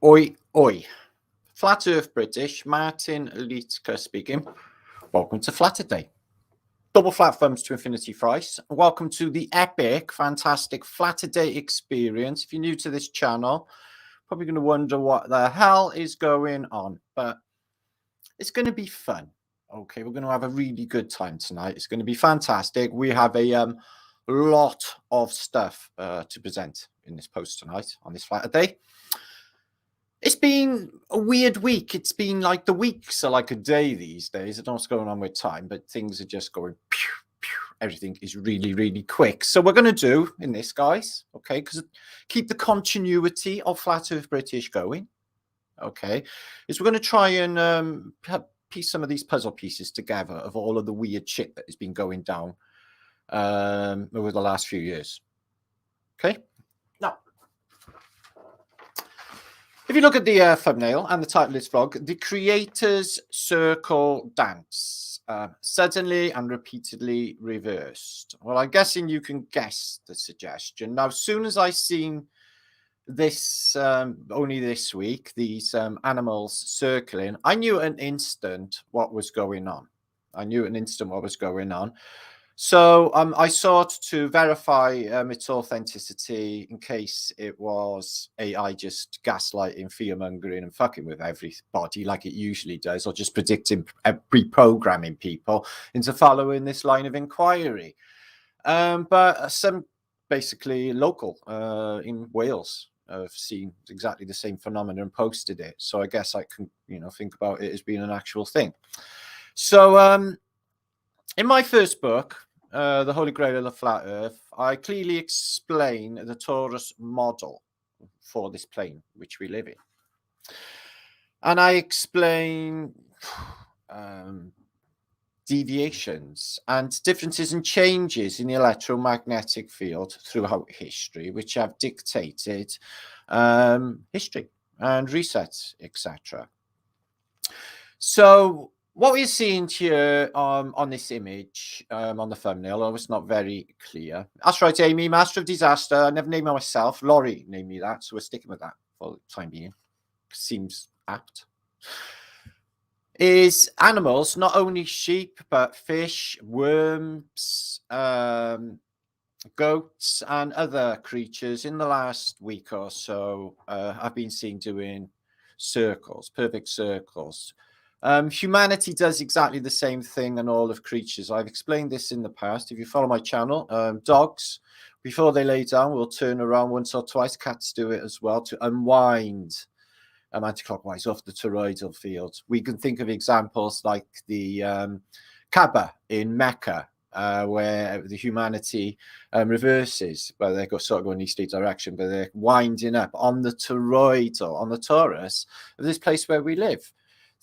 Oi, oi. Flat Earth British, Martinliedtke speaking. Welcome to Flatterday. Double flat thumbs to infinity Thrice. Welcome to the epic, fantastic Flatterday experience. If you're new to this channel, probably going to wonder what the hell is going on, but it's going to be fun. Okay, we're going to have a really good time tonight. It's going to be fantastic. We have a lot of stuff to present in this post tonight on this Flatterday. It's been a weird week. It's been like the weeks are like a day these days. I don't know what's going on with time, but things are just going pew, pew. Everything is really, really quick. So we're going to do in this, guys, okay, because keep the continuity of Flat Earth British going, okay, is we're going to try and piece some of these puzzle pieces together of all of the weird shit that has been going down over the last few years, okay? Now, if you look at the thumbnail and the title of this vlog, the creator's circle dance, suddenly and repeatedly reversed. Well, I'm guessing you can guess the suggestion. Now, as soon as I seen this, only this week, these animals circling, I knew at an instant what was going on. So I sought to verify its authenticity in case it was AI just gaslighting, fear-mongering and fucking with everybody like it usually does, or just predicting, pre-programming people into following this line of inquiry. But some basically local in Wales have seen exactly the same phenomenon and posted it. So I guess I can, think about it as being an actual thing. So in my first book, The Holy Grail of the Flat Earth, I clearly explain the Torus model for this plane which we live in. And I explain deviations and differences and changes in the electromagnetic field throughout history, which have dictated history and resets, etc. So what we're seeing here on this image, on the thumbnail, it's not very clear. That's right, Amy, Master of Disaster. I never named myself. Laurie named me that, so we're sticking with that for the time being. Seems apt. Is animals, not only sheep, but fish, worms, goats, and other creatures in the last week or so I've been seen doing circles, perfect circles. Humanity does exactly the same thing and all of creatures. I've explained this in the past. If you follow my channel, dogs, before they lay down, will turn around once or twice. Cats do it as well to unwind anti-clockwise off the toroidal field. We can think of examples like the Kaaba in Mecca, where the humanity reverses, where they sort of go in the easterly direction, but they're winding up on the toroidal, on the torus of this place where we live.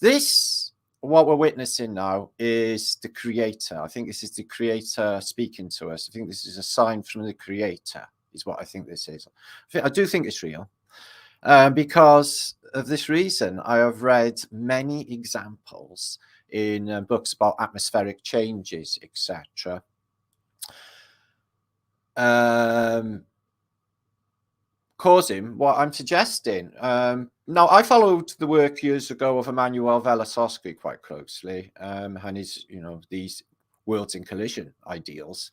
This, what we're witnessing now, is the creator. I think this is the creator speaking to us. I think this is a sign from the creator, is what I think this is. I do think it's real. Because of this reason, I have read many examples in books about atmospheric changes, etc. Causing what I'm suggesting. Now, I followed the work years ago of Emmanuel Velikovsky quite closely, and his, these worlds in collision ideals.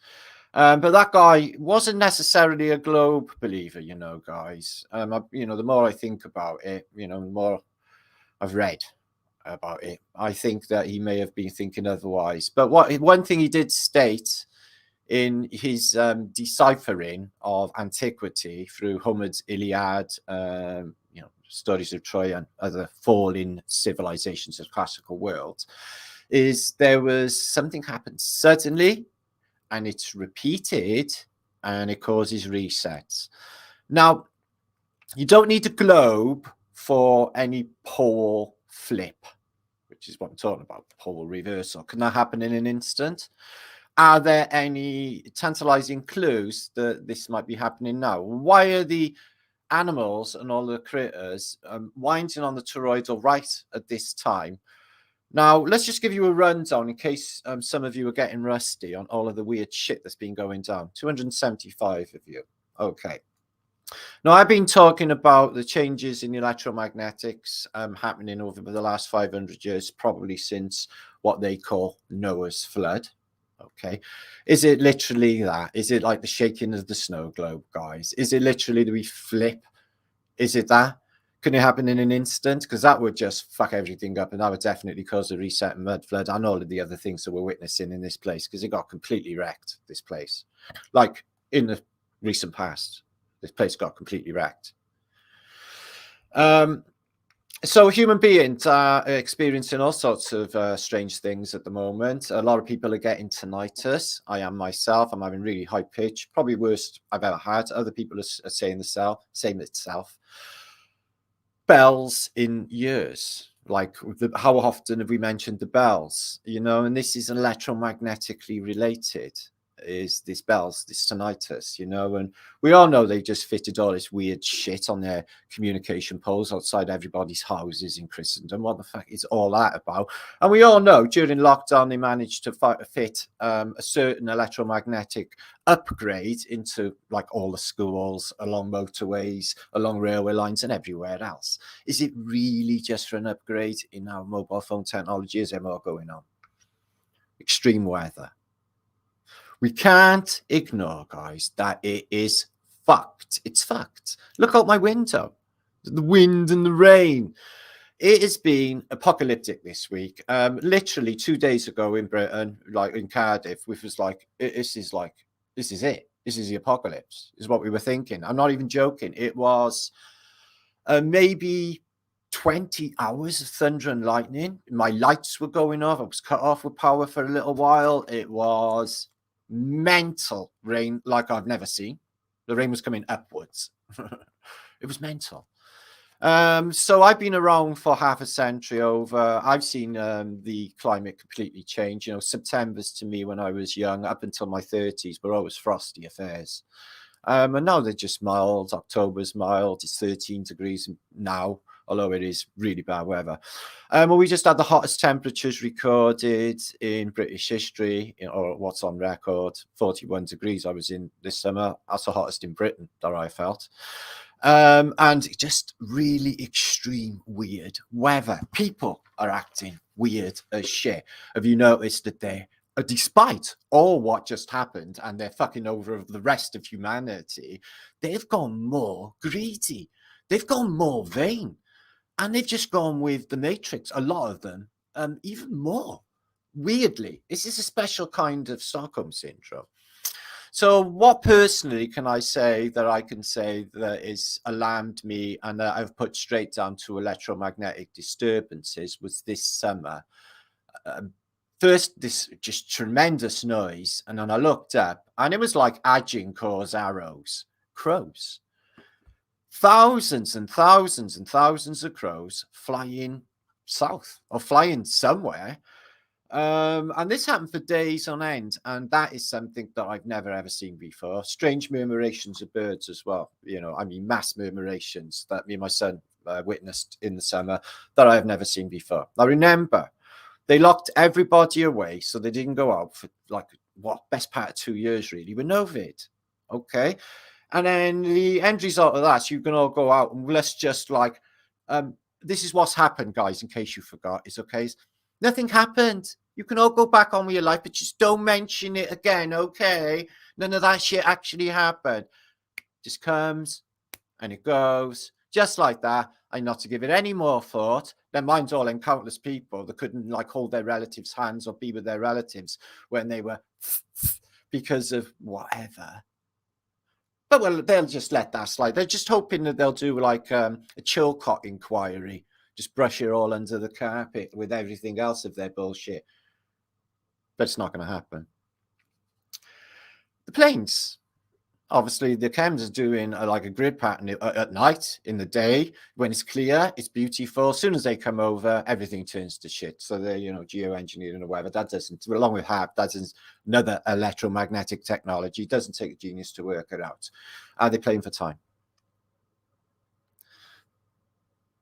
But that guy wasn't necessarily a globe believer, guys. The more I think about it, the more I've read about it, I think that he may have been thinking otherwise. But one thing he did state in his deciphering of antiquity through Homer's Iliad, stories of Troy and other fallen civilizations of classical world, is there was something happened suddenly, and it's repeated, and it causes resets. Now, you don't need a globe for any pole flip, which is what I'm talking about, pole reversal. Can that happen in an instant? Are there any tantalizing clues that this might be happening now? Why are the animals and all the critters winding on the toroidal right at this time? Now, let's just give you a rundown in case some of you are getting rusty on all of the weird shit that's been going down. 275 of you. Okay. Now, I've been talking about the changes in electromagnetics happening over the last 500 years, probably since what they call Noah's flood. Okay. Is it literally that? Is it like the shaking of the snow globe, guys? Is it literally that we flip? Is it that? Can it happen in an instant? Because that would just fuck everything up, and that would definitely cause a reset and mud flood and all of the other things that we're witnessing in this place, because it got completely wrecked, this place. Like in the recent past, this place got completely wrecked. So human beings are experiencing all sorts of strange things at the moment. A lot of people are getting tinnitus. I am myself. I'm having really high pitch, probably worst I've ever had. Other people are saying the same itself. Bells in years. Like, how often have we mentioned the bells? You know, and this is electromagnetically related. Is this bells, this tinnitus, you know, and we all know they just fitted all this weird shit on their communication poles outside everybody's houses in Christendom. What the fuck is all that about? And we all know during lockdown they managed to fit a certain electromagnetic upgrade into like all the schools, along motorways, along railway lines, and everywhere else. Is it really just for an upgrade in our mobile phone technology? Is there more going on? Extreme weather. We can't ignore, guys, that it is fucked. It's fucked. Look out my window. The wind and the rain. It has been apocalyptic this week. Literally 2 days ago in Britain, like in Cardiff, which was like, this is it. This is the apocalypse, is what we were thinking. I'm not even joking. It was maybe 20 hours of thunder and lightning. My lights were going off. I was cut off with power for a little while. It was mental rain like I've never seen. The rain was coming upwards. It was mental. So I've been around for half a century over. I've seen the climate completely change. You know, September's to me when I was young, up until my 30s, were always frosty affairs. And now they're just mild. October's mild. It's 13 degrees now, although it is really bad weather. Well, we just had the hottest temperatures recorded in British history, or what's on record, 41 degrees I was in this summer. That's the hottest in Britain that I felt. And just really extreme weird weather. People are acting weird as shit. Have you noticed that they, despite all what just happened and they're fucking over the rest of humanity, they've gone more greedy. They've gone more vain. And they've just gone with the Matrix, a lot of them, even more. Weirdly, this is a special kind of Stockholm syndrome. So what personally can I say that is alarmed me and that I've put straight down to electromagnetic disturbances was this summer. First, this just tremendous noise. And then I looked up and it was like Agincourt's arrows, crows. Thousands and thousands and thousands of crows flying south or flying somewhere. And this happened for days on end. And that is something that I've never, ever seen before. Strange murmurations of birds as well. You know, I mean, mass murmurations that me and my son witnessed in the summer that I have never seen before. Now, remember, they locked everybody away. So they didn't go out for like, best part of 2 years, really, with no vid. Okay. And then the end result of that, you can all go out and let's just like, this is what's happened, guys, in case you forgot. It's okay. Nothing happened. You can all go back on with your life, but just don't mention it again, okay? None of that shit actually happened. Just comes and it goes, just like that. And not to give it any more thought. Their minds all in countless people that couldn't like hold their relatives' hands or be with their relatives when they were because of whatever. But well, they'll just let that slide. They're just hoping that they'll do like a Chilcot inquiry, just brush it all under the carpet with everything else of their bullshit. But it's not going to happen. The planes, obviously, the chems is doing like a grid pattern at night. In the day, when it's clear, it's beautiful. As soon as they come over, everything turns to shit. So they're, you know, geoengineering or whatever. That doesn't, along with HAB, that's another electromagnetic technology. It doesn't take a genius to work it out. Are they playing for time?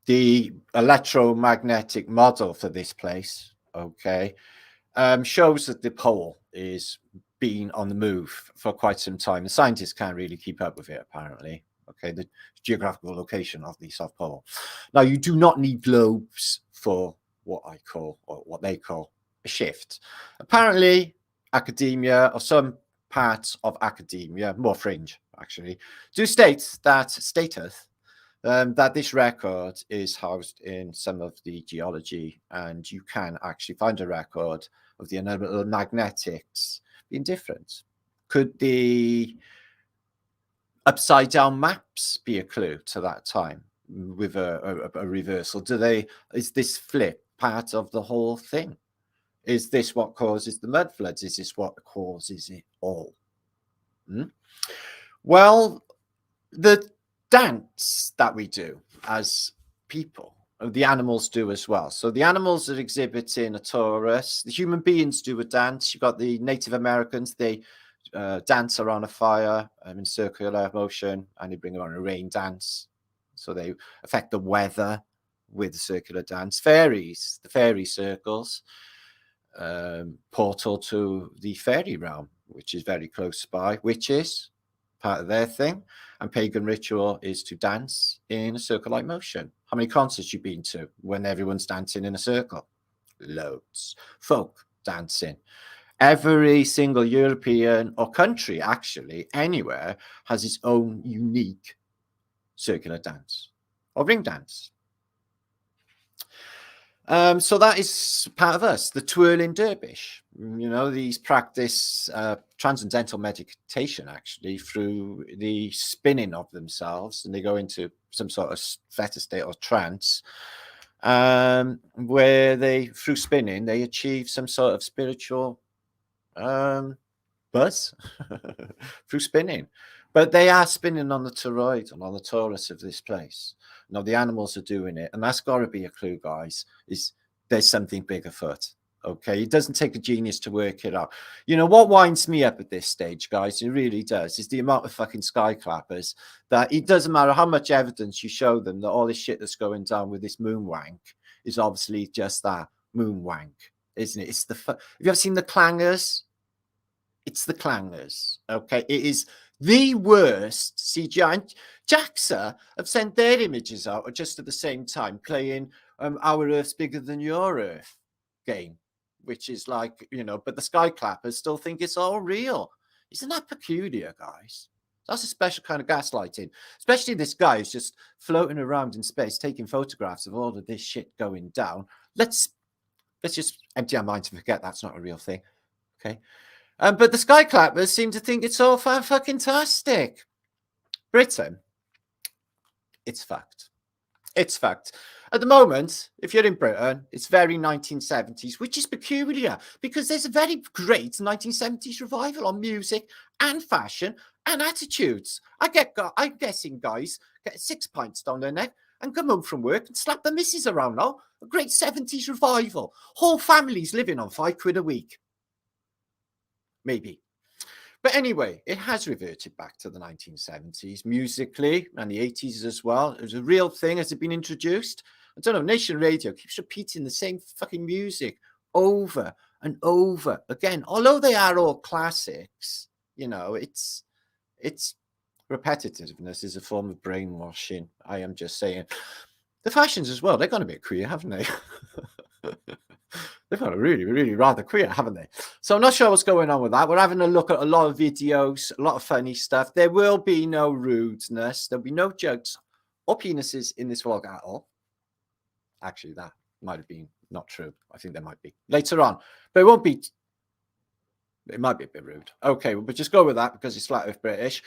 The electromagnetic model for this place, okay, shows that the pole is been on the move for quite some time. The scientists can't really keep up with it, apparently. okay, the geographical location of the South Pole. Now, you do not need globes for what I call, or what they call, a shift. Apparently, academia, or some parts of academia, more fringe actually, do state that that this record is housed in some of the geology, and you can actually find a record of the magnetics being different. Could the upside down maps be a clue to that time with a reversal? Is this flip part of the whole thing? Is this what causes the mud floods? Is this what causes it all? Well, the dance that we do as people, the animals do as well. So the animals are exhibiting a Torus. The human beings do a dance. You've got the Native Americans, they dance around a fire in circular motion, and they bring around a rain dance. So they affect the weather with the circular dance. Fairies, the fairy circles, portal to the fairy realm, which is very close by. Witches, part of their thing. And pagan ritual is to dance in a circle-like motion. How many concerts you been to when everyone's dancing in a circle? Loads. Folk dancing. Every single European or country, actually, anywhere, has its own unique circular dance or ring dance. So that is part of us, the twirling dervish. You know, these practice transcendental meditation, actually, through the spinning of themselves, and they go into some sort of theta state or trance, where they, through spinning, they achieve some sort of spiritual buzz through spinning. But they are spinning on the toroid and on the torus of this place. Now, the animals are doing it, and that's got to be a clue, guys, is there's something big afoot. Okay, it doesn't take a genius to work it out. You know, what winds me up at this stage, guys, it really does, is the amount of fucking sky clappers that it doesn't matter how much evidence you show them that all this shit that's going down with this moon wank is obviously just that moon wank, isn't it? It's the have you ever seen the clangers? It's the clangers. Okay, it is the worst CGI. And JAXA have sent their images out just at the same time, playing Our Earth's Bigger Than Your Earth game, which is like, you know, but the sky clappers still think it's all real. Isn't that peculiar, guys? That's a special kind of gaslighting, especially this guy who's just floating around in space, taking photographs of all of this shit going down. Let's just empty our minds and forget that's not a real thing. Okay. But the sky clappers seem to think it's all fucking-tastic. Britain, it's fact. It's fact. At the moment, if you're in Britain, it's very 1970s, which is peculiar because there's a very great 1970s revival on music and fashion and attitudes. I'm guessing guys get 6 pints down their neck and come home from work and slap the missus around now. A great 70s revival. Whole families living on £5 a week. Maybe. But anyway, it has reverted back to the 1970s musically, and the 80s as well. It was a real thing. Has it been introduced? I don't know. Nation Radio keeps repeating the same fucking music over and over again. Although they are all classics, you know, it's repetitiveness is a form of brainwashing. I am just saying. The fashions as well, they've gone a bit queer, haven't they? They've got really, really rather queer, haven't they? So I'm not sure what's going on with that. We're having a look at a lot of videos, a lot of funny stuff. There will be no rudeness. There'll be no jokes or penises in this vlog at all. Actually, that might have been not true. I think there might be later on. But it won't be. It might be a bit rude. Okay, well, but just go with that because it's Flat Earth British.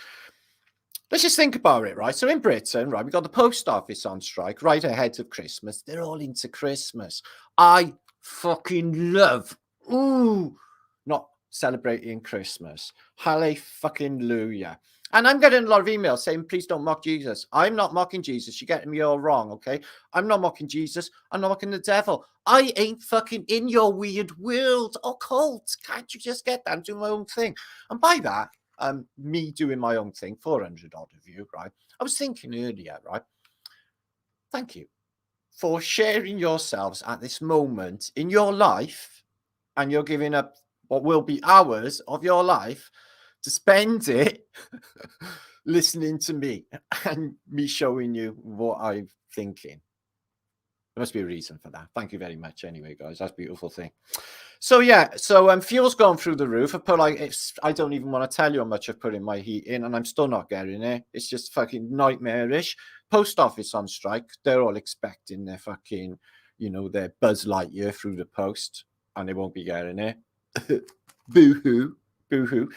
Let's just think about it, right? So in Britain, right, we've got the post office on strike right ahead of Christmas. They're all into Christmas. I fucking love, not celebrating Christmas. Hallelujah. And I'm getting a lot of emails saying, please don't mock Jesus. I'm not mocking Jesus. You're getting me all wrong, okay? I'm not mocking Jesus. I'm not mocking the devil. I ain't fucking in your weird world or cult. Can't you just get that? I'm doing my own thing. And by that, me doing my own thing, 400 odd of you, right? I was thinking earlier, right? Thank you for sharing yourselves at this moment in your life, and you're giving up what will be hours of your life to spend it listening to me and me showing you what I'm thinking. There must be a reason for that. Thank you very much anyway, guys. That's a beautiful thing. So yeah, so fuel's gone through the roof. I put like, I don't even want to tell you how much I've put in my heat in, and I'm still not getting it. It's just fucking nightmarish. Post office on strike. They're all expecting their fucking, you know, their Buzz Lightyear through the post, and they won't be getting it. Boo-hoo. Boo-hoo.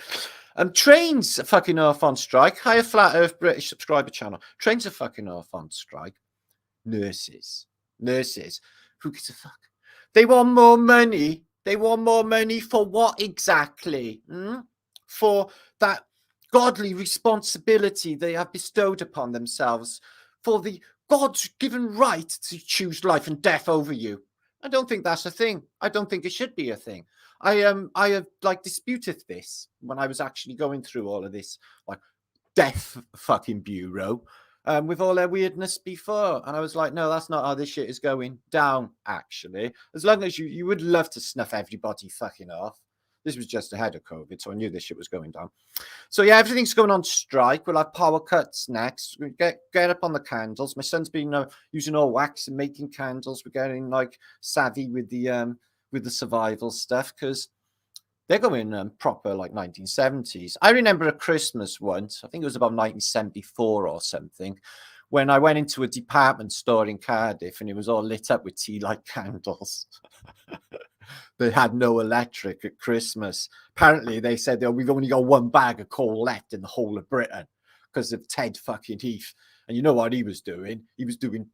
Trains are fucking off on strike. Higher Flat Earth British subscriber channel. Trains are fucking off on strike. Nurses. Who gives a fuck? They want more money. They want more money for what exactly? For that godly responsibility they have bestowed upon themselves, for the God's given right to choose life and death over you. I don't think that's a thing. I don't think it should be a thing. I have like disputed this when I was actually going through all of this, like death fucking bureau. With all their weirdness before. And I was like, no, that's not how this shit is going down, actually. As long as you would love to snuff everybody fucking off. This was just ahead of COVID, so I knew this shit was going down. So yeah, everything's going on strike. We'll have power cuts next. We get up on the candles. My son's been using all wax and making candles. We're getting like savvy with the survival stuff, because they're going proper like 1970s. I remember a Christmas once, I think it was about 1974 or something, when I went into a department store in Cardiff and it was all lit up with tea light candles. They had no electric at Christmas. Apparently, they said, oh, we've only got one bag of coal left in the whole of Britain because of Ted fucking Heath. And you know what he was doing? He was doing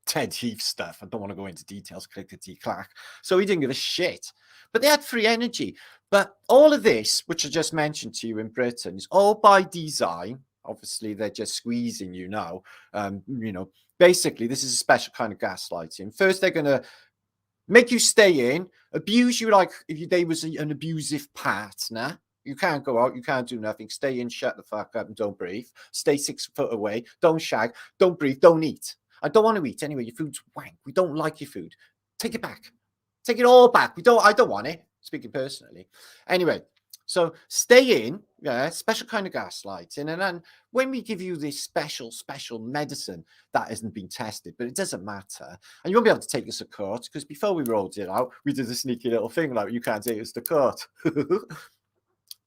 Ted Heath stuff. I don't want to go into details, clickety clack. So he didn't give a shit. But they had free energy. But all of this, which I just mentioned to you in Britain, is all by design. Obviously, they're just squeezing you now. You know, basically, this is a special kind of gaslighting. First, they're going to make you stay in, abuse you like if they was an abusive partner. You can't go out, you can't do nothing. Stay in, shut the fuck up, and don't breathe. Stay 6 foot away. Don't shag, don't breathe, don't eat. I don't want to eat anyway. Your food's wank. We don't like your food. Take it back. Take it all back. I don't want it. Speaking personally. Anyway, so stay in. Yeah, special kind of gaslighting. And then when we give you this special medicine that hasn't been tested, but it doesn't matter. And you won't be able to take us to court, because before we rolled it out, we did a sneaky little thing like, you can't take us to court.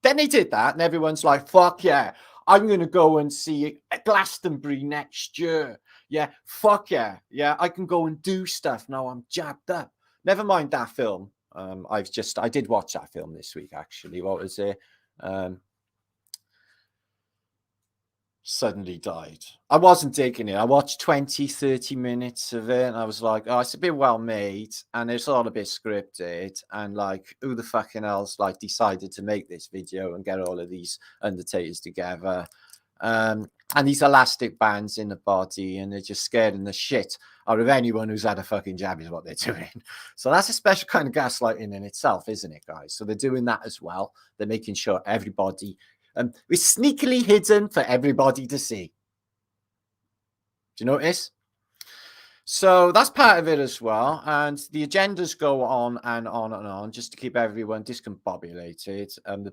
Then they did that, and everyone's like, fuck yeah, I'm going to go and see Glastonbury next year. Yeah, fuck yeah. Yeah, I can go and do stuff now. I'm jabbed up. Never mind that film. I did watch that film this week, actually. What was it? Suddenly Died. I wasn't digging it. I watched 20, 30 minutes of it, and I was like, oh, it's a bit well made, and it's all a bit scripted, and like, who the fucking else like decided to make this video and get all of these undertakers together? And these elastic bands in the body, and they're just scaring the shit out of anyone who's had a fucking jab is what they're doing. So that's a special kind of gaslighting in itself, isn't it, guys? So they're doing that as well. They're making sure everybody is sneakily hidden for everybody to see. Do you notice? So that's part of it as well. And the agendas go on and on and on, just to keep everyone discombobulated. And,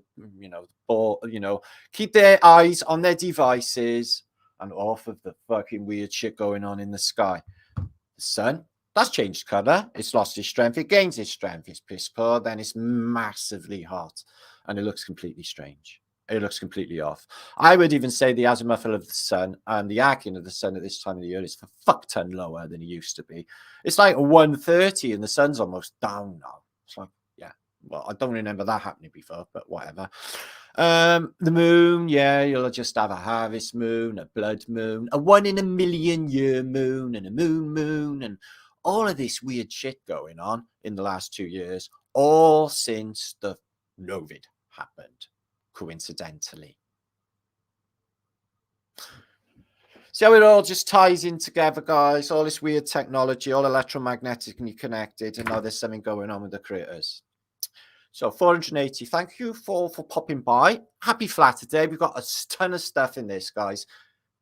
keep their eyes on their devices and off of the fucking weird shit going on in the sky. The sun, that's changed colour. It's lost its strength. It gains its strength. It's piss poor. Then it's massively hot. And it looks completely strange. It looks completely off. I would even say the azimuth of the sun and the arcing of the sun at this time of the year is a fuck ton lower than it used to be. It's like 1:30 and the sun's almost down now. It's like, yeah, well, I don't remember that happening before, but whatever. The moon, yeah, you'll just have a harvest moon, a blood moon, a 1 in a million year moon, and a moon, and all of this weird shit going on in the last 2 years, all since the COVID happened. Coincidentally. See how it all just ties in together, guys? All this weird technology, all electromagnetically connected, and now there's something going on with the critters. So 480, thank you for popping by. Happy Flatterday. We've got a ton of stuff in this, guys.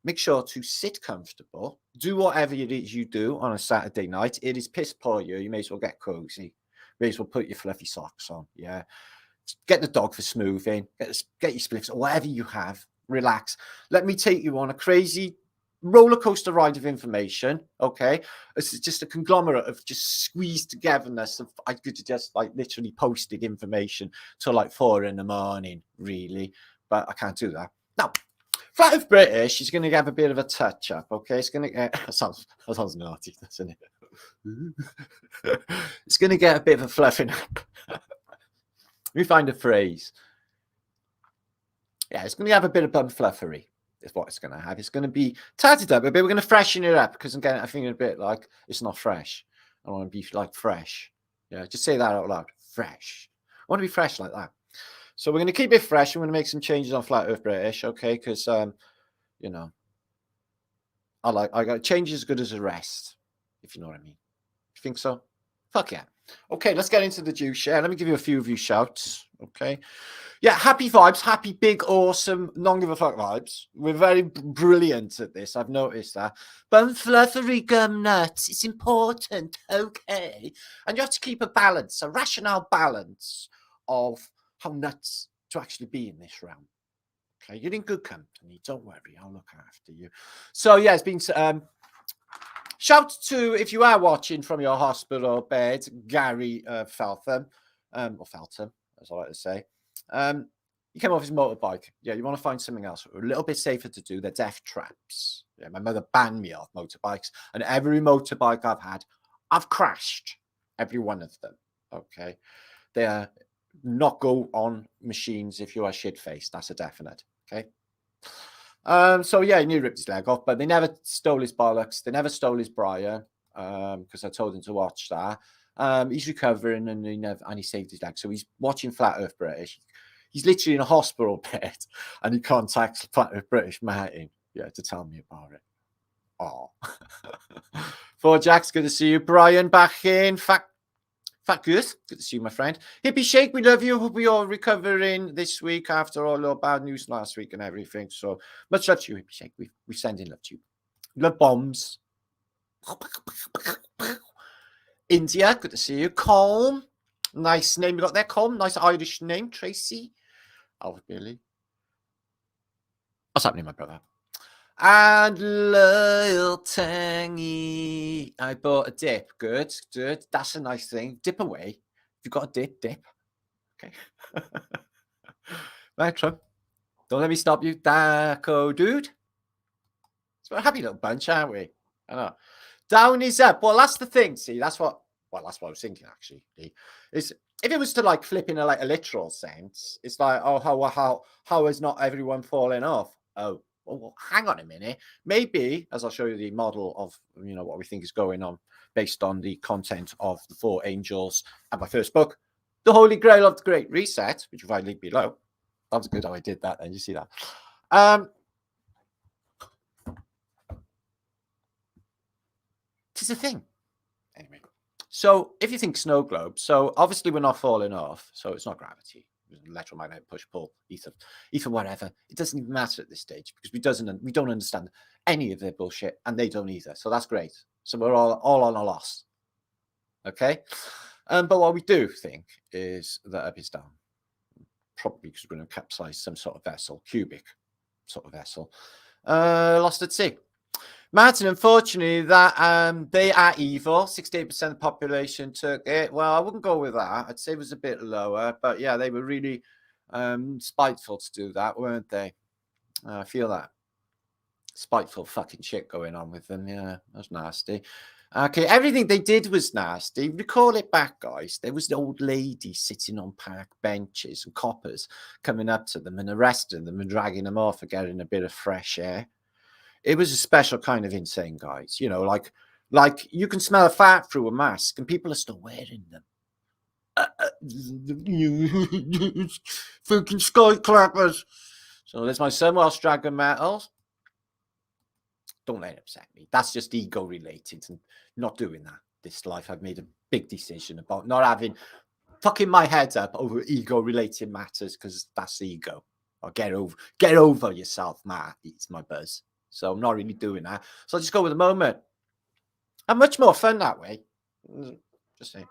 Make sure to sit comfortable. Do whatever it is you do on a Saturday night. It is piss poor you. You may as well get cozy. You may as well put your fluffy socks on. Yeah. Get the dog for smoothing. Get your spliffs, whatever you have. relax. Let me take you on a crazy roller coaster ride of information. Okay, it's just a conglomerate of just squeezed togetherness of, I could just like literally posted information till like 4 a.m, really, but I can't do that now. Flat Earth British is going to have a bit of a touch up. Okay, it's going to that sounds naughty, doesn't it? It's going to get a bit of a fluffing up. Let me find a phrase. Yeah, it's going to have a bit of bum fluffery. Is what it's going to have. It's going to be tatted up a bit. We're going to freshen it up because I'm feeling a bit like it's not fresh. I want to be like fresh. Yeah, just say that out loud. Fresh. I want to be fresh like that. So we're going to keep it fresh. We're going to make some changes on Flat Earth British, okay? Because you know, I got change as good as a rest, if you know what I mean. You think so? Fuck yeah. Okay, let's get into the juice share. Let me give you a few of you shouts. Okay. Yeah, happy vibes, happy, big, awesome, non give a fuck vibes. We're very brilliant at this. I've noticed that. Bum fluffery gum nuts. It's important. Okay. And you have to keep a balance, a rational balance of how nuts to actually be in this realm. Okay, you're in good company. Don't worry, I'll look after you. So yeah, it's been shout to, if you are watching from your hospital bed, Gary Feltham, or Feltham, as I like to say. He came off his motorbike. Yeah, you want to find something else a little bit safer to do. They're death traps. Yeah, my mother banned me off motorbikes, and every motorbike I've had, I've crashed. Every one of them. Okay, they are not go on machines if you are shit faced. That's a definite. Okay. So yeah, he nearly ripped his leg off, but they never stole his bollocks. They never stole his briar, because I told him to watch that. He's recovering, and he saved his leg. So he's watching Flat Earth British. He's literally in a hospital bed, and he contacts Flat Earth British Martin, yeah, to tell me about it. Oh, for Jack's good to see you. Brian back in. Fat Goose, good to see you, my friend. Hippie Shake, we love you. Hope you're recovering this week after all the bad news last week and everything. So much love to you, Hippie Shake. We send in love to you. Love bombs. India, good to see you. Colm, nice name you got there, Colm. Nice Irish name. Tracy. Oh, Billy. What's happening, my brother? And Loyal Tangy. I bought a dip. Good. That's a nice thing. Dip away. If you've got a dip. Okay. Right, Trump. Don't let me stop you, Daco dude. It's a happy little bunch, aren't we? I know. Down is up. Well, that's the thing. See, that's what I was thinking, actually. Is if it was to like flip in a literal sense, it's like, oh, how is not everyone falling off? Oh, well, hang on a minute. Maybe, as I'll show you the model of what we think is going on based on the content of the 4 angels and my first book, The Holy Grail of the Great Reset, which you'll find link below. That was good how I did that. Then you see that. It's a thing. Anyway, so if you think snow globe, so obviously we're not falling off, so it's not gravity. Electromagnetic push pull, ether, whatever. It doesn't even matter at this stage because we don't understand any of their bullshit, and they don't either. So that's great. So we're all on a loss. Okay, but what we do think is that up is down, probably because we're going to capsize some sort of vessel, cubic sort of vessel, lost at sea. Martin, unfortunately, that they are evil. 68% of the population took it. Well, I wouldn't go with that. I'd say it was a bit lower, but yeah, they were really spiteful to do that, weren't they? I feel that spiteful fucking shit going on with them. Yeah, that's nasty. Okay, everything they did was nasty. Recall it back, guys. There was the old lady sitting on park benches and coppers coming up to them and arresting them and dragging them off for getting a bit of fresh air. It was a special kind of insane, guys. Like you can smell a fart through a mask, and people are still wearing them. Fucking sky clappers. So there's my son, Welsh Dragon Metals. Don't let it upset me. That's just ego related, and not doing that. This life, I've made a big decision about not having fucking my head up over ego related matters because that's ego. Or get over yourself, Matt. It's my buzz. So I'm not really doing that. So I'll just go with the moment. I'm much more fun that way. Just saying.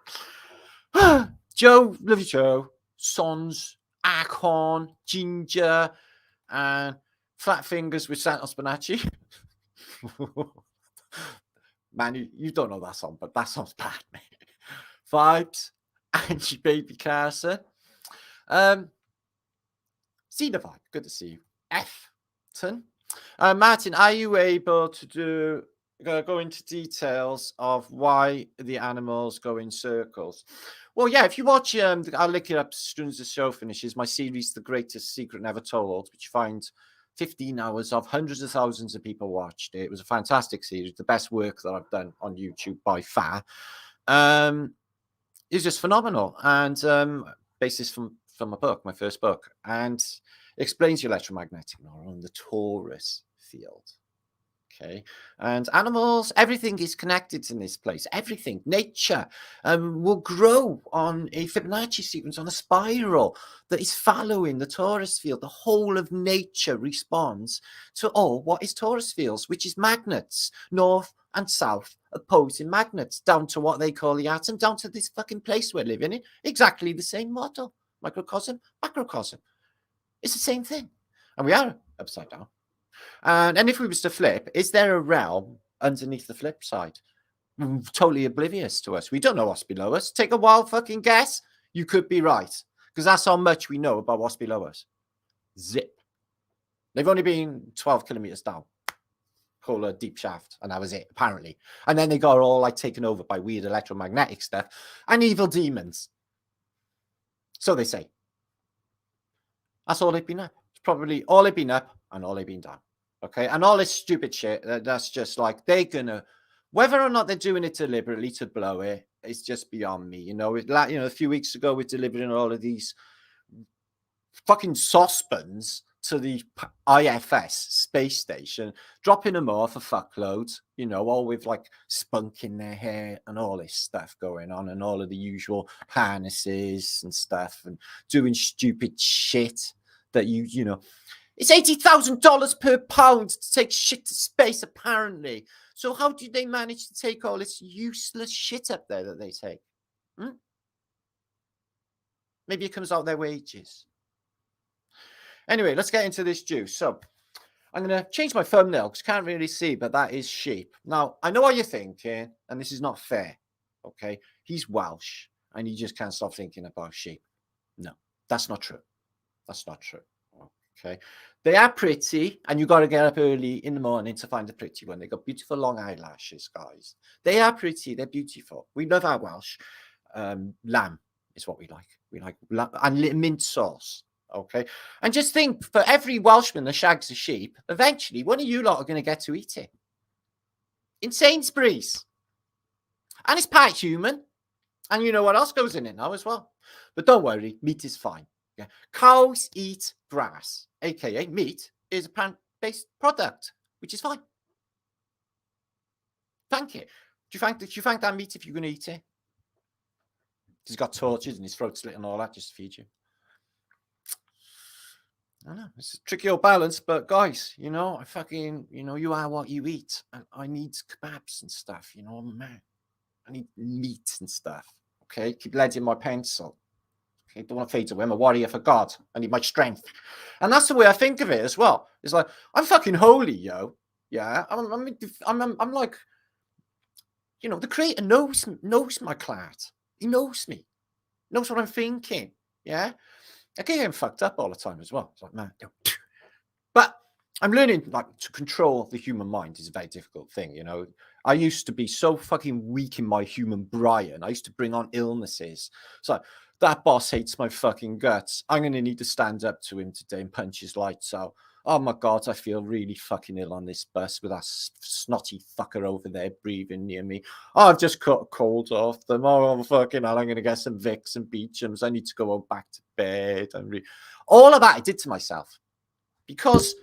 Joe, love you, Joe. Sons, Acorn, Ginger, and Flat fingers with Santos Bonacci. Man, you don't know that song, but that song's bad, mate. Vibes, Angie Baby Carson. Xenovibe, good to see you. F-ton. Martin, are you able to go into details of why the animals go in circles? Well, yeah, if you watch, I'll link it up as soon as the show finishes, my series, The Greatest Secret Never Told, which you find 15 hours of, hundreds of thousands of people watched it. It was a fantastic series, the best work that I've done on YouTube by far. It's just phenomenal. And basis from my book, my first book, and explains your electromagnetic neuron, the Torus field. Okay, and animals, everything is connected in this place. Everything, nature, will grow on a Fibonacci sequence, on a spiral that is following the Torus field. The whole of nature responds to all what is Torus fields, which is magnets, north and south, opposing magnets, down to what they call the atom, down to this fucking place we're living in. Exactly the same model, microcosm, macrocosm. It's the same thing, and we are upside down. And if we was to flip, is there a realm underneath the flip side? Totally oblivious to us. We don't know what's below us. Take a wild fucking guess. You could be right, because that's how much we know about what's below us. Zip. They've only been 12 kilometers down. Called a deep shaft, and that was it, apparently. And then they got all like taken over by weird electromagnetic stuff and evil demons. So they say. That's all they've been up. It's probably all they've been up and all they've been down. Okay, and all this stupid shit, that's just like, they're gonna, whether or not they're doing it deliberately to blow it, it's just beyond me. You know, a few weeks ago, we're delivering all of these fucking saucepans to the IFS space station, dropping them off for fuckloads, you know, all with like spunk in their hair and all this stuff going on, and all of the usual harnesses and stuff, and doing stupid shit that you know. It's $80,000 per pound to take shit to space, apparently. So how do they manage to take all this useless shit up there that they take? Maybe it comes out their wages. Anyway, let's get into this juice. So I'm going to change my thumbnail because I can't really see, but that is sheep. Now, I know what you're thinking, and this is not fair. Okay, he's Welsh, and you just can't stop thinking about sheep. No, that's not true. That's not true. Okay, they are pretty, and you got to get up early in the morning to find a pretty one. They got beautiful long eyelashes, guys. They are pretty. They're beautiful. We love our Welsh. Lamb is what we like. We like lamb and mint sauce. Okay, and just think, for every Welshman that shags a sheep, eventually one of you lot are going to get to eat it in Sainsbury's, and it's part human. And you know what else goes in it now as well. But don't worry, meat is fine. Yeah. Cows eat grass, aka meat is a plant-based product, which is fine. Thank you. Do you thank that meat if you're going to eat it? He's got torches and his throat's slit and all that just to feed you. I know it's a tricky old balance, but guys, you know, I fucking, you know, you are what you eat, and I need kebabs and stuff. You know, man, I need meat and stuff. Okay, keep lead in my pencil. Okay, don't want to fade away. I'm a warrior for God. I need my strength, and that's the way I think of it as well. It's like, I'm fucking holy, yo. Yeah, I'm like, you know, the Creator knows my clat. He knows me, knows what I'm thinking. Yeah. I get getting fucked up all the time as well. It's like, man, but I'm learning, like, to control the human mind is a very difficult thing. You know, I used to be so fucking weak in my human brain. I used to bring on illnesses. So that boss hates my fucking guts. I'm going to need to stand up to him today and punch his lights out. Oh my God, I feel really fucking ill on this bus with that snotty fucker over there breathing near me. Oh, I've just cut a cold off them. Oh, fucking hell, I'm going to get some Vicks and Beechams. I need to go back to bed. All of that I did to myself because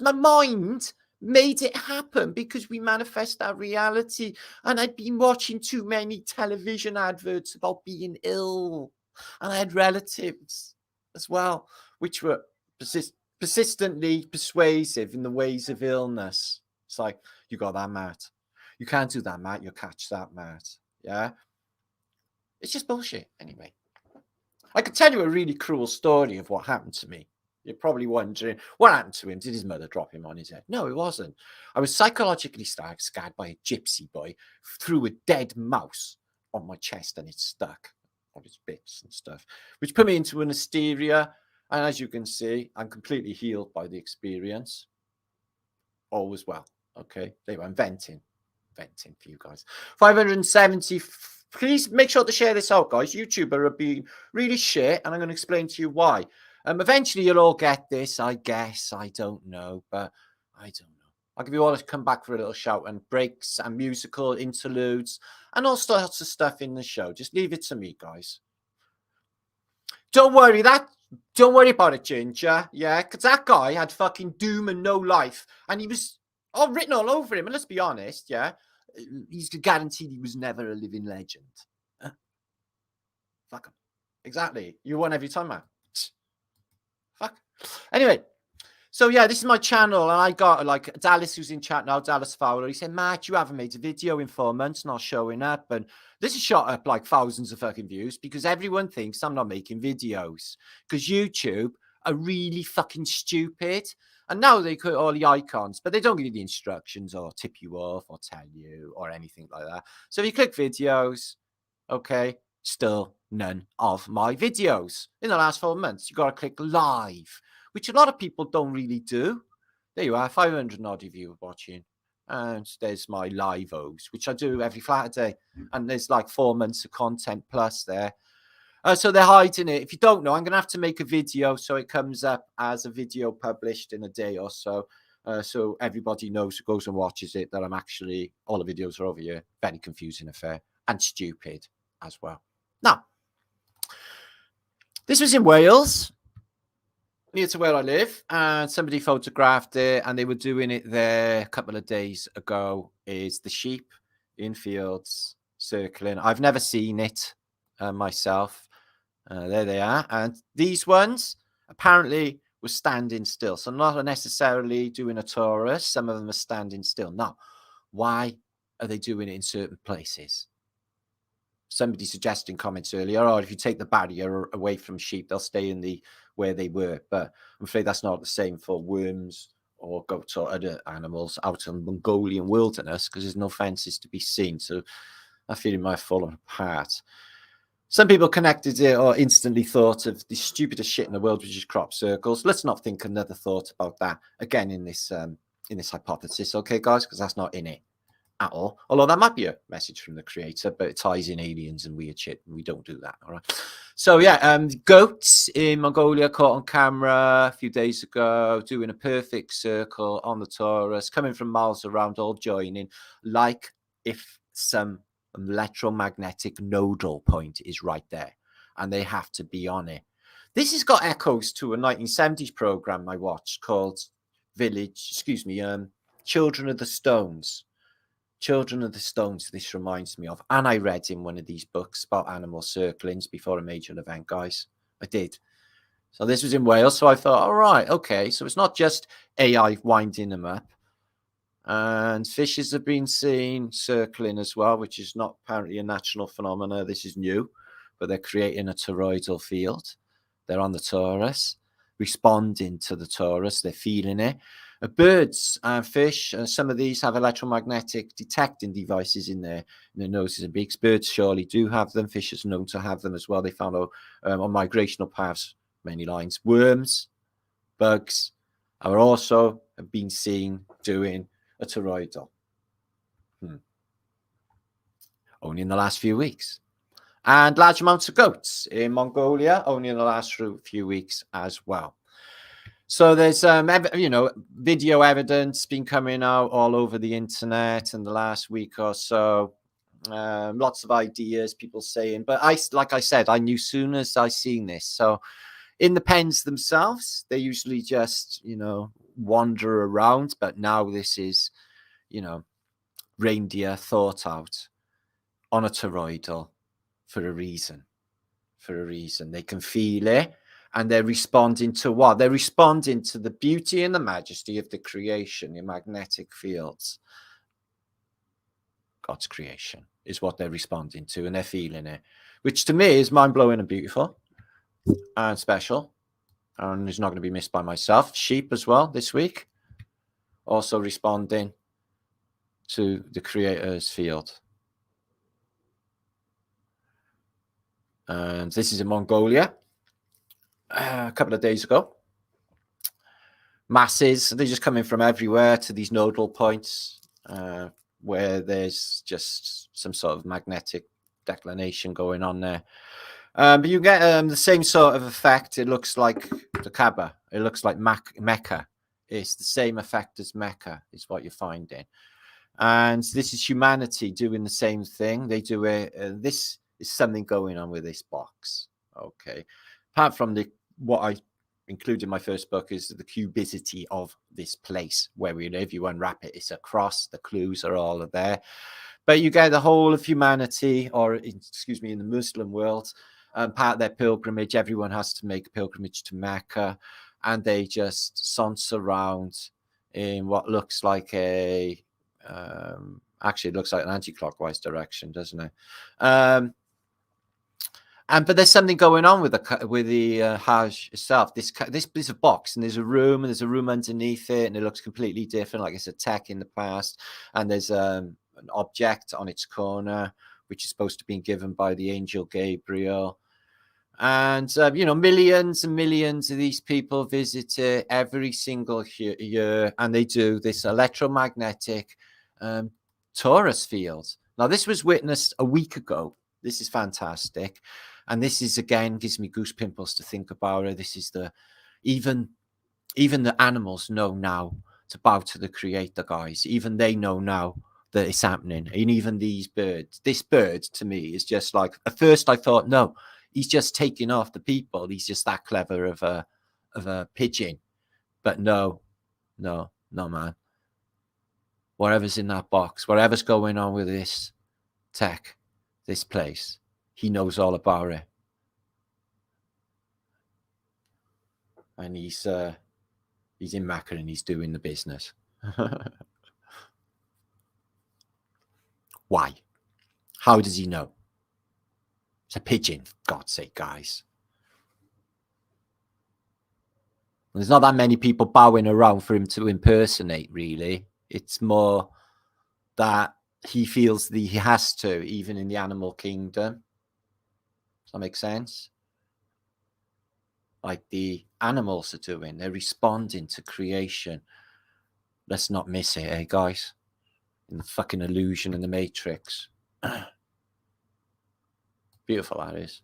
my mind made it happen, because we manifest our reality. And I'd been watching too many television adverts about being ill. And I had relatives as well, which were persistently persuasive in the ways of illness. It's like, you got that, Matt. You can't do that, Matt. You'll catch that, Matt. Yeah. It's just bullshit. Anyway, I could tell you a really cruel story of what happened to me. You're probably wondering, what happened to him? Did his mother drop him on his head? No, it wasn't. I was psychologically scared by a gypsy boy, threw a dead mouse on my chest and it stuck on its bits and stuff, which put me into an hysteria. And as you can see, I'm completely healed by the experience. All was well. Okay, they were venting for you guys. 570. Please make sure to share this out, guys. YouTuber are being really shit, and I'm going to explain to you why. Eventually, you'll all get this, I guess. I don't know, but I don't know. I'll give you all a come back for a little shout and breaks and musical interludes and all sorts of stuff in the show. Just leave it to me, guys. Don't worry about it, Ginger. Yeah, because that guy had fucking doom and no life, and he was all written all over him. And let's be honest, yeah, he's guaranteed he was never a living legend. Fuck him. Exactly. You won every time, man. Fuck. Anyway, so yeah, this is my channel, and I got like Dallas, who's in chat now, Dallas Fowler. He said, Matt, you haven't made a video in 4 months, not showing up. And this is shot up like thousands of fucking views because everyone thinks I'm not making videos because YouTube are really fucking stupid. And now they put all the icons, but they don't give you the instructions or tip you off or tell you or anything like that. So if you click videos, okay, still none of my videos in the last 4 months. You got to click live, which a lot of people don't really do. There you are, 500 odd of you watching. And there's my live-os, which I do every Flatterday. And there's like 4 months of content plus there. So they're hiding it. If you don't know, I'm going to have to make a video so it comes up as a video published in a day or so. So everybody knows who goes and watches it that I'm actually, all the videos are over here. Very confusing affair and stupid as well. Now, this was in Wales, near to where I live, and somebody photographed it, and they were doing it there a couple of days ago. Is the sheep in fields circling? I've never seen it myself. There they are, and these ones apparently were standing still, so not necessarily doing a Torus. Some of them are standing still. Now, why are they doing it in certain places? Somebody suggesting comments earlier, or if you take the barrier away from sheep, they'll stay in the where they were. But I'm afraid that's not the same for worms or goats or other animals out in the Mongolian wilderness because there's no fences to be seen. So I feel it might have fallen apart. Some people connected it or instantly thought of the stupidest shit in the world, which is crop circles. Let's not think another thought about that again in this hypothesis, okay, guys? Because that's not in it at all. Although that might be a message from the creator, but it ties in aliens and weird shit, and we don't do that. All right. So yeah, goats in Mongolia caught on camera a few days ago, doing a perfect circle on the Torus, coming from miles around, all joining, like if some electromagnetic nodal point is right there, and they have to be on it. This has got echoes to a 1970s program I watched called Children of the Stones. Children of the Stones, this reminds me of. And I read in one of these books about animal circlings before a major event, guys. I did. So this was in Wales. So I thought, all right, okay. So it's not just AI winding them up. And fishes have been seen circling as well, which is not apparently a natural phenomena. This is new. But they're creating a toroidal field. They're on the Torus, responding to the Torus. They're feeling it. Birds and fish, some of these have electromagnetic detecting devices in their noses and beaks. Birds surely do have them. Fish is known to have them as well. They found out on migrational paths, many lines. Worms, bugs are also been seen doing a toroidal. Only in the last few weeks. And large amounts of goats in Mongolia, only in the last few weeks as well. So there's, video evidence been coming out all over the internet in the last week or so. Lots of ideas, people saying, but like I said, I knew soon as I seen this. So in the pens themselves, they usually just, wander around. But now this is, reindeer thought out on a toroidal for a reason. They can feel it. And they're responding to what? They're responding to the beauty and the majesty of the creation, the magnetic fields. God's creation is what they're responding to, and they're feeling it, which to me is mind-blowing and beautiful and special. And it's not going to be missed by myself. Sheep as well this week. Also responding to the creator's field. And this is in Mongolia. A couple of days ago. Masses, they're just coming from everywhere to these nodal points where there's just some sort of magnetic declination going on there. But you get the same sort of effect. It looks like the Kaaba. It looks like Mecca. It's the same effect as Mecca is what you're finding. And this is humanity doing the same thing. They do it. This is something going on with this box. Okay. Apart from what I included in my first book is the cubicity of this place where we live. You unwrap it, it's a cross. The clues are all there. But you get the whole of humanity, or excuse me, in the Muslim world, part of their pilgrimage. Everyone has to make a pilgrimage to Mecca, and they just saunce around in what looks like a actually it looks like an anti-clockwise direction, doesn't it? But there's something going on with the Hajj itself. This is a box, and there's a room, and there's a room underneath it, and it looks completely different, like it's a tech in the past. And there's an object on its corner, which is supposed to be given by the angel Gabriel. And millions and millions of these people visit it every single year, and they do this electromagnetic Torus Fields. Now, this was witnessed a week ago. This is fantastic. And this is, again, gives me goose pimples to think about it. This is even the animals know now to bow to the creator, guys. Even they know now that it's happening. And even these birds. This bird, to me, is just like, at first I thought, no, he's just taking off the people. He's just that clever of a pigeon. But no, man. Whatever's in that box, whatever's going on with this tech, this place, he knows all about it. And he's in Mecca and he's doing the business. Why? How does he know? It's a pigeon, for God's sake, guys. There's not that many people bowing around for him to impersonate, really. It's more that he feels that he has to, even in the animal kingdom. Does that make sense? Like the animals are doing. They're responding to creation. Let's not miss it, eh, guys? In the fucking illusion and the matrix. Beautiful, that is.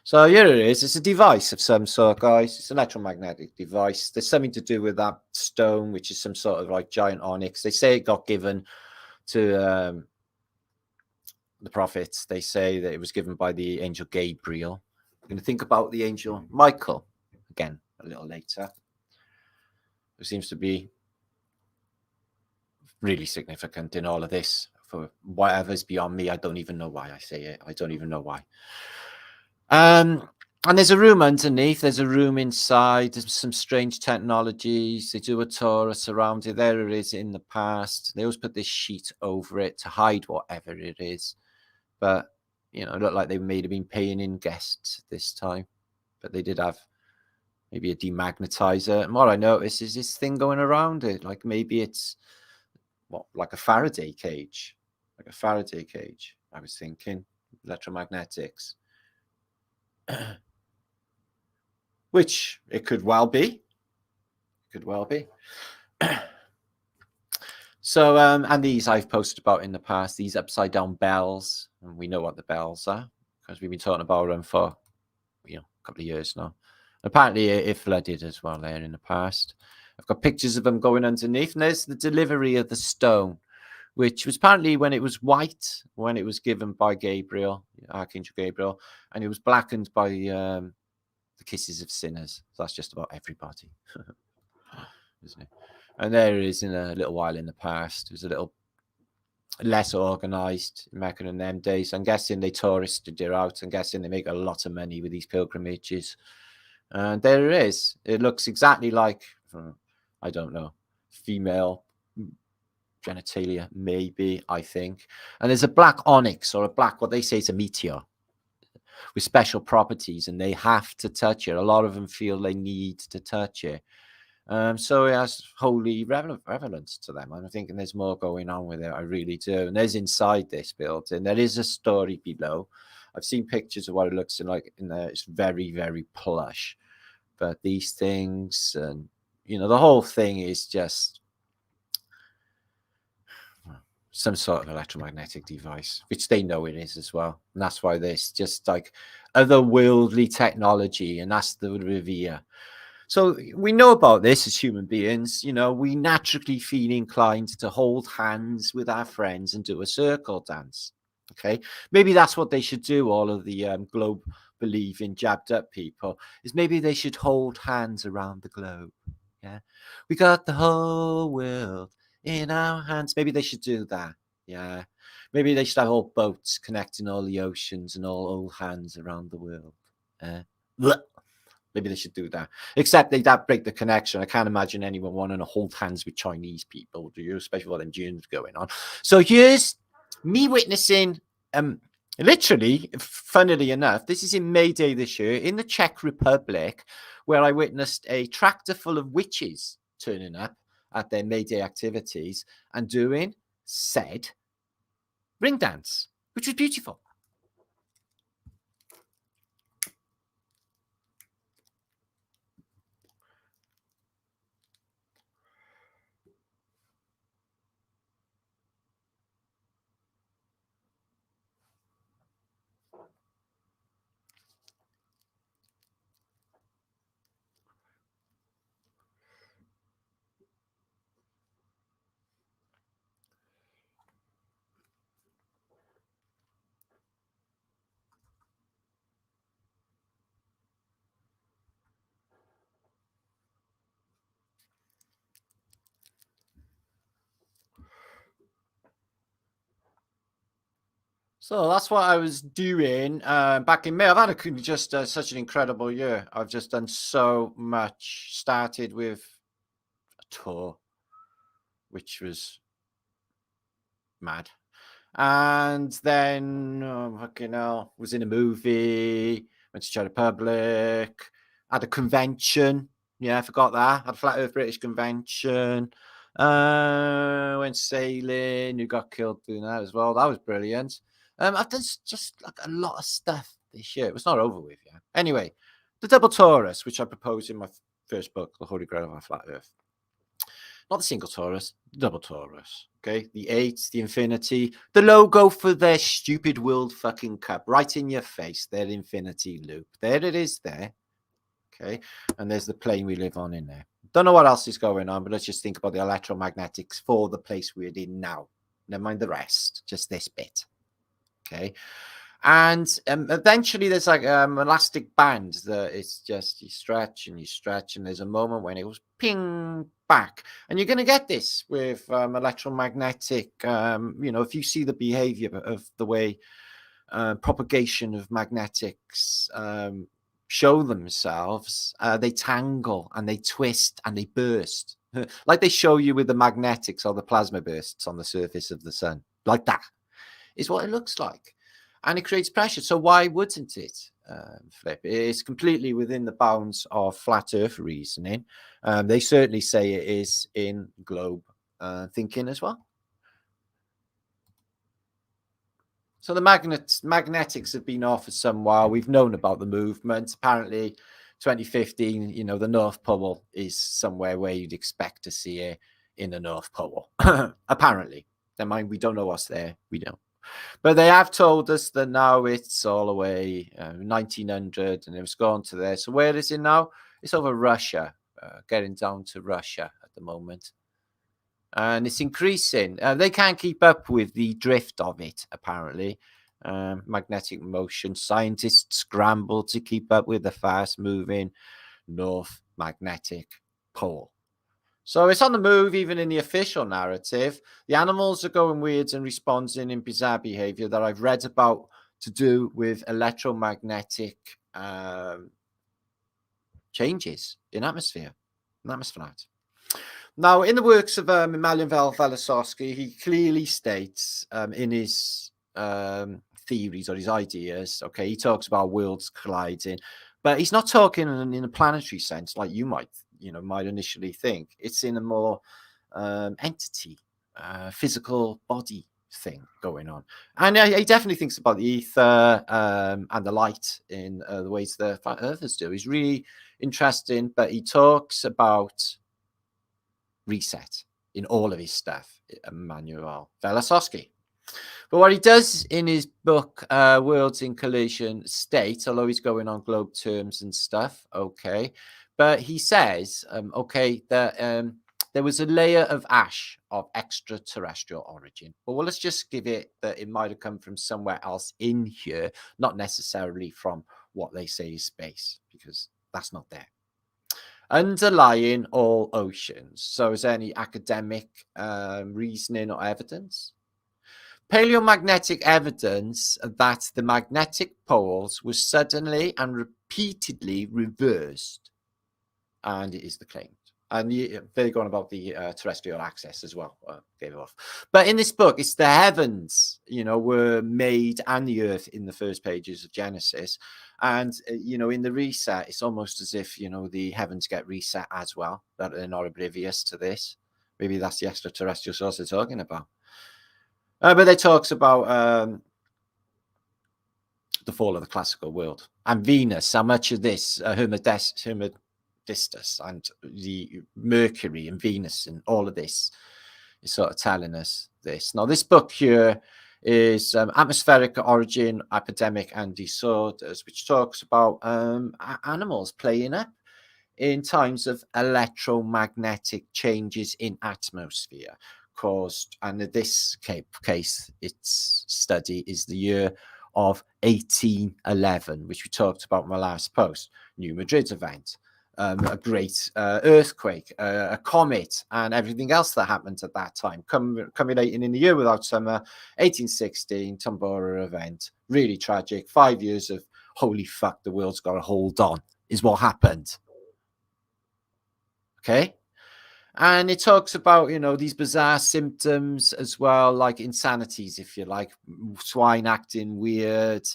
So here it is. It's a device of some sort, guys. It's an electromagnetic device. There's something to do with that stone, which is some sort of like giant onyx. They say it got given to the prophets. They say that it was given by the angel Gabriel. I'm going to think about the angel Michael again a little later, who seems to be really significant in all of this. For whatever's beyond me, I don't even know why I say it. I don't even know why. And there's a room underneath. There's a room inside. There's some strange technologies. They do a Torus around it. There it is in the past. They always put this sheet over it to hide whatever it is. But, it looked like they may have been paying in guests this time. But they did have maybe a demagnetizer. And what I noticed is this thing going around it. Like maybe it's, like a Faraday cage. Like a Faraday cage, I was thinking. Electromagnetics. Which it could well be. So, and these I've posted about in the past, these upside down bells, and we know what the bells are because we've been talking about them for, a couple of years now. Apparently it flooded as well there in the past. I've got pictures of them going underneath, and there's the delivery of the stone, which was apparently when it was white, when it was given by Gabriel, Archangel Gabriel, and it was blackened by the kisses of sinners. So that's just about everybody, isn't it? And there it is in a little while in the past. It was a little less organized in Mecca in them days. I'm guessing they touristed it out. I'm guessing they make a lot of money with these pilgrimages. And there it is. It looks exactly like, I don't know, female genitalia, maybe, I think. And there's a black onyx, or a black, what they say is a meteor. with special properties, and they have to touch it. A lot of them feel they need to touch it. So it has holy relevance to them. I'm thinking there's more going on with it. I really do. And there's inside this building, there is a story below. I've seen pictures of what it looks like in there. It's very, very plush. But these things, and you know, the whole thing is just some sort of electromagnetic device, which they know it is as well. And that's why there's just like otherworldly technology, and that's the revere. So we know about this as human beings. You know, we naturally feel inclined to hold hands with our friends and do a circle dance. Okay, maybe that's what they should do. All of the globe believing jabbed up people is maybe they should hold hands around the globe. Yeah, we got the whole world in our hands. Maybe they should do that. Yeah, maybe they should have all boats connecting all the oceans and all old hands around the world. Maybe they should do that. Except they'd break the connection. I can't imagine anyone wanting to hold hands with Chinese people, do you? Especially with all them dunes going on. So here's me witnessing, literally, funnily enough, this is in May Day this year in the Czech Republic, where I witnessed a tractor full of witches turning up at their May Day activities and doing said ring dance, which was beautiful. So that's what I was doing back in May. I've had just such an incredible year. I've just done so much. Started with a tour, which was mad. And then, fucking hell, was in a movie, went to Czech Republic, had a convention. Yeah, I forgot that. Had a Flat Earth British convention. Went sailing. You got killed doing that as well. That was brilliant. I've done just like a lot of stuff this year. It was not over with yet. Anyway, the double Torus, which I proposed in my first book, The Holy Grail of our Flat Earth. Not the single Torus, the double Torus. Okay, the 8, the infinity, the logo for their stupid World fucking Cup, right in your face, their infinity loop. There it is there. Okay, and there's the plane we live on in there. Don't know what else is going on, but let's just think about the electromagnetics for the place we're in now. Never mind the rest, just this bit. Okay, and eventually there's like an elastic band that it's just you stretch, and there's a moment when it goes ping back, and you're going to get this with electromagnetic. You know, if you see the behavior of the way propagation of magnetics show themselves, they tangle and they twist and they burst, like they show you with the magnetics or the plasma bursts on the surface of the sun. Like that is what it looks like. And it creates pressure. So why wouldn't it flip? It's completely within the bounds of flat Earth reasoning. They certainly say it is in globe thinking as well. So the magnetics have been off for some while. We've known about the movement. Apparently, 2015, you know, the North Pole is somewhere where you'd expect to see it in the North Pole. Apparently. Never mind, we don't know what's there. We don't. But they have told us that now it's all the way 1900 and it's gone to there. So where is it now? It's over Russia, getting down to Russia at the moment. And it's increasing. They can't keep up with the drift of it, apparently. Magnetic motion. Scientists scramble to keep up with the fast-moving North Magnetic Pole. So it's on the move, even in the official narrative. The animals are going weird and responding in bizarre behavior that I've read about to do with electromagnetic changes in atmosphere, in atmosphere. Now, in the works of Emmanuel Velikovsky, he clearly states in his theories or his ideas. Okay, he talks about worlds colliding, but he's not talking in a planetary sense like you might initially think. It's in a more entity, physical body thing going on. And he definitely thinks about the ether and the light in the ways the flat earthers do. He's really interesting, but he talks about reset in all of his stuff, Emmanuel Velikovsky. But what he does in his book, Worlds in Collision, states, although he's going on globe terms and stuff, okay, but he says, okay, that there was a layer of ash of extraterrestrial origin. But well, let's just give it that it might have come from somewhere else in here, not necessarily from what they say is space, because that's not there. Underlying all oceans. So is there any academic reasoning or evidence? Paleomagnetic evidence that the magnetic poles were suddenly and repeatedly reversed. And it is the claim. And they're going about the terrestrial access as well. Gave it off. But in this book, it's the heavens, were made, and the earth in the first pages of Genesis. And, in the reset, it's almost as if, the heavens get reset as well, that they're not oblivious to this. Maybe that's the extraterrestrial source they're talking about. But it talks about the fall of the classical world and Venus, how much of this Hermodistus and the Mercury and Venus and all of this is sort of telling us this. Now, this book here is Atmospheric Origin, Epidemic and Disorders, which talks about animals playing up in times of electromagnetic changes in atmosphere caused, and in this case, its study is the year of 1811, which we talked about in my last post, New Madrid event, a great earthquake, a comet, and everything else that happened at that time, culminating in the year without summer, 1816, Tambora event, really tragic. 5 years of holy fuck, the world's got a hold on, is what happened. Okay. And it talks about, these bizarre symptoms as well, like insanities, if you like, swine acting weird,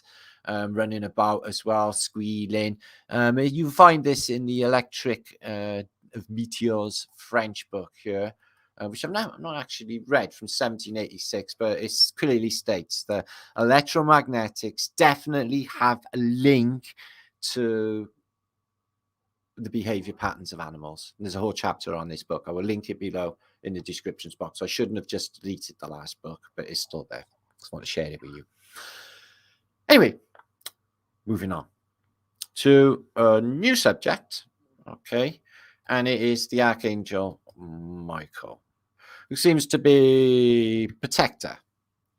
running about as well, squealing. You find this in the Electric of Meteors French book here, which I've not actually read, from 1786, but it clearly states that electromagnetics definitely have a link to the behavior patterns of animals. And there's a whole chapter on this book. I will link it below in the descriptions box. I shouldn't have just deleted the last book, but it's still there. I just want to share it with you. Anyway, moving on to a new subject. Okay. And it is the Archangel Michael, who seems to be protector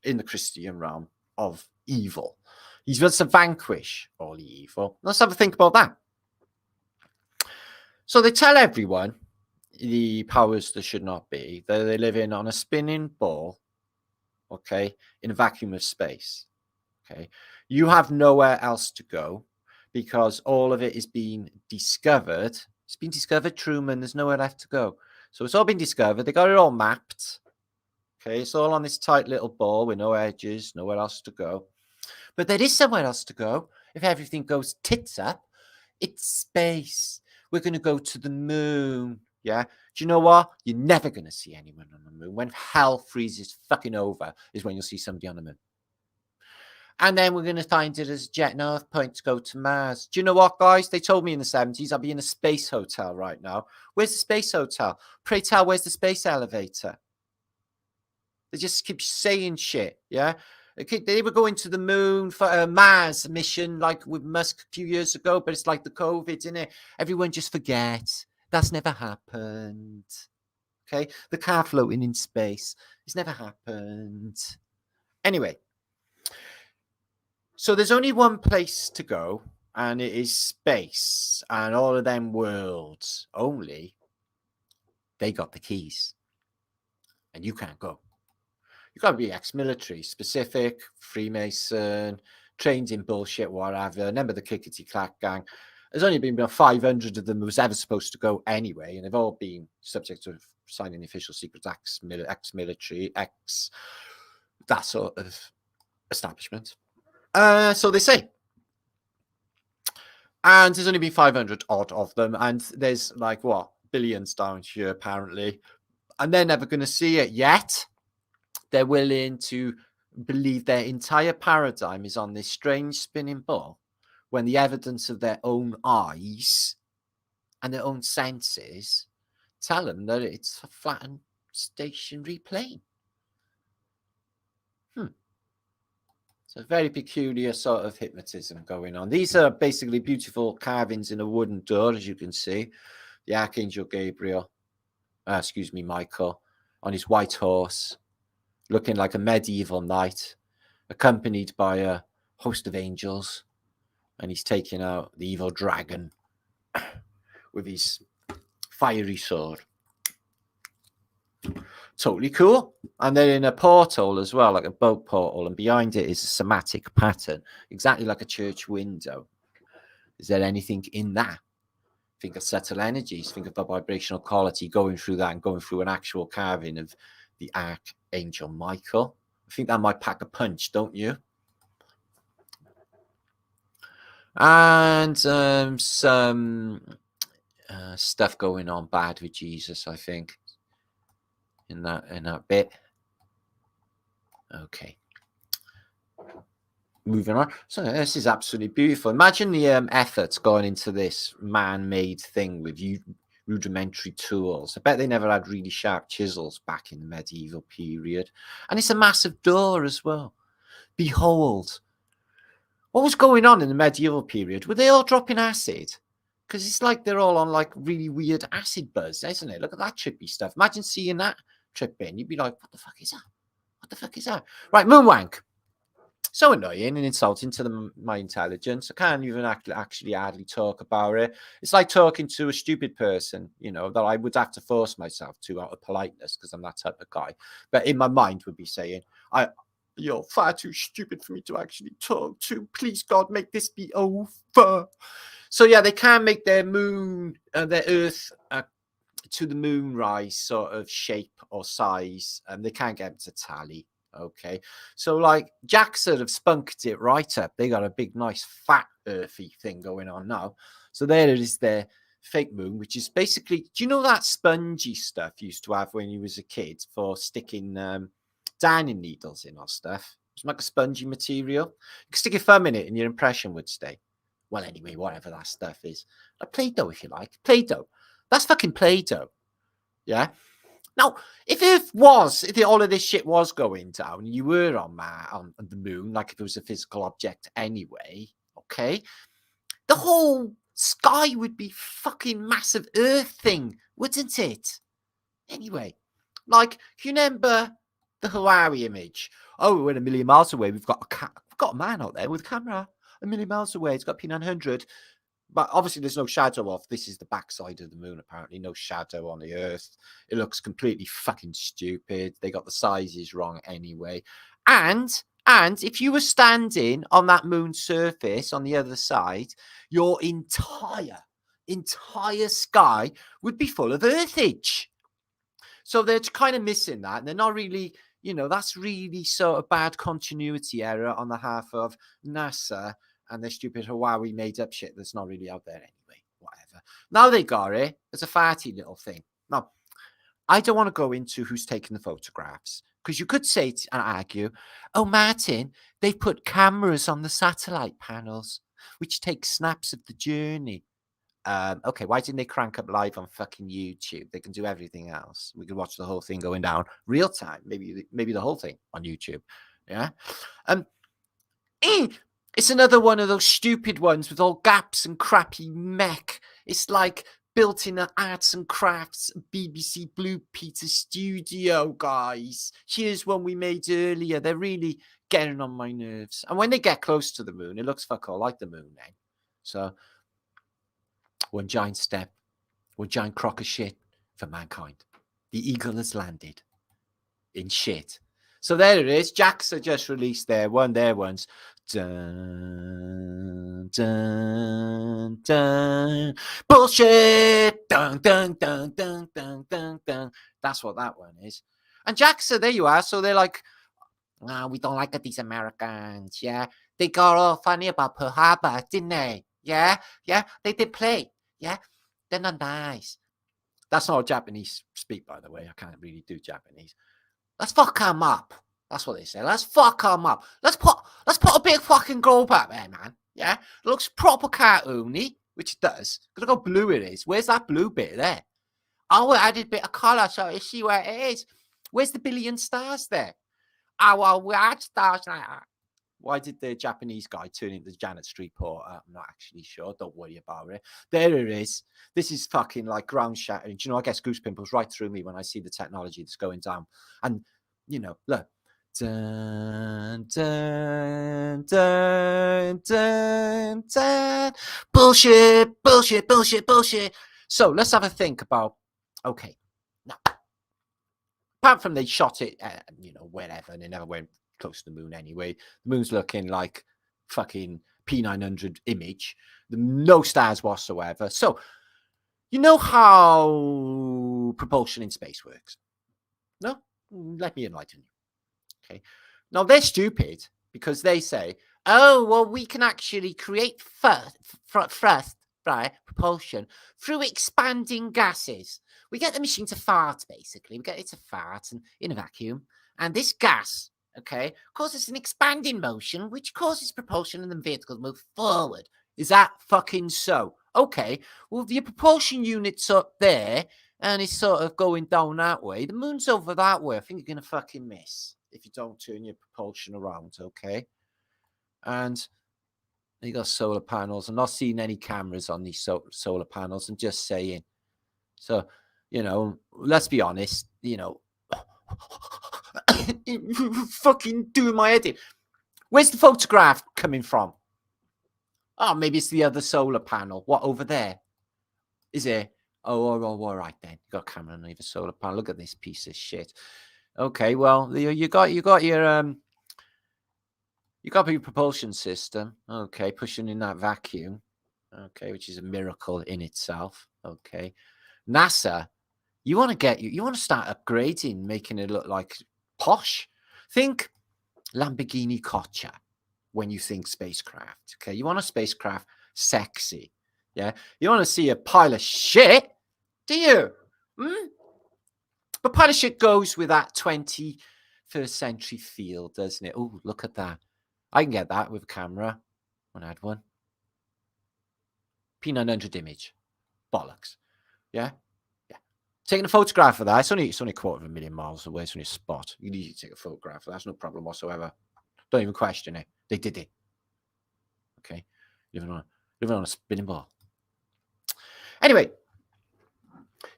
in the Christian realm of evil. He's supposed to vanquish all the evil. Let's have a think about that. So they tell everyone, the powers that should not be, that they live on a spinning ball, okay, in a vacuum of space, okay. You have nowhere else to go because all of it is being discovered. It's been discovered, Truman. There's nowhere left to go. So it's all been discovered. They got it all mapped. Okay, it's all on this tight little ball with no edges, nowhere else to go. But there is somewhere else to go if everything goes tits up. It's space. We're going to go to the moon. Yeah. Do you know what? You're never going to see anyone on the moon. When hell freezes fucking over is when you'll see somebody on the moon. And then we're going to find it as a jet north point to go to Mars. Do you know what, guys? They told me in the 70s I'll be in a space hotel right now. Where's the space hotel? Pray tell, where's the space elevator? They just keep saying shit. Yeah. They were going to the moon for a Mars mission, like with Musk a few years ago, but it's like the COVID, isn't it? Everyone just forgets. That's never happened. Okay? The car floating in space. It's never happened. Anyway. So there's only one place to go, and it is space. And all of them worlds, only they got the keys. And you can't go. You've got to be ex-military, specific, Freemason, trained in bullshit, whatever. Remember the Clickety-Clack gang? There's only been about 500 of them who was ever supposed to go anyway, and they've all been subject to signing the official secret ex-military, that sort of establishment. So they say. And there's only been 500 odd of them. And there's like, what, billions down here, apparently. And they're never going to see it yet. They're willing to believe their entire paradigm is on this strange spinning ball when the evidence of their own eyes and their own senses tell them that it's a flattened stationary plane. So a very peculiar sort of hypnotism going on. These are basically beautiful carvings in a wooden door, as you can see. The Archangel Gabriel, Michael, on his white horse, looking like a medieval knight, accompanied by a host of angels. And he's taking out the evil dragon with his fiery sword. Totally cool. And they're in a portal as well, like a boat portal, and behind it is a somatic pattern, exactly like a church window. Is there anything in that? Think of subtle energies, think of the vibrational quality going through that and going through an actual carving of the Archangel Michael. I think that might pack a punch, don't you? And some stuff going on bad with Jesus, I think, in that bit. Okay. Moving on. So this is absolutely beautiful. Imagine the efforts going into this man-made thing with rudimentary tools. I bet they never had really sharp chisels back in the medieval period. And it's a massive door as well. Behold. What was going on in the medieval period? Were they all dropping acid? Because it's like they're all on like really weird acid buzz, isn't it? Look at that trippy stuff. Imagine seeing that tripping. You'd be like, what the fuck is that? What the fuck is that? Right, moonwank. So annoying and insulting to my intelligence. I can't even actually hardly talk about it. It's like talking to a stupid person, you know, that I would have to force myself to out of politeness because I'm that type of guy. But in my mind would be saying, you're far too stupid for me to actually talk to. Please, God, make this be over. So, yeah, they can make their moon, their Earth to the moonrise sort of shape or size. And they can't get them to tally. Okay. So, like, Jack sort of spunked it right up. They got a big, nice, fat, earthy thing going on now. So there it is, their fake moon, which is basically, do you know that spongy stuff you used to have when you was a kid for sticking darning needles in or stuff? It's like a spongy material. You can stick your thumb in it and your impression would stay. Well, anyway, whatever that stuff is. Like Play-Doh, if you like. Play-Doh. That's fucking Play-Doh. Yeah? Now, if all of this shit was going down, you were on the moon, like if it was a physical object anyway, okay, the whole sky would be fucking massive Earth thing, wouldn't it? Anyway, like, you remember the Hawaii image? Oh, we're a million miles away. We've got a man out there with a camera. A million miles away. It's got P900. But obviously, there's no shadow off. This is the backside of the moon, apparently. No shadow on the Earth. It looks completely fucking stupid. They got the sizes wrong anyway. And if you were standing on that moon surface on the other side, your entire sky would be full of earthage. So they're kind of missing that. And they're not really, you know, that's really sort of bad continuity error on the half of NASA and their stupid Hawaii made-up shit that's not really out there anyway. Whatever. Now they got it. It's a farty little thing. Now, I don't want to go into who's taking the photographs because you could say and argue, oh, Martin, they put cameras on the satellite panels which take snaps of the journey. Okay, why didn't they crank up live on fucking YouTube? They can do everything else. We could watch the whole thing going down real time. Maybe the whole thing on YouTube. Yeah. It's another one of those stupid ones with all gaps and crappy mech. It's like built in arts and crafts BBC Blue Peter studio, guys. Here's one we made earlier. They're really getting on my nerves. And when they get close to the moon, it looks fuck all like the moon then. So one giant step, one giant crock of shit for mankind. The eagle has landed in shit. So there it is. JAXA just released their ones. Dun, dun, dun. Bullshit. Dun, dun, dun, dun, dun, dun, dun. That's what that one is. And JAXA, there you are. So they're like, We don't like these Americans, yeah. They got all funny about Pearl Harbor, didn't they? Yeah, they did play, yeah. They're not nice. That's not a Japanese speak, by the way. I can't really do Japanese. Let's fuck them up. That's what they say. Let's fuck them up. Let's put a big fucking globe up there, man. Yeah, it looks proper cartoony, which it does. Look how blue it is. Where's that blue bit there? Oh, we added a bit of colour so you see where it is. Where's the billion stars there? Oh, well, we add stars like that. Why did the Japanese guy turn into Janet Street Porter? I'm not actually sure. Don't worry about it. There it is. This is fucking like ground shattering. Do you know, I guess goose pimples right through me when I see the technology that's going down. And, you know, look. Dun, dun, dun, dun, dun. Bullshit, bullshit, bullshit, bullshit. So let's have a think about, okay, now, apart from they shot it, you know, wherever, and they never went close to the moon anyway. The moon's looking like fucking P900 image. No stars whatsoever. So, you know how propulsion in space works? No? Let me enlighten you. Okay. Now, they're stupid because they say, oh, well, we can actually create thrust, right, propulsion through expanding gases. We get the machine to fart, basically. We get it to fart in a vacuum. And this gas, okay, causes an expanding motion, which causes propulsion and the vehicle to move forward. Is that fucking so? Okay, well, your propulsion unit's up there, and it's sort of going down that way. The moon's over that way. I think you're going to fucking miss if you don't turn your propulsion around, okay? And you got solar panels. I'm not seeing any cameras on these solar panels. I'm just saying. So, you know, let's be honest, you know, fucking doing my head in. Where's the photograph coming from? Oh, maybe it's the other solar panel. What, over there? Is it? Oh, all right then. You got a camera on the solar panel. Look at this piece of shit. Okay, well, you got your propulsion system. Okay, pushing in that vacuum. Okay, which is a miracle in itself. Okay, NASA, you want to start upgrading, making it look like posh. Think Lamborghini Coccia when you think spacecraft. Okay, you want a spacecraft sexy. Yeah, you want to see a pile of shit, do you? But pile of shit goes with that 21st century feel, doesn't it? Oh, look at that. I can get that with a camera when I had one. P900 image. Bollocks. Yeah? Yeah. Taking a photograph of that, it's only a 250,000 miles away. It's only a spot. You need to take a photograph of that. That's no problem whatsoever. Don't even question it. They did it. Okay? Living on a spinning ball. Anyway,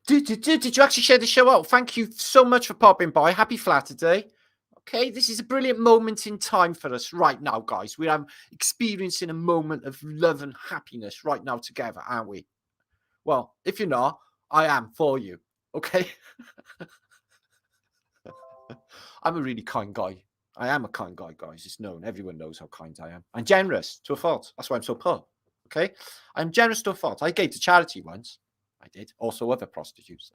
did you actually share the show out? Thank you so much for popping by. Happy Flatterday. Okay, this is a brilliant moment in time for us right now, guys. We are experiencing a moment of love and happiness right now together, aren't we? Well, if you're not, I am for you. Okay? I'm a really kind guy. I am a kind guy, guys. It's known. Everyone knows how kind I am. I'm generous to a fault. That's why I'm so poor. Okay? I'm generous to a fault. I gave to charity once. I did. Also other prostitutes.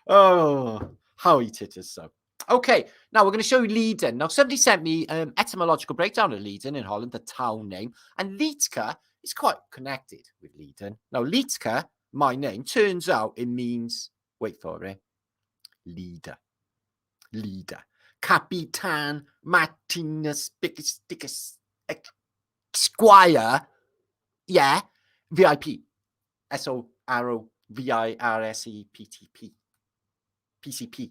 Oh, how he titters so. Okay, now we're going to show you Leiden. Now, somebody sent me an etymological breakdown of Leiden in Holland, the town name, and Liedtke is quite connected with Leiden. Now, Liedtke, my name, turns out it means, wait for it, leader. Kapitan Martinus Bickus Squire, yeah, VIP. SOROVIRSEPTP. PCP.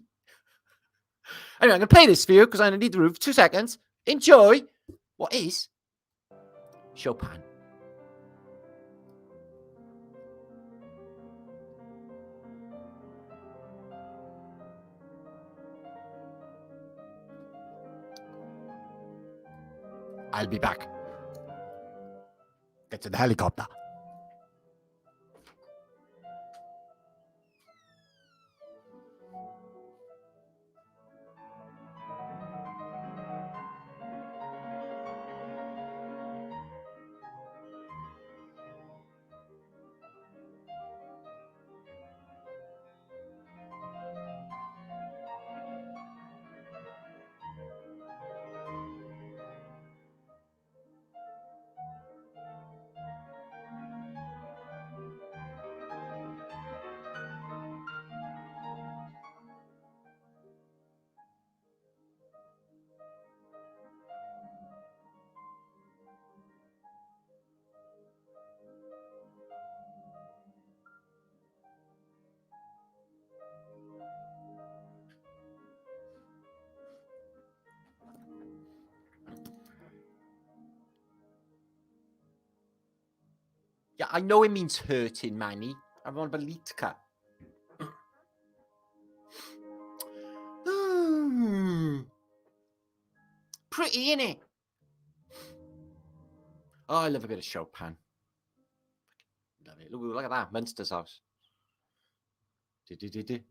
Anyway, I'm going to play this for you because I need the roof. 2 seconds. Enjoy what is Chopin. I'll be back. Get to the helicopter. Yeah, I know it means hurting, Manny. Martinliedtke. Pretty, innit? Oh, I love a bit of Chopin. Love it. Look at that. Munster's house. It's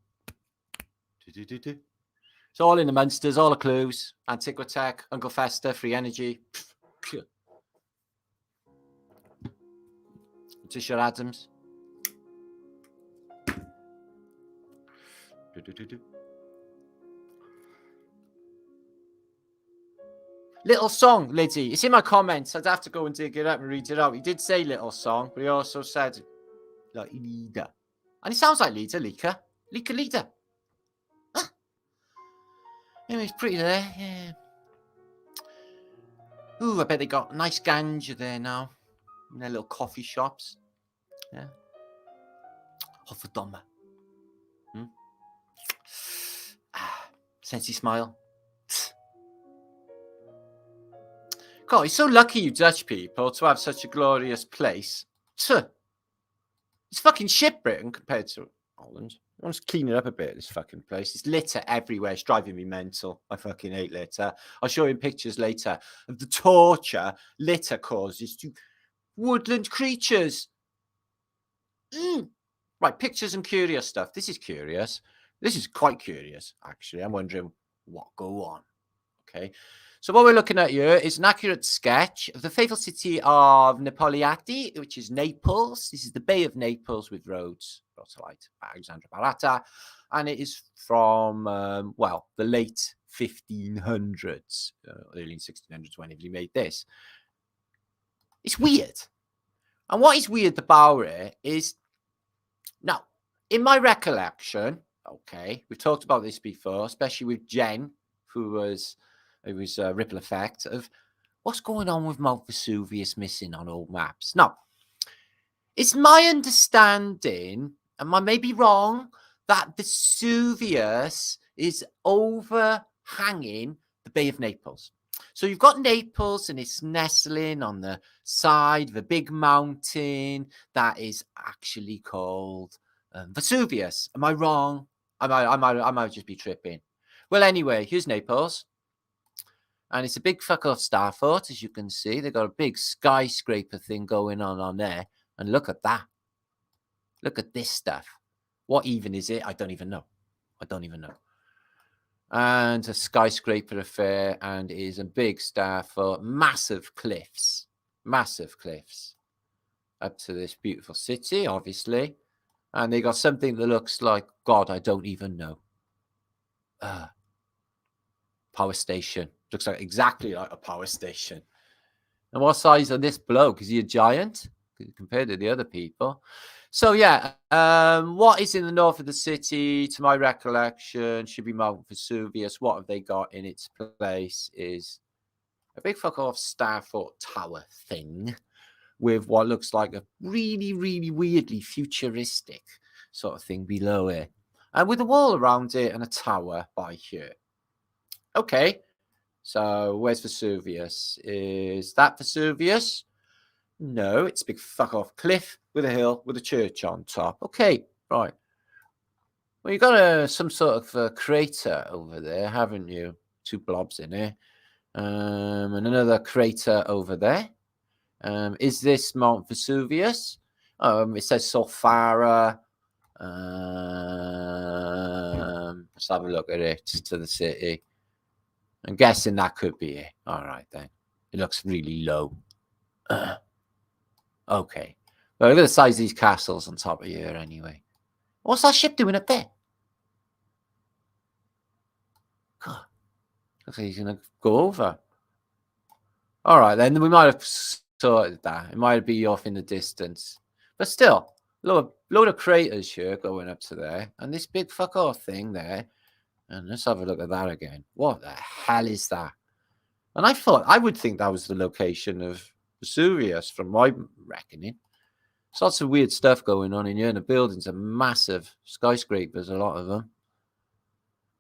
all in the Munsters, all the clues. Antiquitech, Uncle Fester, Free Energy. Tisha Adams. Little song, Liddy. It's in my comments. I'd have to go and dig it up and read it out. He did say little song, but he also said like leader. And it sounds like leader, leader. Huh? Anyway, it's pretty there, yeah. Ooh, I bet they got nice ganja there now. In their little coffee shops. Yeah. Hofferdomme. Sensey smile. God, it's so lucky you Dutch people to have such a glorious place. It's fucking shit, Britain, compared to Holland. I want to clean it up a bit, this fucking place. It's litter everywhere. It's driving me mental. I fucking hate litter. I'll show you pictures later of the torture litter causes to woodland creatures. Right, pictures and curious stuff. This is curious. This is quite curious, actually. I'm wondering what go on. Okay. So what we're looking at here is an accurate sketch of the faithful city of Napoliati, which is Naples. This is the Bay of Naples with roads brought to light by Alexandra Barata. And it is from, well, the late 1500s, early 1600s, whenever he made this. It's weird. And what is weird about it is, now, in my recollection, okay, we've talked about this before, especially with Jen, who was... It was a ripple effect of what's going on with Mount Vesuvius missing on old maps. Now, it's my understanding, and I may be wrong, that Vesuvius is overhanging the Bay of Naples. So you've got Naples and it's nestling on the side of a big mountain that is actually called Vesuvius. Am I wrong? I might just be tripping. Well, anyway, here's Naples. And it's a big fuck off star fort, as you can see. They've got a big skyscraper thing going on there. And look at that. Look at this stuff. What even is it? I don't even know. And a skyscraper affair, and it is a big star fort. Massive cliffs. Up to this beautiful city, obviously. And they got something that looks like, God, I don't even know. Power station. Looks like exactly like a power station. And what size is this bloke? Is he a giant compared to the other people? So yeah, what is in the north of the city, to my recollection, should be Mount Vesuvius. What have they got in its place is a big fuck off star fort tower thing with what looks like a really, really weirdly futuristic sort of thing below it. And with a wall around it and a tower by here. Okay. So where's Vesuvius? Is that Vesuvius? No, it's a big fuck off cliff with a hill with a church on top. Okay, right. Well, you got some sort of crater over there, haven't you? Two blobs in it. And another crater over there. Is this Mount Vesuvius? It says Sulfara. Let's have a look at it to the city. I'm guessing that could be it. All right, then. It looks really low. Okay. Well, look at the size of these castles on top of here anyway. What's that ship doing up there? God. Looks like he's going to go over. All right, then. We might have sorted that. It might be off in the distance. But still, load of craters here going up to there. And this big fuck off thing there. And let's have a look at that again. What the hell is that? And I would think that was the location of Vesuvius from my reckoning. There's lots of weird stuff going on in here. And the buildings are massive skyscrapers, a lot of them.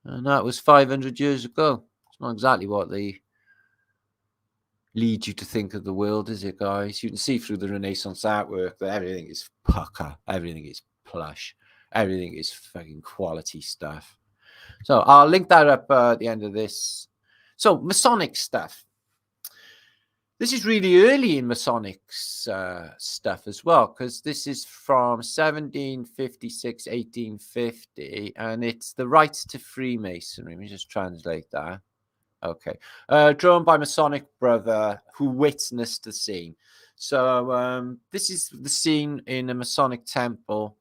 And that was 500 years ago. It's not exactly what the lead you to think of the world, is it, guys? You can see through the Renaissance artwork that everything is pucker, everything is plush, everything is fucking quality stuff. So I'll link that up at the end of this. So Masonic stuff. This is really early in Masonic's stuff as well, because this is from 1756, 1850, and it's the Rights to Freemasonry. Let me just translate that. Okay. Drawn by Masonic brother who witnessed the scene. So this is the scene in a Masonic temple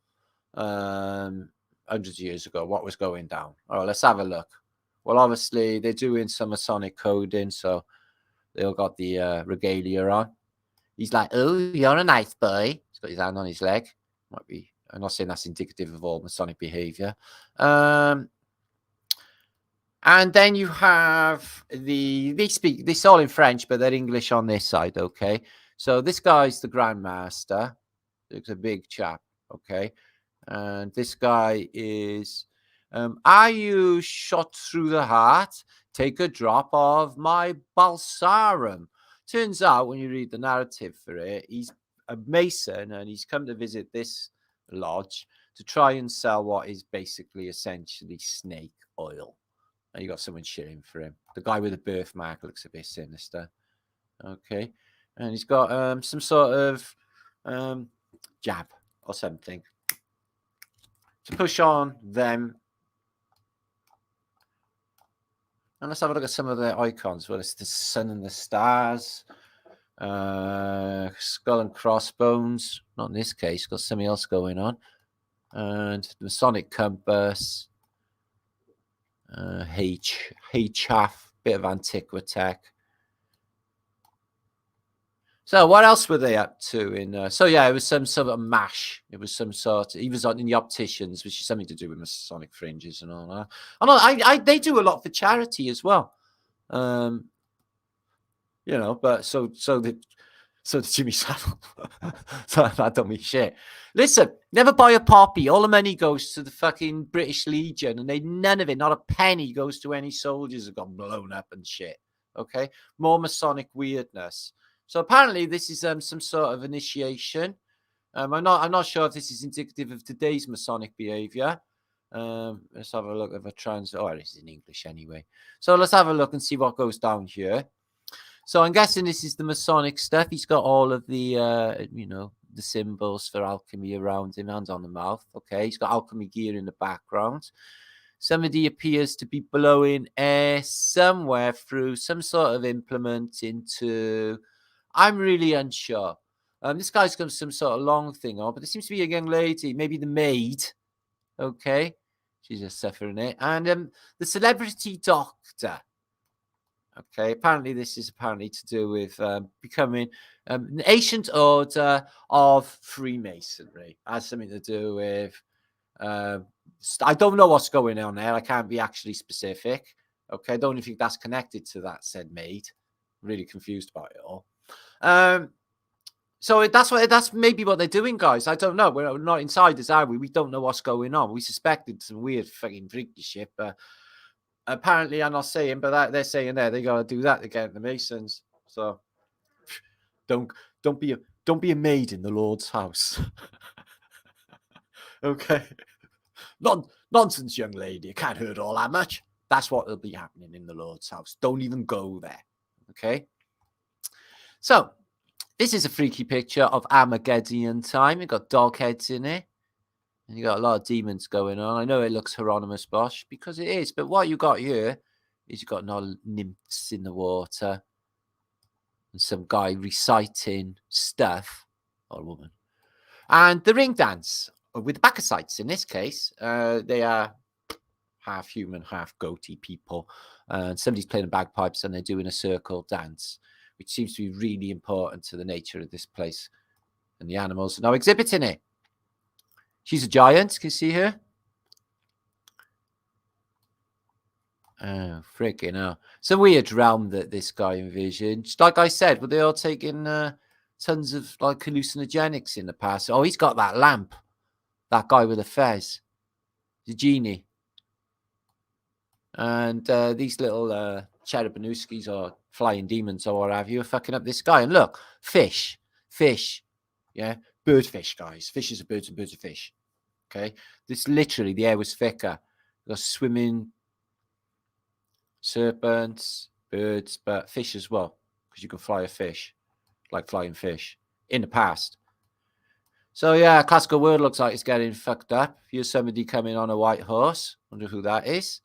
hundreds of years ago. What was going down? Oh, let's have a look. Well, obviously, they're doing some Masonic coding, so they all got the regalia on. He's like, oh, you're a nice boy. He's got his hand on his leg. Might be. I'm not saying that's indicative of all Masonic behaviour. And then you have they speak this all in French, but they're English on this side, okay? So this guy's the Grand Master. Looks a big chap, okay? And this guy is, are you shot through the heart? Take a drop of my balsarum. Turns out, when you read the narrative for it, he's a Mason and he's come to visit this lodge to try and sell what is basically essentially snake oil. And you got someone shitting for him. The guy with the birthmark looks a bit sinister. Okay. And he's got some sort of jab or something to push on them. And let's have a look at some of their icons. Well, it's the sun and the stars. Skull and crossbones. Not in this case. Got something else going on. And the Masonic compass. Chaff, bit of Antiquitech. So what else were they up to in? So yeah, it was some sort of mash. It was some sort. He was in the opticians, which is something to do with Masonic fringes and all that. And they do a lot for charity as well. You know, but so did Jimmy Savile. So that don't mean shit. Listen, never buy a poppy. All the money goes to the fucking British Legion, and none of it, not a penny, goes to any soldiers that got blown up and shit. Okay, more Masonic weirdness. So apparently, this is some sort of initiation. I'm not sure if this is indicative of today's Masonic behaviour. Let's have a look at a Oh, this is in English anyway. So let's have a look and see what goes down here. So I'm guessing this is the Masonic stuff. He's got all of the, you know, the symbols for alchemy around him, hands on the mouth. Okay, he's got alchemy gear in the background. Somebody appears to be blowing air somewhere through some sort of implement into... I'm really unsure. This guy's got some sort of long thing on, but there seems to be a young lady, maybe the maid. Okay, she's just suffering it. And the celebrity doctor. Okay, apparently this is to do with becoming an ancient order of Freemasonry. It has something to do with... I don't know what's going on there. I can't be actually specific. Okay, I don't even think that's connected to that said maid. I'm really confused about it all. So that's maybe what they're doing, guys. I don't know. We're not insiders, are we? We don't know what's going on. We suspected some weird fucking freaky shit, but apparently I'm not saying, but they're saying there they gotta do that to get the Masons. So don't be a maid in the Lord's house. Okay. Nonsense, young lady. It can't hurt all that much. That's what will be happening in the Lord's house. Don't even go there. Okay. So this is a freaky picture of Armageddon time. You've got dog heads in it. And you got a lot of demons going on. I know it looks Hieronymus Bosch because it is. But what you got here is you've got no nymphs in the water. And some guy reciting stuff. Or a woman. And the ring dance. With the Bacchosites in this case. They are half human, half goatee people. And somebody's playing the bagpipes and they're doing a circle dance. Which seems to be really important to the nature of this place. And the animals are now exhibiting it. She's a giant. Can you see her? Oh, freaking hell. It's a weird realm that this guy envisioned. Like I said, were they all taking tons of like hallucinogenics in the past? Oh, he's got that lamp. That guy with a fez. The genie. And these little Cherubanuskis or flying demons or what have you are fucking up this guy. And look, fish, yeah, birdfish, guys. Fishes are birds and birds are fish. Okay, this literally, the air was thicker. There was swimming serpents, birds, but fish as well, because you can fly a fish, like flying fish, in the past. So yeah, classical world looks like it's getting fucked up. Here's somebody coming on a white horse. Wonder who that is.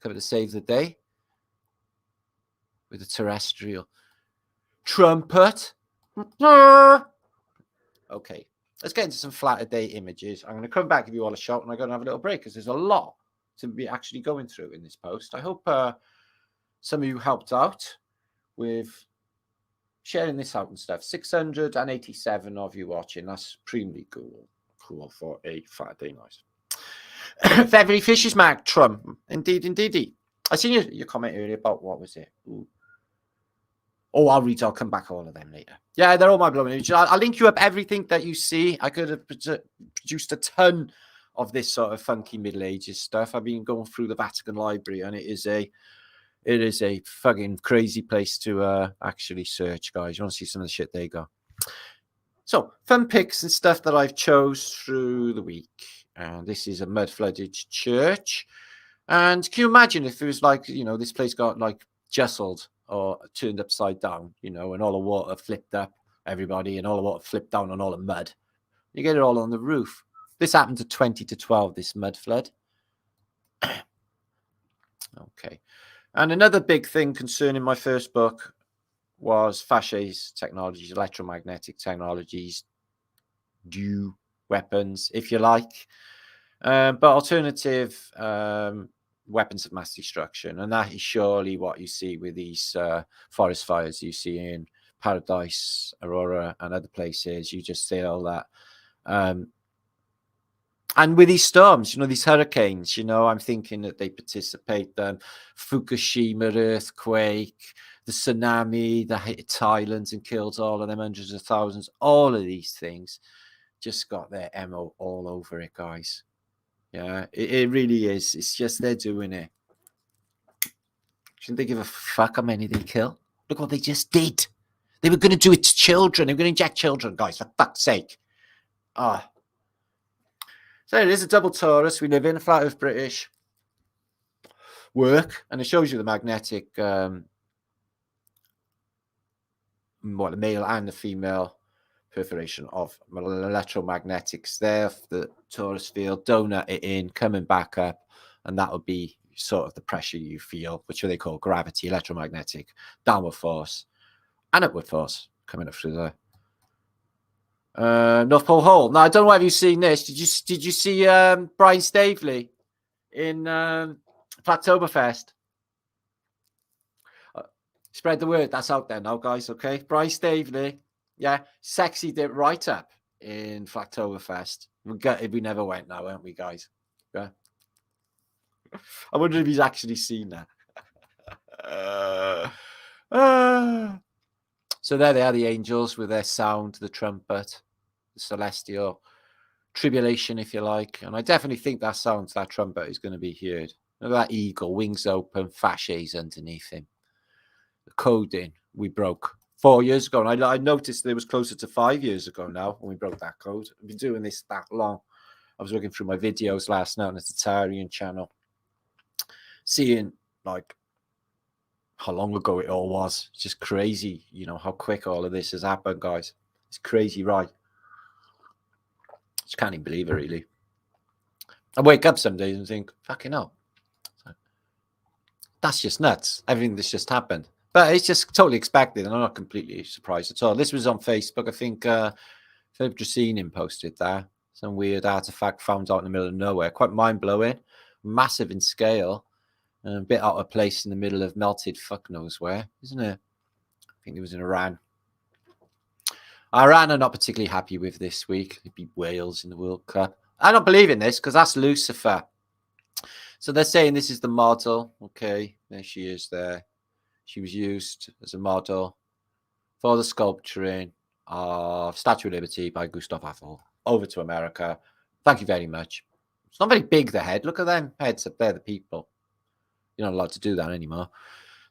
Coming to save the day with a terrestrial trumpet. Okay, let's get into some Flatterday images. I'm going to come back, give you all a shot, and I'm going to have a little break because there's a lot to be actually going through in this post. I hope some of you helped out with sharing this out and stuff. 687 of you watching. That's extremely cool for a Flatterday noise. February Fishes Mark Trump. Indeed. I seen your comment earlier about what was it? Ooh. Oh, I'll come back to all of them later. Yeah, they're all my blowing images. I'll link you up everything that you see. I could have produced a ton of this sort of funky Middle Ages stuff. I've been going through the Vatican Library, and it is a fucking crazy place to actually search, guys. You want to see some of the shit they got. So, fun pics and stuff that I've chose through the week. And this is a mud-flooded church. And can you imagine if it was like, this place got like jostled or turned upside down, and all the water flipped up everybody and all the water flipped down on all the mud. You get it all on the roof. This happened to 20 to 12, this mud flood. Okay. And another big thing concerning my first book was Fach's technologies, electromagnetic technologies, weapons, if you like, but alternative weapons of mass destruction. And that is surely what you see with these forest fires you see in Paradise, Aurora, and other places. You just feel that. And with these storms, these hurricanes, I'm thinking that they participate. Fukushima earthquake, the tsunami that hit Thailand and killed all of them, hundreds of thousands. All of these things just got their MO all over it, guys. Yeah, it really is. It's just they're doing it. Shouldn't they give a fuck how many they kill? Look what they just did. They were going to do it to children. They were going to inject children, guys, for fuck's sake. So it is a double torus. We live in a flat earth British work, and it shows you the magnetic, the male and the female perforation of electromagnetics there. The torus field, donut it in, coming back up, and that would be sort of the pressure you feel, which they call gravity, electromagnetic, downward force, and upward force coming up through there. North Pole Hole. Now I don't know if you've seen this. Did you see Brian Staveley in Flattoberfest? Spread the word. That's out there now, guys. Okay, Brian Staveley. Yeah, sexied it right up in Flattoberfest. We never went now, weren't we, guys? Yeah. I wonder if he's actually seen that. So there they are, the angels with their sound, the trumpet, the celestial tribulation, if you like. And I definitely think that sound, that trumpet is going to be heard. Look at that eagle, wings open, fasces underneath him. The coding we broke 4 years ago. And I noticed it was closer to 5 years ago now when we broke that code. I've been doing this that long. I was looking through my videos last night on the Tartaria channel, seeing like how long ago it all was. It's just crazy, how quick all of this has happened, guys. It's crazy, right? Just can't even believe it, really. I wake up some days and think, fucking hell. That's just nuts. Everything that's just happened. But it's just totally expected, and I'm not completely surprised at all. This was on Facebook. I think Philip Dracenin posted that. Some weird artifact found out in the middle of nowhere. Quite mind-blowing. Massive in scale. And a bit out of place in the middle of melted fuck knows where, isn't it? I think it was in Iran. Iran are not particularly happy with this week. They beat Wales in the World Cup. I don't believe in this because that's Lucifer. So they're saying this is the model. Okay, there she is there. She was used as a model for the sculpturing of Statue of Liberty by Gustav Eiffel over to America. Thank you very much. It's not very big, the head. Look at them heads up there, the people. You're not allowed to do that anymore.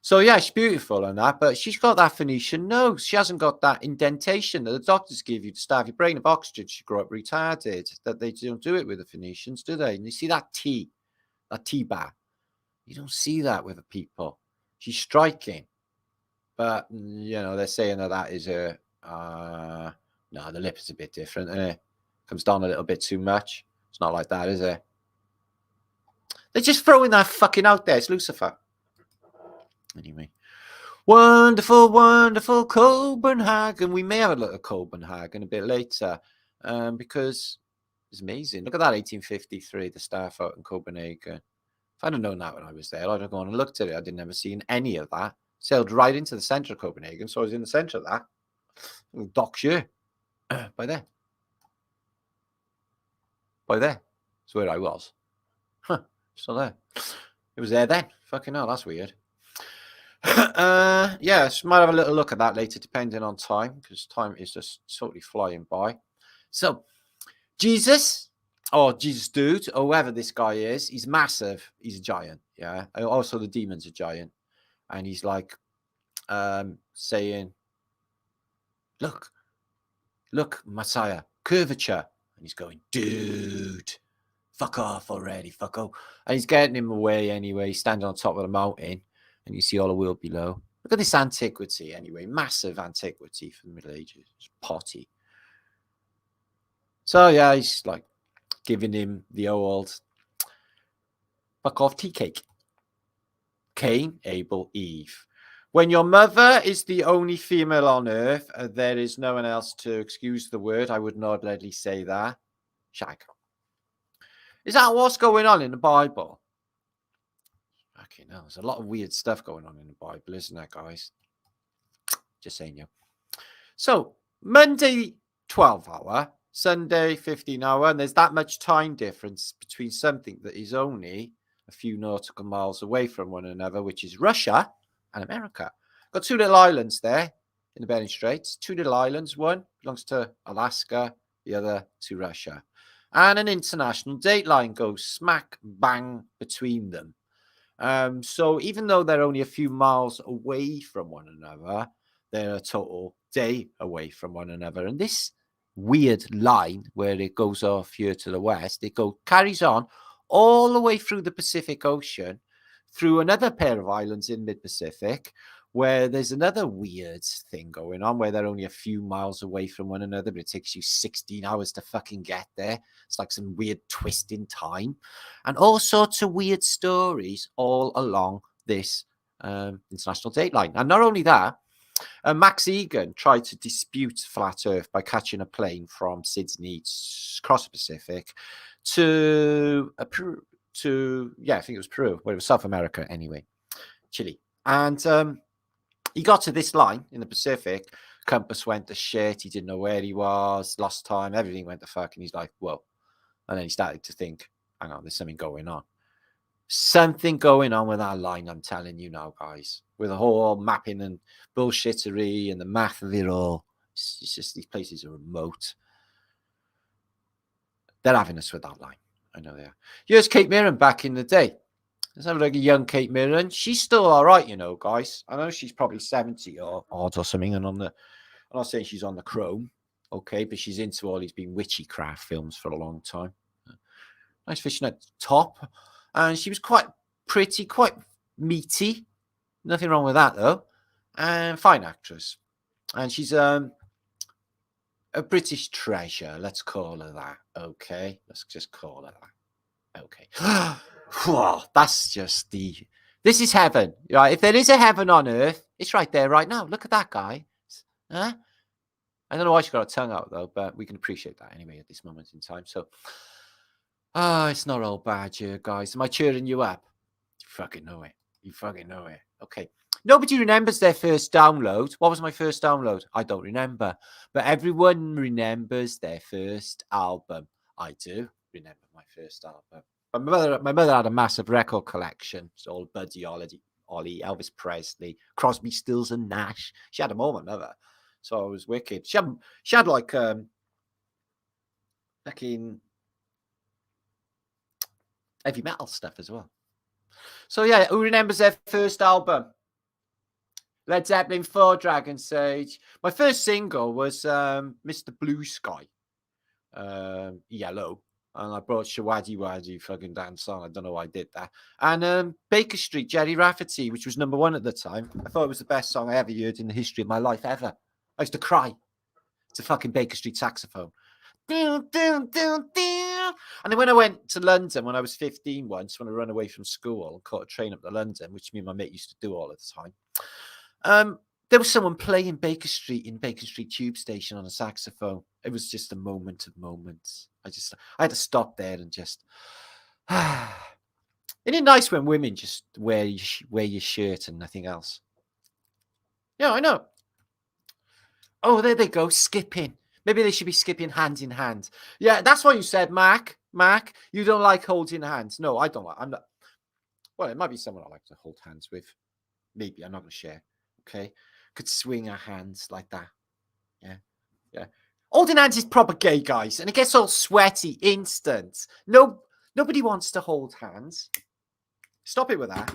So yeah, she's beautiful and that, but she's got that Phoenician nose. She hasn't got that indentation that the doctors give you to starve your brain of oxygen. She grew up retarded. That they don't do it with the Phoenicians, do they? And you see that T bar. You don't see that with the people. She's striking, but you know they're saying that is a no. The lip is a bit different. Comes down a little bit too much. It's not like that, is it? They're just throwing that fucking out there. It's Lucifer. Anyway, wonderful, wonderful Copenhagen. We may have a look at Copenhagen a bit later because it's amazing. Look at that, 1853, the star out in Copenhagen. If I'd have known that when I was there, I'd have gone and looked at it. I didn't ever see any of that. Sailed right into the centre of Copenhagen, so I was in the centre of that. Dockshirt. By there. By there. That's where I was. Huh. Still there. It was there then. Fucking hell, that's weird. Yes, might have a little look at that later, depending on time, because time is just totally flying by. So, Jesus, or Jesus dude, or whoever this guy is, he's massive. He's a giant. Yeah. Also, the demon's a giant, and he's like saying, "Look, Messiah, curvature," and he's going, "Dude, fuck off already, fucko," and he's getting him away anyway. He's standing on top of the mountain. And you see all the world below. Look at this antiquity anyway. Massive antiquity for the Middle Ages. It's potty. So yeah, he's like giving him the old fuck off tea cake. Cain, Abel, Eve. When your mother is the only female on earth, there is no one else to excuse the word. I would not readily say that. Shag. Is that what's going on in the Bible? Okay, no, there's a lot of weird stuff going on in the Bible, isn't there, guys? Just saying, yeah. So, Monday, 12 hour, Sunday, 15 hour, and there's that much time difference between something that is only a few nautical miles away from one another, which is Russia and America. Got two little islands there in the Bering Straits. Two little islands. One belongs to Alaska, the other to Russia. And an international date line goes smack bang between them. So even though they're only a few miles away from one another, they're a total day away from one another. And this weird line where it goes off here to the west, carries on all the way through the Pacific Ocean, through another pair of islands in mid-Pacific, where there's another weird thing going on, where they're only a few miles away from one another, but it takes you 16 hours to fucking get there. It's like some weird twist in time. And all sorts of weird stories all along this international date line. And not only that, Max Egan tried to dispute Flat Earth by catching a plane from Sydney across the Pacific to Peru, I think it was Peru, where it was South America anyway, Chile. And he got to this line in the Pacific. Compass went to shit. He didn't know where he was. Lost time. Everything went to fuck. And he's like, whoa. And then he started to think, hang on, there's something going on. Something going on with that line, I'm telling you now, guys. With the whole mapping and bullshittery and the math of it all. It's just these places are remote. They're having us with that line. I know they are. Here's Kate Mirren back in the day. Let's have a look at young Kate Mirren. She's still all right, you know, guys. I know she's probably 70 or odd or something. And I'm not saying she's on the chrome, okay, but she's into all these been witchcraft films for a long time. Nice fishnet top. And she was quite pretty, quite meaty. Nothing wrong with that, though. And fine actress. And she's a British treasure. Let's call her that, okay? Let's just call her that. Okay. Whoa, that's just this is heaven, right? If there is a heaven on earth, it's right there, right now. Look at that guy. Huh? I don't know why she got her tongue out though, but we can appreciate that anyway at this moment in time. So, it's not all bad here, guys. Am I cheering you up? You fucking know it. You fucking know it. Okay. Nobody remembers their first download. What was my first download? I don't remember. But everyone remembers their first album. I do remember my first album. My mother had a massive record collection. It's all Buddy Holly, Elvis Presley, Crosby, Stills and Nash. She had them all, my mother. So it was wicked. She had like fucking heavy metal stuff as well. So yeah, who remembers their first album? Led Zeppelin 4, Dragon Sage. My first single was Mr. Blue Sky, Yellow. And I brought Shawaddy Waddy fucking dance on. I don't know why I did that. And Baker Street, Jerry Rafferty, which was number 1 at the time. I thought it was the best song I ever heard in the history of my life ever. I used to cry to fucking Baker Street saxophone. And then when I went to London when I was 15 once, when I ran away from school and caught a train up to London, which me and my mate used to do all the time, there was someone playing Baker Street in Baker Street Tube Station on a saxophone. It was just a moment of moments. I had to stop there and just. Isn't it nice when women just wear your shirt and nothing else? Yeah, I know. Oh, there they go, skipping. Maybe they should be skipping hand in hand. Yeah, that's what you said, Mac. Mac, you don't like holding hands. No, I don't like. I'm not. Well, it might be someone I like to hold hands with. Maybe I'm not going to share. Okay, could swing our hands like that. Yeah, yeah. Holding hands is proper gay, guys, and it gets all sweaty instant. No, nobody wants to hold hands. Stop it with that.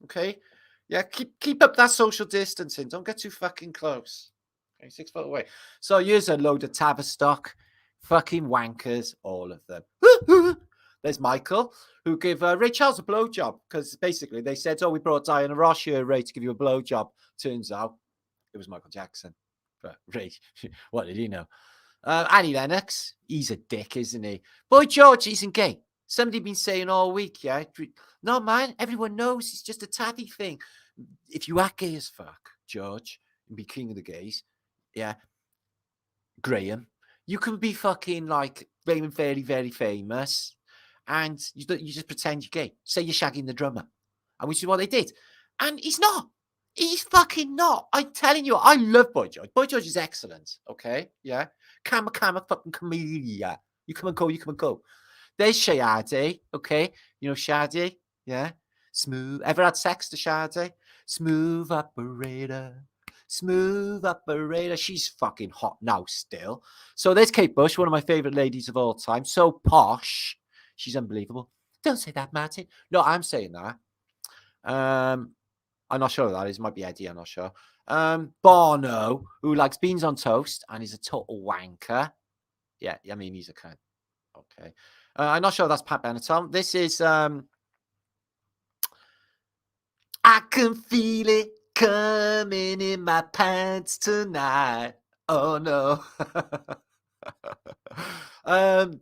Okay. Yeah, keep up that social distancing. Don't get too fucking close. 6 foot away. So here's a load of Tavistock fucking wankers, all of them. There's Michael, who gave Ray Charles a blowjob because basically they said, "Oh, we brought Diana Ross here, Ray, to give you a blowjob." Turns out it was Michael Jackson. But Ray, what did he know? Annie Lennox, he's a dick, isn't he? Boy George isn't gay. Somebody been saying all week, yeah. No, man, everyone knows it's just a taffy thing. If you act gay as fuck, George, and be king of the gays. Yeah, Graham, you can be fucking like very, very, very famous, and you just pretend you're gay. Say you're shagging the drummer, and which is what they did. And he's not. He's fucking not. I'm telling you, I love Boy George. Boy George is excellent. Okay, yeah. Kama fucking camellia. You come and go. You come and go. There's Shade. Okay, you know Shade. Yeah, smooth. Ever had sex to Shade? Smooth operator. Smooth operator. She's fucking hot now still. So there's Kate Bush, one of my favorite ladies of all time. So posh. She's unbelievable. Don't say that, Martin. No, I'm saying that. I'm not sure who that is. It might be Eddie. I'm not sure. Bono, who likes beans on toast and is a total wanker. Yeah, I mean, he's a cunt. Okay. I'm not sure that's Pat Benatar. This is I can feel it coming in my pants tonight. Oh no.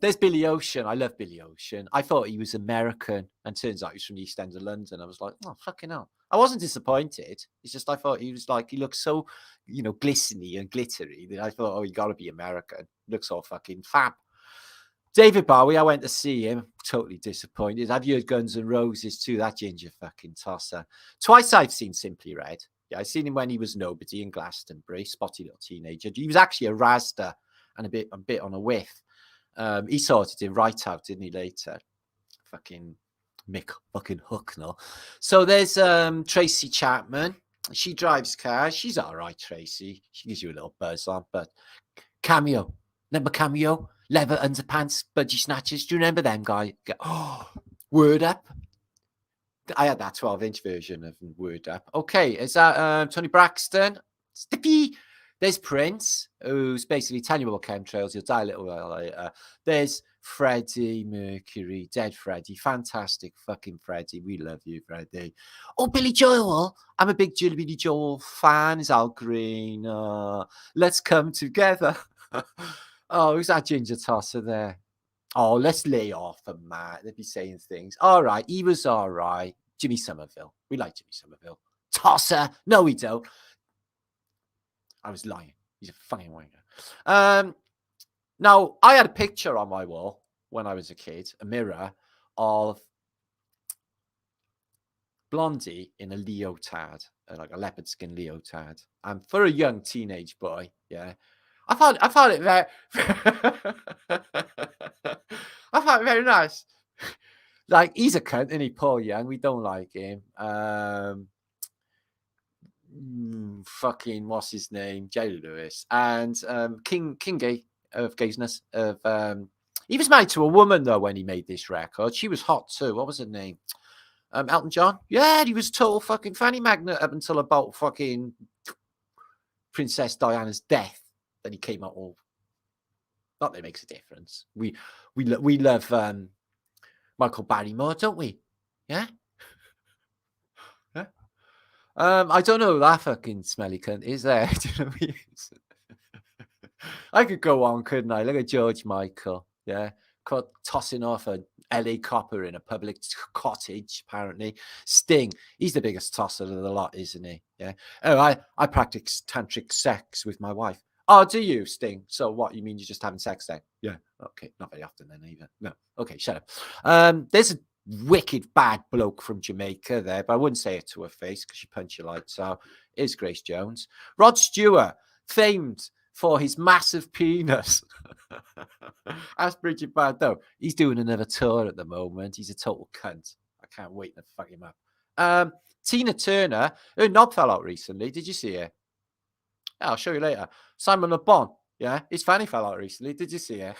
There's Billy Ocean. I love Billy Ocean. I thought he was American, and turns out he's from the East End of London. I was like, oh fucking hell. I wasn't disappointed. It's just I thought he was like, he looks so, glistery and glittery that I thought, oh, he got to be American. Looks all fucking fab. David Bowie, I went to see him. Totally disappointed. I've heard Guns N' Roses too. That ginger fucking tosser. Twice I've seen Simply Red. Yeah, I seen him when he was nobody in Glastonbury, spotty little teenager. He was actually a Rasta and a bit on a whiff. He sorted it right out, didn't he? Later, fucking Mick fucking Hucknall. So there's Tracy Chapman. She drives cars. She's all right, Tracy. She gives you a little buzz on, but Cameo, remember Cameo? Leather underpants, budgie snatchers. Do you remember them, guy? Oh, Word Up. I had that 12-inch version of Word Up. Okay, is that Tony Braxton? Stippy. There's Prince, who's basically telling you about chemtrails. He'll die a little while later. There's Freddie Mercury, Dead Freddie. Fantastic fucking Freddie. We love you, Freddie. Oh, Billy Joel. I'm a big Billy Joel fan. Is Al Green. Let's come together. Oh, who's that ginger tosser there? Oh, let's lay off him, Matt. They'd be saying things. All right, he was all right. Jimmy Somerville. We like Jimmy Somerville. Tosser. No, we don't. I was lying. He's a fucking wanker. Now, I had a picture on my wall when I was a kid, a mirror of Blondie in a leotard, like a leopard skin leotard. And for a young teenage boy, yeah, I found it very, I found it very nice. Like, he's a cunt, isn't he? Poor young. We don't like him. Fucking what's his name? Jerry Lewis and King Gay of gayness of he was married to a woman though when he made this record. She was hot too. What was her name? Elton John, yeah, he was a total fucking fanny magnet up until about fucking Princess Diana's death. Then he came out all. Not that it makes a difference. We love Michael Barrymore, don't we? Yeah. Yeah. I don't know who that fucking smelly cunt is there. Do you know what I mean? I could go on, couldn't I? Look at George Michael. Yeah. Caught tossing off a LA copper in a public cottage, apparently. Sting, he's the biggest tosser of the lot, isn't he? Yeah. Oh, I practice tantric sex with my wife. Oh, do you, Sting? So what, you mean you're just having sex then? Yeah. Okay. Not very often then either. No. Okay, shut up. There's a wicked bad bloke from Jamaica there, but I wouldn't say it to her face because she punched your lights out. Is Grace Jones. Rod Stewart, famed for his massive penis. That's pretty bad, though. He's doing another tour at the moment. He's a total cunt. I can't wait to fuck him up. Tina Turner, her knob fell out recently. Did you see it? Yeah, I'll show you later. Simon Le Bon, yeah, his fanny fell out recently. Did you see it?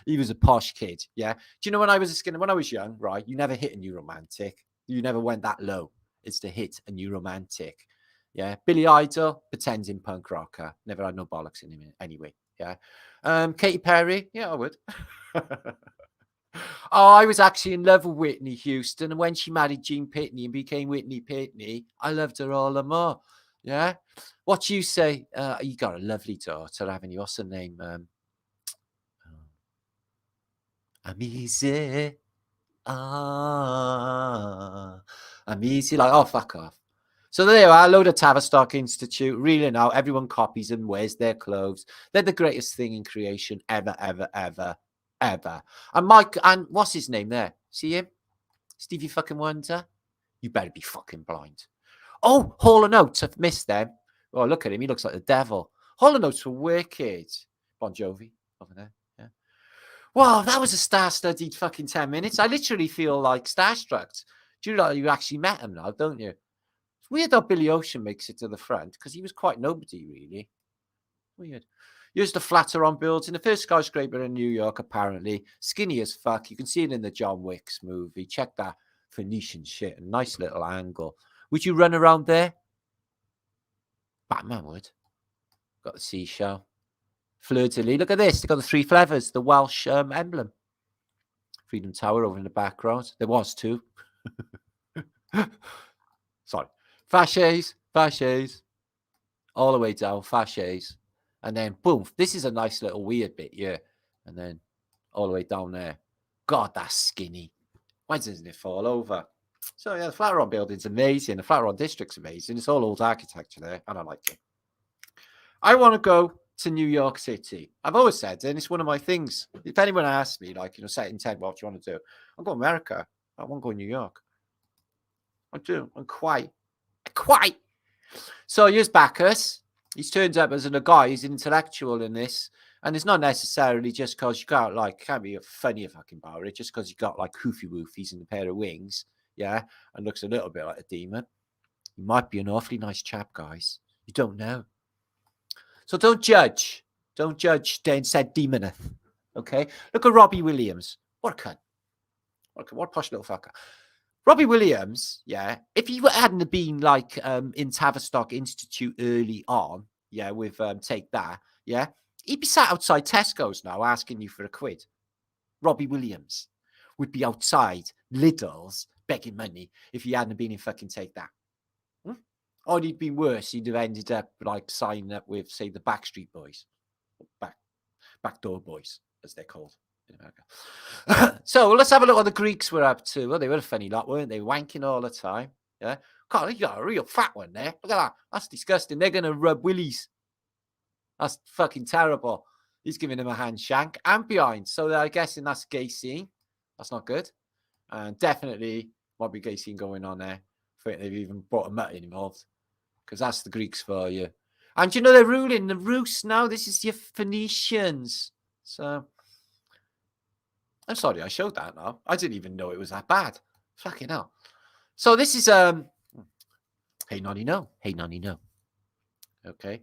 He was a posh kid, yeah. Do you know when I was young, right? You never hit a new romantic. You never went that low. It's to hit a new romantic. Yeah, Billy Idol, pretending punk rocker. Never had no bollocks in him anyway. Yeah. Katy Perry, yeah, I would. Oh, I was actually in love with Whitney Houston, and when she married Gene Pitney and became Whitney Pitney, I loved her all the more. Yeah. What you say? You got a lovely daughter, haven't you? What's her name? I'm easy. I'm easy. Like, oh, fuck off. So there you are, a load of Tavistock Institute. Really now, everyone copies and wears their clothes. They're the greatest thing in creation ever, ever, ever, ever. And Mike, and what's his name there? See him? Stevie fucking Wonder? You better be fucking blind. Oh, Hall & Oates. I've missed them. Oh, look at him. He looks like the devil. Hall & Oates were wicked. Bon Jovi over there. Yeah. Wow, that was a star-studded fucking 10 minutes. I literally feel like starstruck. Do you know you actually met him now, don't you? It's weird how Billy Ocean makes it to the front because he was quite nobody, really. Weird. Here's the Flatiron building, the first skyscraper in New York, apparently. Skinny as fuck. You can see it in the John Wicks movie. Check that Phoenician shit. A nice little angle. Would you run around there? Batman would. Got the seashell. Fleur-de-lis. Look at this. They've got the three feathers, the Welsh emblem. Freedom Tower over in the background. There was two. Sorry. Fasces. All the way down, fasces. And then, boom. This is a nice little weird bit here. And then all the way down there. God, that's skinny. Why doesn't it fall over? So, yeah, the Flatiron building's amazing. The Flatiron district's amazing. It's all old architecture there, and I like it. I want to go to New York City. I've always said, and it's one of my things. If anyone asks me, like, set intent, what do you want to do? I'll go to America. I want to go to New York. I do. I'm quite. So here's Bacchus. He's turned up as a guy. He's an intellectual in this. And it's not necessarily just because you got, like, can't be a funny fucking bar. It's just because you got, like, hoofy woofies and a pair of wings. Yeah. And looks a little bit like a demon. He might be an awfully nice chap, guys. You don't know. So don't judge. Don't judge said demoneth. Okay? Look at Robbie Williams. What a cunt. What a posh little fucker. Robbie Williams, yeah, if he hadn't been like in Tavistock Institute early on, yeah, with Take That, yeah, he'd be sat outside Tesco's now asking you for a quid. Robbie Williams would be outside Lidl's begging money if he hadn't been in fucking Take That. Or he'd been worse. He'd have ended up like signing up with, say, the Backstreet Boys, Backdoor Boys, as they're called in America. So let's have a look what the Greeks were up to. Well, they were a funny lot, weren't they? Wanking all the time. Yeah. God, you got a real fat one there. Look at that. That's disgusting. They're going to rub willies. That's fucking terrible. He's giving him a hand shank and behind. So I'm guessing that's gay scene. That's not good. And definitely might be gay scene going on there. I think they've even brought a mutt involved. Because that's the Greeks for you. And you know they're ruling the Rus now. This is your Phoenicians. So I'm sorry I showed that now. I didn't even know it was that bad. Fucking hell. So this is Hey Nonny No. Hey Nonny No. Okay.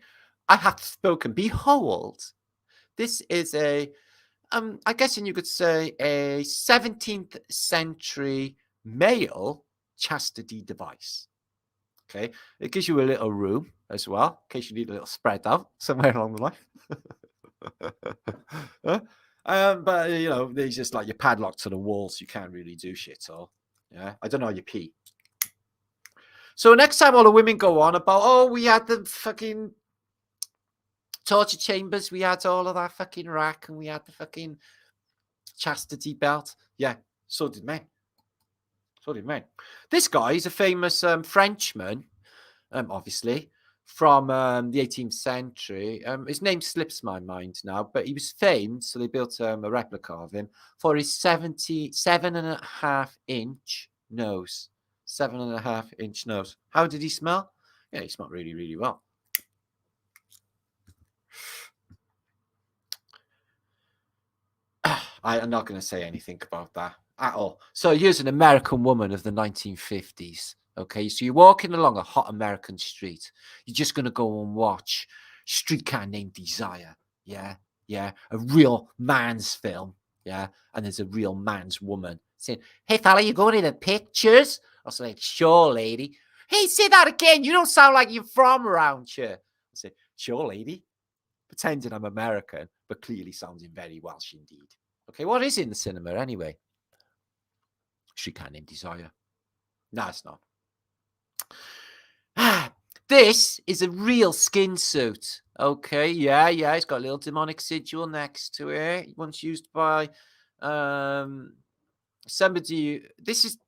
I have spoken. Behold. This is a I guess you could say a 17th century male chastity device. Okay, it gives you a little room as well, in case you need a little spread out somewhere along the line. But you know, there's just like you're padlocked to the walls, so you can't really do shit. Or yeah, I don't know how you pee. So next time all the women go on about, oh, we had the fucking torture chambers, we had all of that fucking rack, and we had the fucking chastity belt. Yeah, so did men. So did men. This guy is a famous Frenchman, obviously, from the 18th century. His name slips my mind now, but he was famed, so they built a replica of him for his 77.5-inch nose. 7.5-inch nose. How did he smell? Yeah, he smelled really, really well. I'm not going to say anything about that at all. So here's an American woman of the 1950s. Okay, so you're walking along a hot American street. You're just going to go and watch Streetcar Named Desire. Yeah, yeah, a real man's film. Yeah, and there's a real man's woman saying, "Hey, fella, you going to the pictures?" I was like, "Sure, lady." "Hey, say that again. You don't sound like you're from around here." I said, "Sure, lady." Pretending I'm American, but clearly sounding very Welsh indeed. Okay, what is in the cinema anyway? Streetcar Named Desire. No, it's not. This is a real skin suit. Okay, yeah, it's got a little demonic sigil next to it. Once used by somebody. This is, do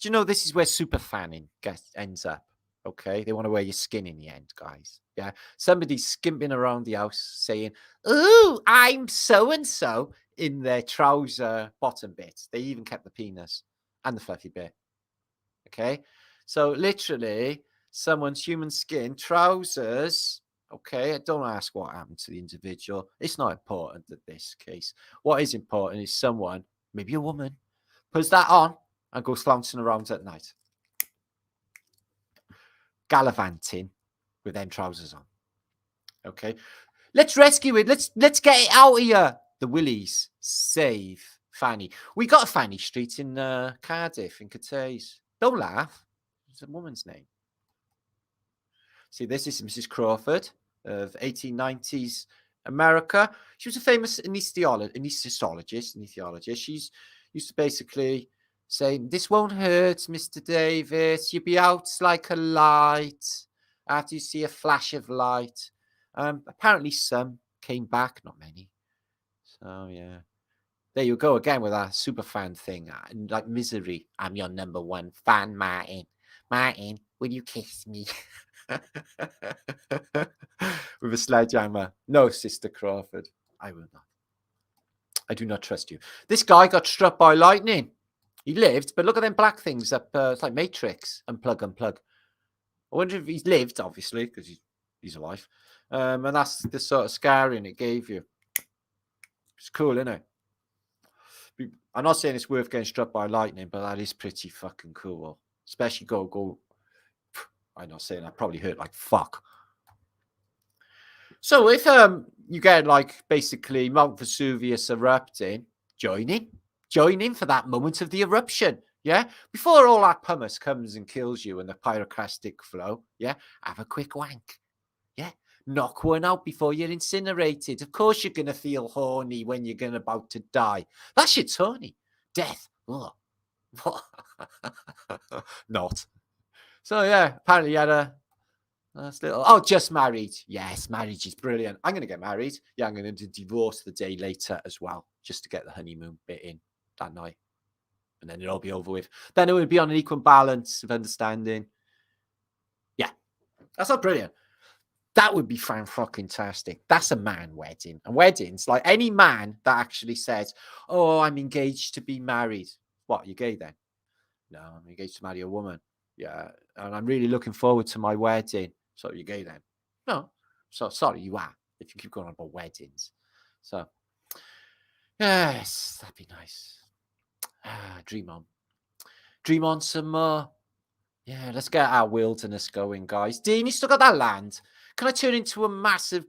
you know, this is where super fanning ends up. Okay, they want to wear your skin in the end, guys. Yeah, somebody's skimping around the house saying, "Ooh, I'm so and so," in their trouser bottom bit. They even kept the penis and the fluffy bit. Okay, so literally someone's human skin, trousers. Okay, don't ask what happened to the individual. It's not important in this case. What is important is someone, maybe a woman, puts that on and goes flouncing around at night, gallivanting with them trousers on. Okay, let's rescue it. Let's get it out of here. The Willies save Fanny. We got a Fanny Street in Cardiff, in Cathays. Don't laugh. It's a woman's name. See, this is Mrs. Crawford of 1890s America. She was a famous anesthesiologist. She's used to basically say, "This won't hurt, Mr. Davis. You'll be out like a light after you see a flash of light." Apparently some came back, not many. So, yeah. There you go again with that super fan thing. Like Misery. "I'm your number one fan, Martin. Martin, will you kiss me?" With a sledgehammer. No, Sister Crawford. I will not. I do not trust you. This guy got struck by lightning. He lived, but look at them black things up. It's like Matrix. Unplug. I wonder if he's lived, obviously, because he's alive. And that's the sort of scarring it gave you. It's cool, isn't it? I'm not saying it's worth getting struck by lightning, but that is pretty fucking cool. Especially go. I'm not saying that probably hurt like fuck. So if you get like basically Mount Vesuvius erupting, join in for that moment of the eruption. Yeah, before all that pumice comes and kills you and the pyroclastic flow. Yeah, have a quick wank. Yeah, knock one out before you're incinerated. Of course, you're gonna feel horny when you're about to die. That shit's horny. Death. Oh. Not. So yeah, apparently you had a nice little. Oh, just married. Yes, marriage is brilliant. I'm going to get married. Yeah, I'm going to divorce the day later as well, just to get the honeymoon bit in that night, and then it'll be over with. Then it would be on an equal balance of understanding. Yeah, that's not brilliant. That would be fan-fucking-tastic. That's a man wedding. And weddings, like any man that actually says, "Oh, I'm engaged to be married." What, you gay then? No, I'm engaged to marry a woman. Yeah, and I'm really looking forward to my wedding. So you're gay then? No. So sorry, you are. If you keep going on about weddings. So yes, that'd be nice. Dream on some more. Yeah, let's get our wilderness going, guys. Dean, you still got that land? Can I turn into a massive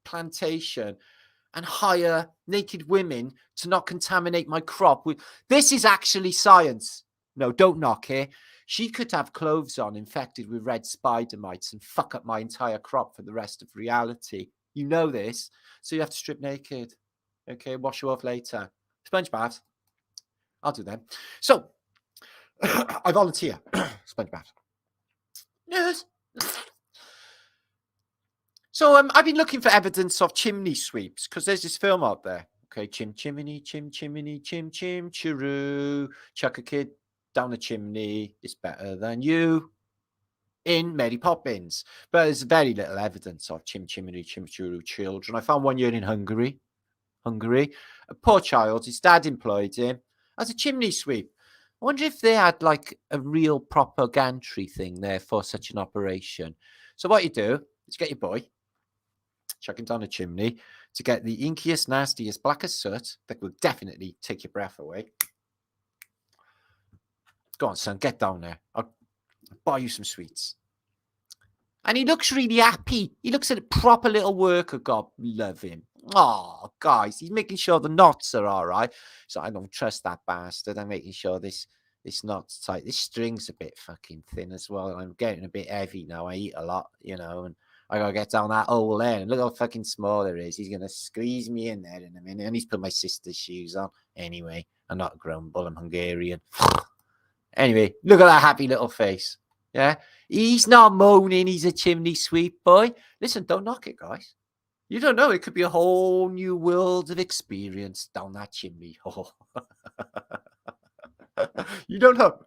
plantation and hire naked women to not contaminate my crop? This is actually science. No, don't knock it. She could have clothes on infected with red spider mites and fuck up my entire crop for the rest of reality. You know this, so you have to strip naked. Okay, wash you off later. Sponge bath. I'll do them. So, I volunteer. Sponge bath. Yes. So, I've been looking for evidence of chimney sweeps because there's this film out there. Okay, chimney, chim, chiroo. Chuck a kid down the chimney. It's better than you. In Mary Poppins, but there's very little evidence of chimney, chiroo children. I found one year in Hungary. A poor child, his dad employed him as a chimney sweep. I wonder if they had like a real proper gantry thing there for such an operation. So what you do is get your boy, chuck him down a chimney to get the inkiest, nastiest, blackest soot that will definitely take your breath away. Go on, son, get down there. I'll buy you some sweets. And he looks really happy. He looks like a proper little worker. God love him. Oh, guys, he's making sure the knots are all right. So I don't trust that bastard. I'm making sure this knot's tight. This string's a bit fucking thin as well. I'm getting a bit heavy now. I eat a lot, you know, and I gotta get down that hole there. And look how fucking small it is. He's gonna squeeze me in there in a minute. And he's put my sister's shoes on. Anyway, I'm not a grumble. I'm Hungarian. Anyway, look at that happy little face. Yeah, he's not moaning. He's a chimney sweep boy. Listen, don't knock it, guys. You don't know. It could be a whole new world of experience down that chimney hole. You don't know.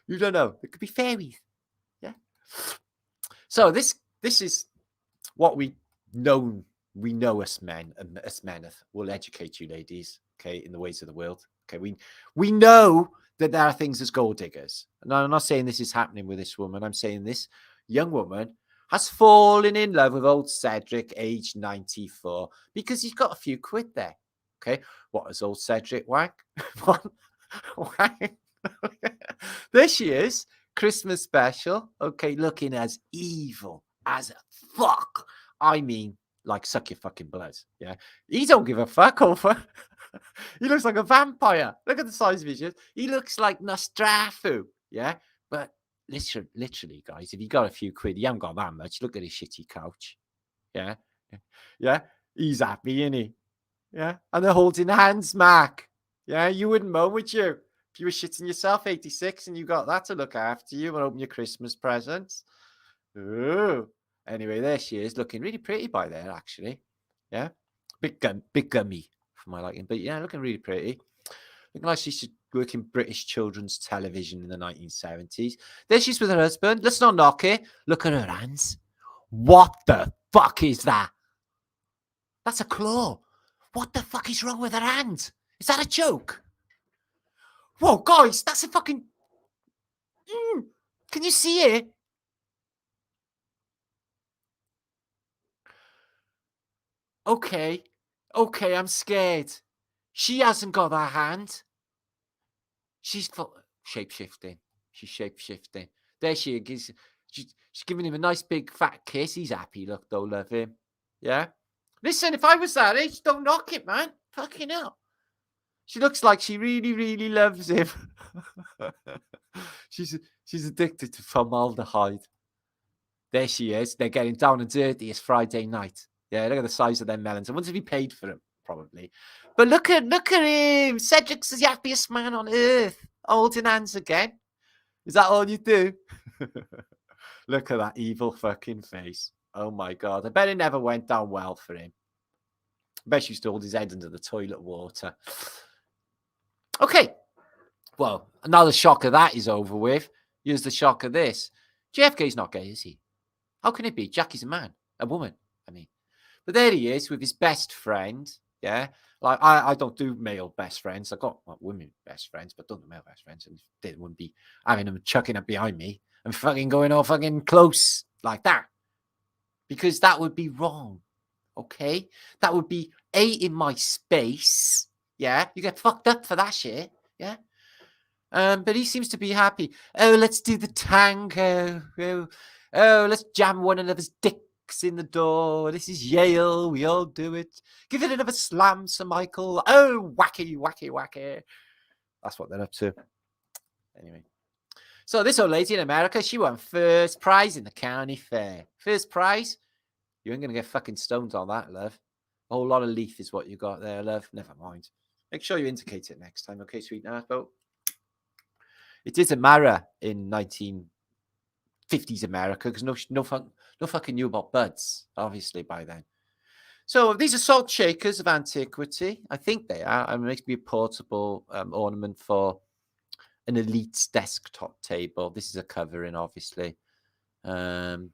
You don't know. It could be fairies. Yeah. So this is what we know. We know us men and us men will educate you, ladies. Okay, in the ways of the world. Okay, we know that there are things as gold diggers. And I'm not saying this is happening with this woman. I'm saying this young woman has fallen in love with old Cedric, aged 94, because he's got a few quid there. Okay, what has old Cedric wank? There she is, Christmas special. Okay, looking as evil as fuck. I mean, like suck your fucking blood. Yeah, he don't give a fuck over. He looks like a vampire. Look at the size of his ears. He looks like Nostrafu. Yeah, but literally, guys, if you got a few quid, you haven't got that much. Look at his shitty couch. Yeah, yeah, he's happy, isn't he? Yeah, and they're holding hands, Mark. Yeah, you wouldn't moan, would you? If you were shitting yourself, 86, and you got that to look after you and open your Christmas presents. Ooh. Anyway, there she is, looking really pretty by there, actually. Yeah, big gummy for my liking, but yeah, looking really pretty. Looking like she should work in British children's television in the 1970s. There she's with her husband. Let's not knock it. Look at her hands. What the fuck is that? That's a claw. What the fuck is wrong with her hand? Is that a joke? Whoa, guys, that's a fucking... Can you see it? Okay, I'm scared. She hasn't got that hand. She's shape-shifting. She's shape-shifting. There she is. She's giving him a nice big fat kiss. He's happy. Look, though, love him. Yeah? Listen, if I was that age, don't knock it, man. Fucking hell. She looks like she really, really loves him. She's addicted to formaldehyde. There she is. They're getting down and dirty. It's Friday night. Yeah, look at the size of their melons. I wonder if he paid for them, probably. But look at him. Cedric's the happiest man on earth. Holding hands again. Is that all you do? Look at that evil fucking face. Oh my God. I bet it never went down well for him. I bet she used to hold his head under the toilet water. Okay. Well, now the shock of that is over with. Here's the shock of this. JFK's not gay, is he? How can it be? Jackie's a man. A woman, I mean. But there he is with his best friend. Yeah. Like, I don't do male best friends. I've got women best friends, but don't do male best friends. And they wouldn't be having them chucking up behind me and fucking going all fucking close like that. Because that would be wrong. Okay? That would be in my space. Yeah? You get fucked up for that shit. Yeah? But he seems to be happy. Oh, let's do the tango. Oh, let's jam one another's dicks in the door. This is Yale. We all do it. Give it another slam, Sir Michael. Oh, wacky, wacky, wacky. That's what they're up to. Anyway. So this old lady in America, she won first prize in the county fair. First prize? You ain't going to get fucking stoned on that, love. A whole lot of leaf is what you got there, love. Never mind. Make sure you indicate it next time, okay, sweet arseboat? It didn't matter in 1950s America because no fucking knew about buds, obviously, by then. So these are salt shakers of antiquity. I think they are. And it makes me a portable ornament for an elite's desktop table. This is a covering, obviously. I'm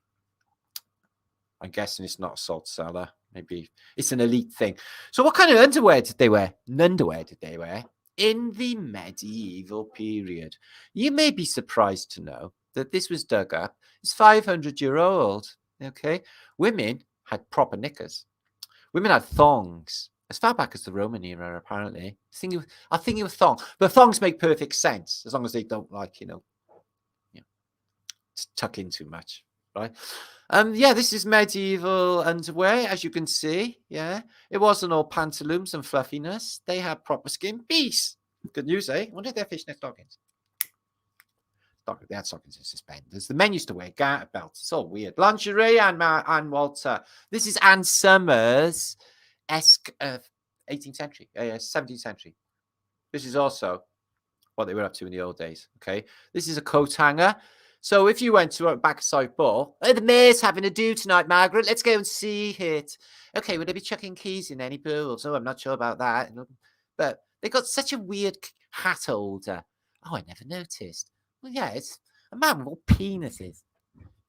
guessing it's not a salt cellar. Maybe it's an elite thing. So what kind of underwear did they wear? Underwear did they wear in the medieval period? You may be surprised to know that this was dug up. It's 500-year-old. Okay. Women had proper knickers. Women had thongs. As far back as the Roman era, apparently. I think it was thongs. But thongs make perfect sense as long as they don't like, tuck in too much, right? Yeah, this is medieval underwear, as you can see. Yeah, it wasn't all pantaloons and fluffiness. They had proper skin. Peace. Good news, eh? I wonder if they're fishnet stockings. They had stockings and suspenders. The men used to wear garter belts. It's all weird. Lingerie and Walter. This is Anne Summers-esque 18th century, 17th century. This is also what they were up to in the old days. Okay, this is a coat hanger. So if you went to a backside ball, the mayor's having a do tonight, Margaret. Let's go and see it. Okay, would they be chucking keys in any pools? Oh, I'm not sure about that. But they got such a weird hat holder. Oh, I never noticed. Well, yeah, it's a man with all penises.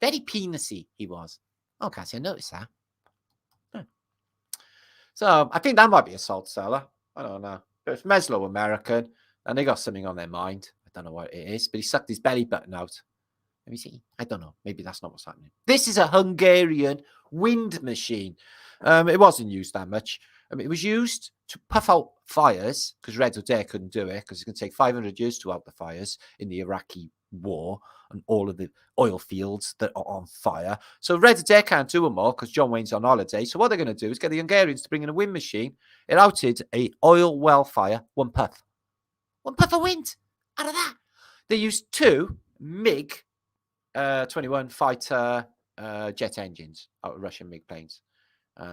Very penisy he was. Oh, can't see I noticed that. So I think that might be a salt cellar. I don't know. But it's Mesoamerican, and they got something on their mind. I don't know what it is, but he sucked his belly button out. Let me see. I don't know. Maybe that's not what's happening. This is a Hungarian wind machine. It wasn't used that much. It was used to puff out fires because Red Dare couldn't do it because it's going to take 500 years to out the fires in the Iraqi war and all of the oil fields that are on fire. So Red Dare can't do them all because John Wayne's on holiday. So what they're going to do is get the Hungarians to bring in a wind machine. It outed a oil well fire, one puff. One puff of wind out of that. They used 2 MiG 21 fighter jet engines out of Russian MiG planes.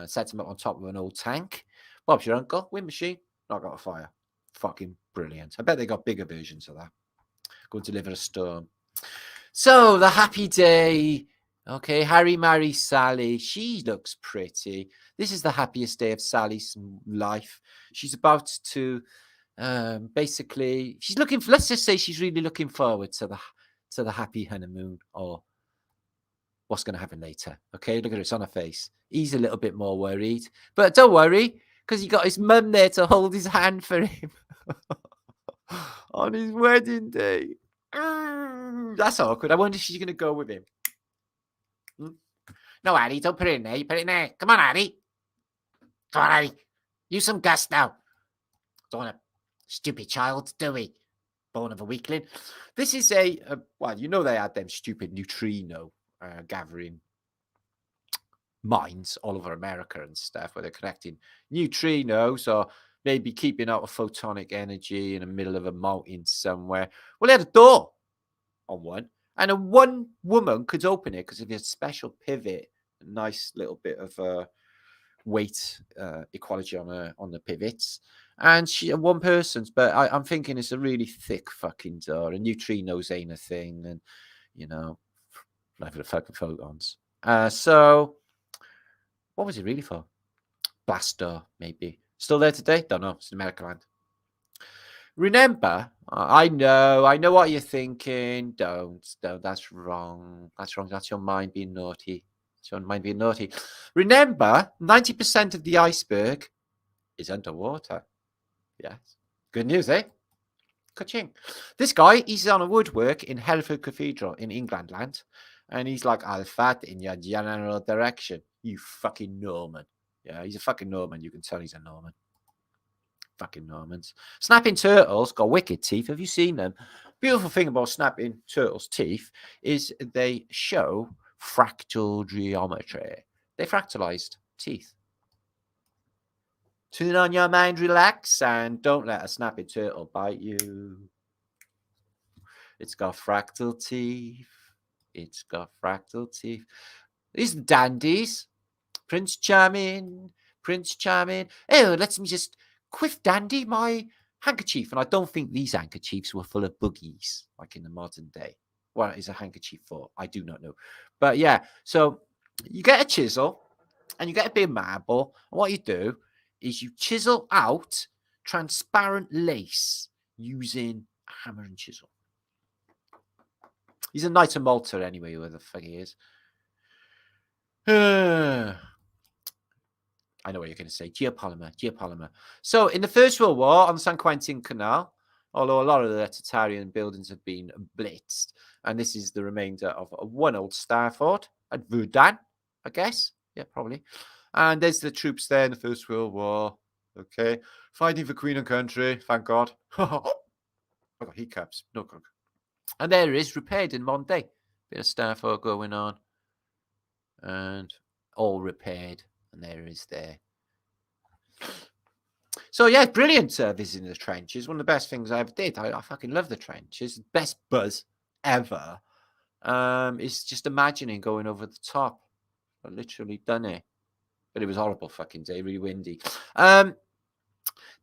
Set them up on top of an old tank. Bob's your uncle, wind machine, not got a fire. Fucking brilliant. I bet they got bigger versions of that. Go and deliver a storm. So the happy day. Okay, Harry marries Sally. She looks pretty. This is the happiest day of Sally's life. She's about to basically, she's looking for, let's just say she's really looking forward to the happy honeymoon or what's going to happen later. Okay, look at it, it's on her face. He's a little bit more worried, but don't worry because he got his mum there to hold his hand for him on his wedding day. That's awkward. I wonder if she's going to go with him. No, Harry, don't put it in there. You put it in there. Come on, Harry. Come on, Harry. Use some gusto. Don't want a stupid child, do we? Born of a weakling. This is well, you know they had them stupid neutrino gathering mines all over America and stuff where they're connecting neutrinos or maybe keeping out of photonic energy in the middle of a mountain somewhere. Well, they had a door on one, and one woman could open it because it had a special pivot, a nice little bit of weight equality on the pivots. And one person's, but I'm thinking it's a really thick fucking door, and neutrinos ain't a thing, and like the fucking photons. So what was it really for? Blast door, maybe. Still there today? Don't know. It's in America land. Remember, I know what you're thinking. Don't. That's wrong. That's wrong. That's your mind being naughty. It's your mind being naughty. Remember, 90% of the iceberg is underwater. Yes. Good news, eh? Ka-ching. This guy, he's on a woodwork in Hereford Cathedral in England land. And he's like, I'll fat in your general direction. You fucking Norman. Yeah, he's a fucking Norman. You can tell he's a Norman. Fucking Normans. Snapping turtles got wicked teeth. Have you seen them? Beautiful thing about snapping turtles' teeth is they show fractal geometry. They fractalized teeth. Tune on your mind, relax, and don't let a snapping turtle bite you. It's got fractal teeth. It's got fractal teeth. These are dandies. Prince Charming. Prince Charming. Oh, let me just quiff dandy my handkerchief. And I don't think these handkerchiefs were full of boogies, like in the modern day. What is a handkerchief for? I do not know. But yeah, so you get a chisel and you get a big marble. And what you do is you chisel out transparent lace using a hammer and chisel. He's a Knight of Malta anyway, where the fuck he is. I know what you're going to say. Geopolymer. So in the First World War on the San Quentin Canal, although a lot of the Tartarian buildings have been blitzed, and this is the remainder of one old star fort at Verdun, I guess. Yeah, probably. And there's the troops there in the First World War. Okay. Fighting for Queen and country. Thank God. I got hiccups. No cook. And there it is, repaired in modern day. Bit of star fort going on. And all repaired. And there it is there. So, yeah, brilliant visiting the trenches. One of the best things I ever did. I fucking love the trenches. Best buzz ever. It's just imagining going over the top. I literally done it. But it was a horrible fucking day, really windy.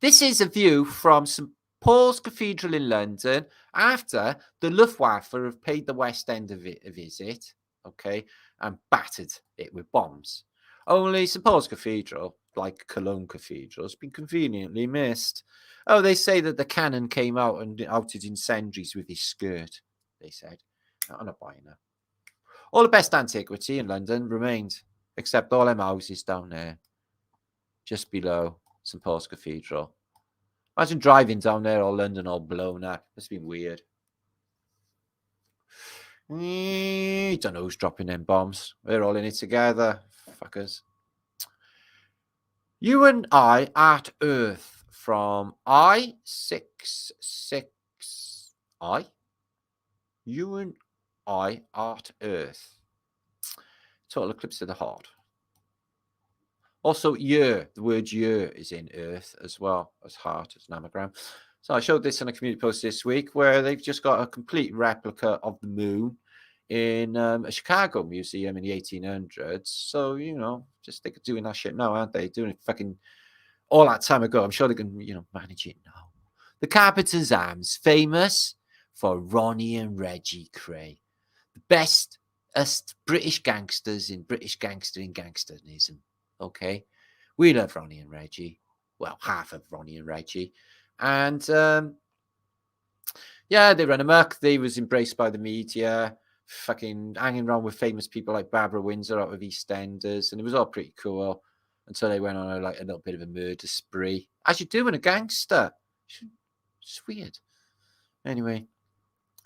This is a view from St. Paul's Cathedral in London after the Luftwaffe have paid the West End a visit, okay, and battered it with bombs. Only St. Paul's Cathedral, like Cologne Cathedral, has been conveniently missed. Oh, they say that the cannon came out and outed incendiaries with his skirt, they said. I'm not buying that. All the best antiquity in London remained, except all them houses down there, just below St. Paul's Cathedral. Imagine driving down there, all London all blown up. Must have been weird. Don't know who's dropping them bombs. We're all in it together, fuckers. You and I at Earth from I66I. You and I at Earth. Total eclipse of the heart. Also, year. The word year is in Earth as well as heart as an anagram. So I showed this on a community post this week where they've just got a complete replica of the moon in a Chicago museum in the 1800s. So, you know, just they're doing that shit now, aren't they? Doing it fucking all that time ago. I'm sure they can, you know, manage it now. The Carpenter's Arms, famous for Ronnie and Reggie Cray. The best British gangsters in British gangsterism. Okay, we love Ronnie and Reggie. Well, half of Ronnie and Reggie. And yeah, they run amok. They was embraced by the media, fucking hanging around with famous people like Barbara Windsor out of EastEnders. And it was all pretty cool until they went on a little bit of a murder spree. As you do in a gangster. It's weird. Anyway,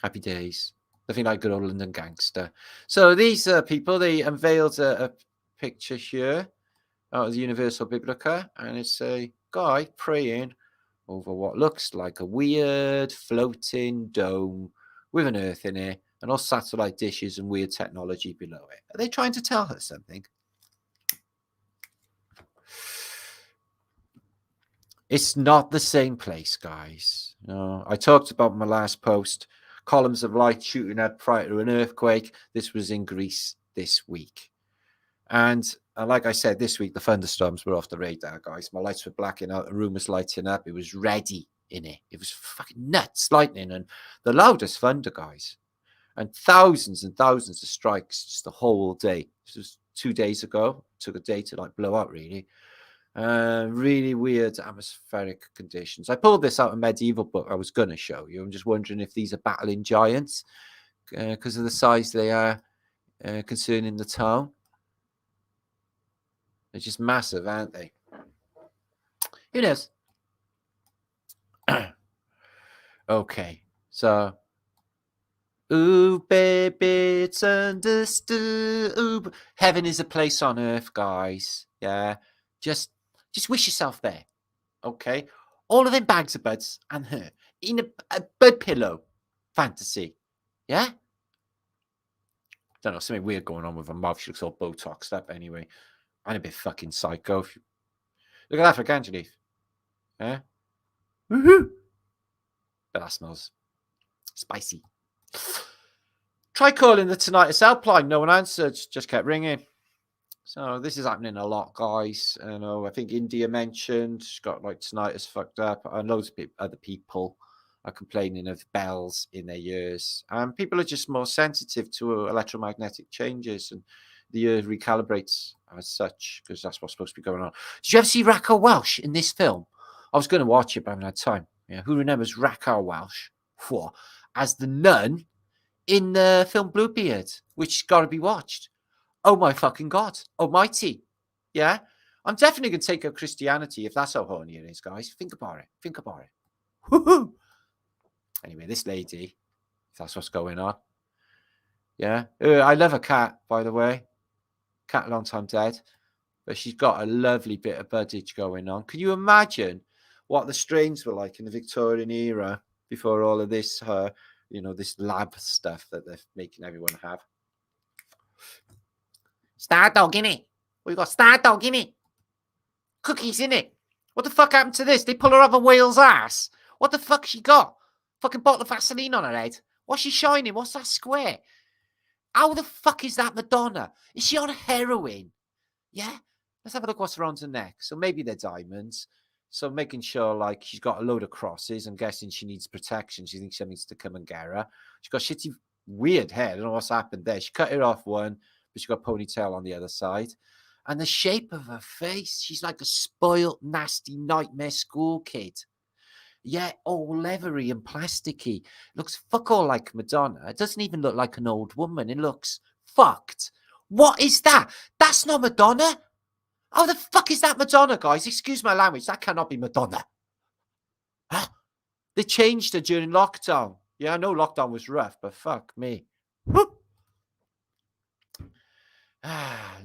happy days. Nothing like good old London gangster. So these people, they unveiled a picture here out of the Universal Biblica, and it's a guy praying over what looks like a weird floating dome with an earth in it and all satellite dishes and weird technology below it. Are they trying to tell her something? It's not the same place, guys. No, I talked about my last post, columns of light shooting out prior to an earthquake. This was in Greece this week. And like I said, this week, the thunderstorms were off the radar, guys. My lights were blacking out. The room was lighting up. It was ready in it. It was fucking nuts, lightning, and the loudest thunder, guys. And thousands of strikes just the whole day. This was 2 days ago. It took a day to blow out, really. Really weird atmospheric conditions. I pulled this out of a medieval book I was going to show you. I'm just wondering if these are battling giants because of the size they are concerning the town. They're just massive, aren't they? Who knows? Okay, so ooh, baby, it's understood. Ooh, heaven is a place on earth, guys. Yeah, just wish yourself there. Okay, all of them bags of buds and her in a bud pillow fantasy. Yeah. Don't know, something weird going on with her mouth. She looks all Botoxed up anyway. I'm a bit fucking psycho. Look at that for cancer leaf. Yeah. Woohoo! But that smells spicy. Try calling the tinnitus helpline. No one answered. Just kept ringing. So this is happening a lot, guys. I know. I think India mentioned she's got like tinnitus fucked up, and loads of other people are complaining of bells in their ears. And people are just more sensitive to electromagnetic changes, and the ear recalibrates as such, because that's what's supposed to be going on. Did you ever see Raquel Welch in this film? I was going to watch it, but I haven't had time. Yeah, who remembers Raquel Welch as the nun in the film Bluebeard, which got to be watched? Oh my fucking God, almighty. Yeah, I'm definitely going to take up Christianity if that's how horny it is, guys. Think about it. Think about it. Woohoo! Anyway, this lady, if that's what's going on. Yeah, I love a cat, by the way. Cat long time dead, but she's got a lovely bit of buddage going on. Can you imagine what the strains were like in the Victorian era before all of this, this lab stuff that they're making everyone have? Star dog in it. We got star dog in it. Cookies in it. What the fuck happened to this? They pull her off a whale's ass. What the fuck she got? Fucking bottle of Vaseline on her head. What's she shining? What's that square? How the fuck is that Madonna? Is she on heroin? Yeah? Let's have a look what's around her neck. So maybe they're diamonds. So making sure, like, she's got a load of crosses. I'm guessing she needs protection. She thinks something's to come and get her. She's got shitty, weird hair. I don't know what's happened there. She cut it off one, but she's got a ponytail on the other side. And the shape of her face, she's like a spoiled, nasty, nightmare school kid. Yeah, all leathery and plasticky. Looks fuck all like Madonna. It doesn't even look like an old woman. It looks fucked. What is that? That's not Madonna. How the fuck is that Madonna, guys? Excuse my language. That cannot be Madonna. Huh? They changed her during lockdown. Yeah, I know lockdown was rough, but fuck me.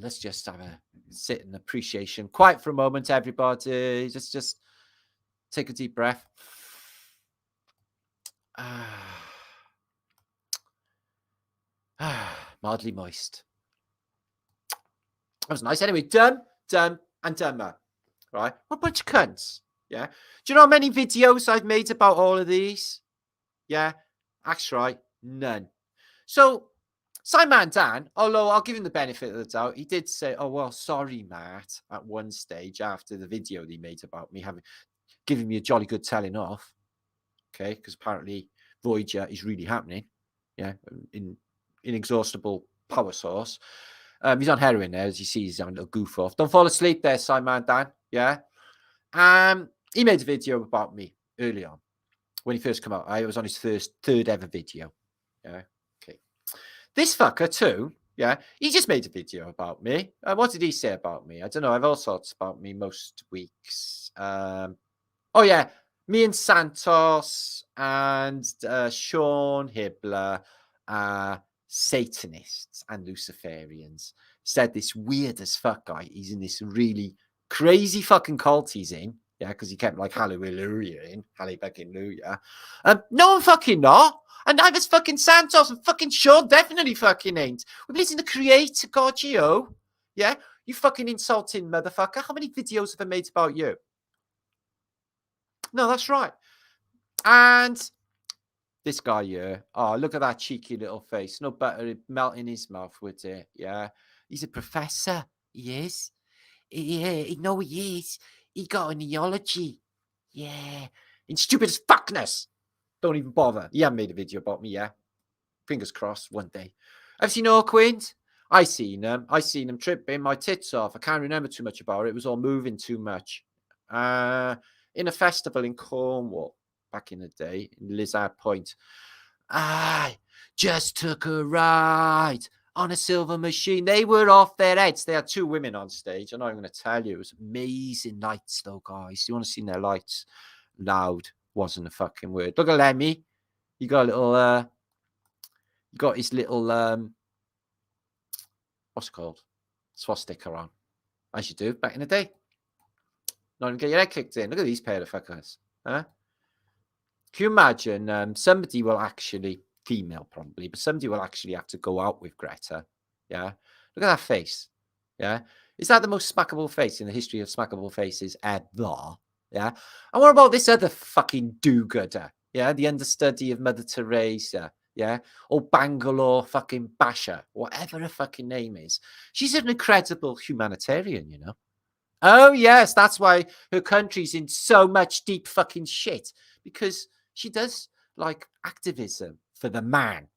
Let's just have a sit in appreciation. Quiet for a moment, everybody. Just take a deep breath. Mildly moist. That was nice. Anyway, dumb, and dumber. Right? What a bunch of cunts. Yeah. Do you know how many videos I've made about all of these? Yeah. That's right. None. So, Simon Dan, although I'll give him the benefit of the doubt, he did say, "Oh, well, sorry, Matt," at one stage after the video that he made about me giving me a jolly good telling off. Okay, because apparently Voyager is really happening. Yeah, inexhaustible power source. He's on heroin there, as you see. He's having a little goof off. Don't fall asleep there, Simon Dan. Yeah. He made a video about me early on when he first came out. I was on his third ever video. Yeah. Okay. This fucker too. Yeah. He just made a video about me. What did he say about me? I don't know. I have all sorts about me most weeks. Oh yeah. Me and Santos and Sean Hibbler are Satanists and Luciferians. Said this weird as fuck guy. He's in this really crazy fucking cult he's in. Yeah, because he kept like hallelujah in. Hallelujah. No one fucking not. And neither's fucking Santos and fucking Sean definitely fucking ain't. We believe in the creator God, you. Yeah? You fucking insulting motherfucker. How many videos have I made about you? No, that's right. And this guy here, oh, look at that cheeky little face. No butter melting his mouth with it. Yeah. He's a professor. He is. Yeah, no, he is. He got a neology. Yeah. And stupid as fuckness. Don't even bother. He hasn't made a video about me yet. Fingers crossed one day. Have you seen Orquint? I seen him tripping my tits off. I can't remember too much about it. It was all moving too much. In a festival in Cornwall back in the day, in Lizard Point. I just took a ride on a silver machine. They were off their heads. They had two women on stage. I'm not even going to tell you. It was amazing lights, though, guys. You want to see their lights? Loud wasn't a fucking word. Look at Lemmy. You got a little, you got his little, what's it called? Swastika on. As you do back in the day. Not even get your head kicked in. Look at these pair of fuckers. Huh? Can you imagine somebody will actually, female probably, but somebody will actually have to go out with Greta. Yeah. Look at that face. Yeah. Is that the most smackable face in the history of smackable faces ever? Yeah. And what about this other fucking do-gooder? Yeah. The understudy of Mother Teresa. yeah, or Bangalore fucking Basha, whatever her fucking name is. She's an incredible humanitarian, you know. Oh, yes, that's why her country's in so much deep fucking shit, because she does like activism for the man,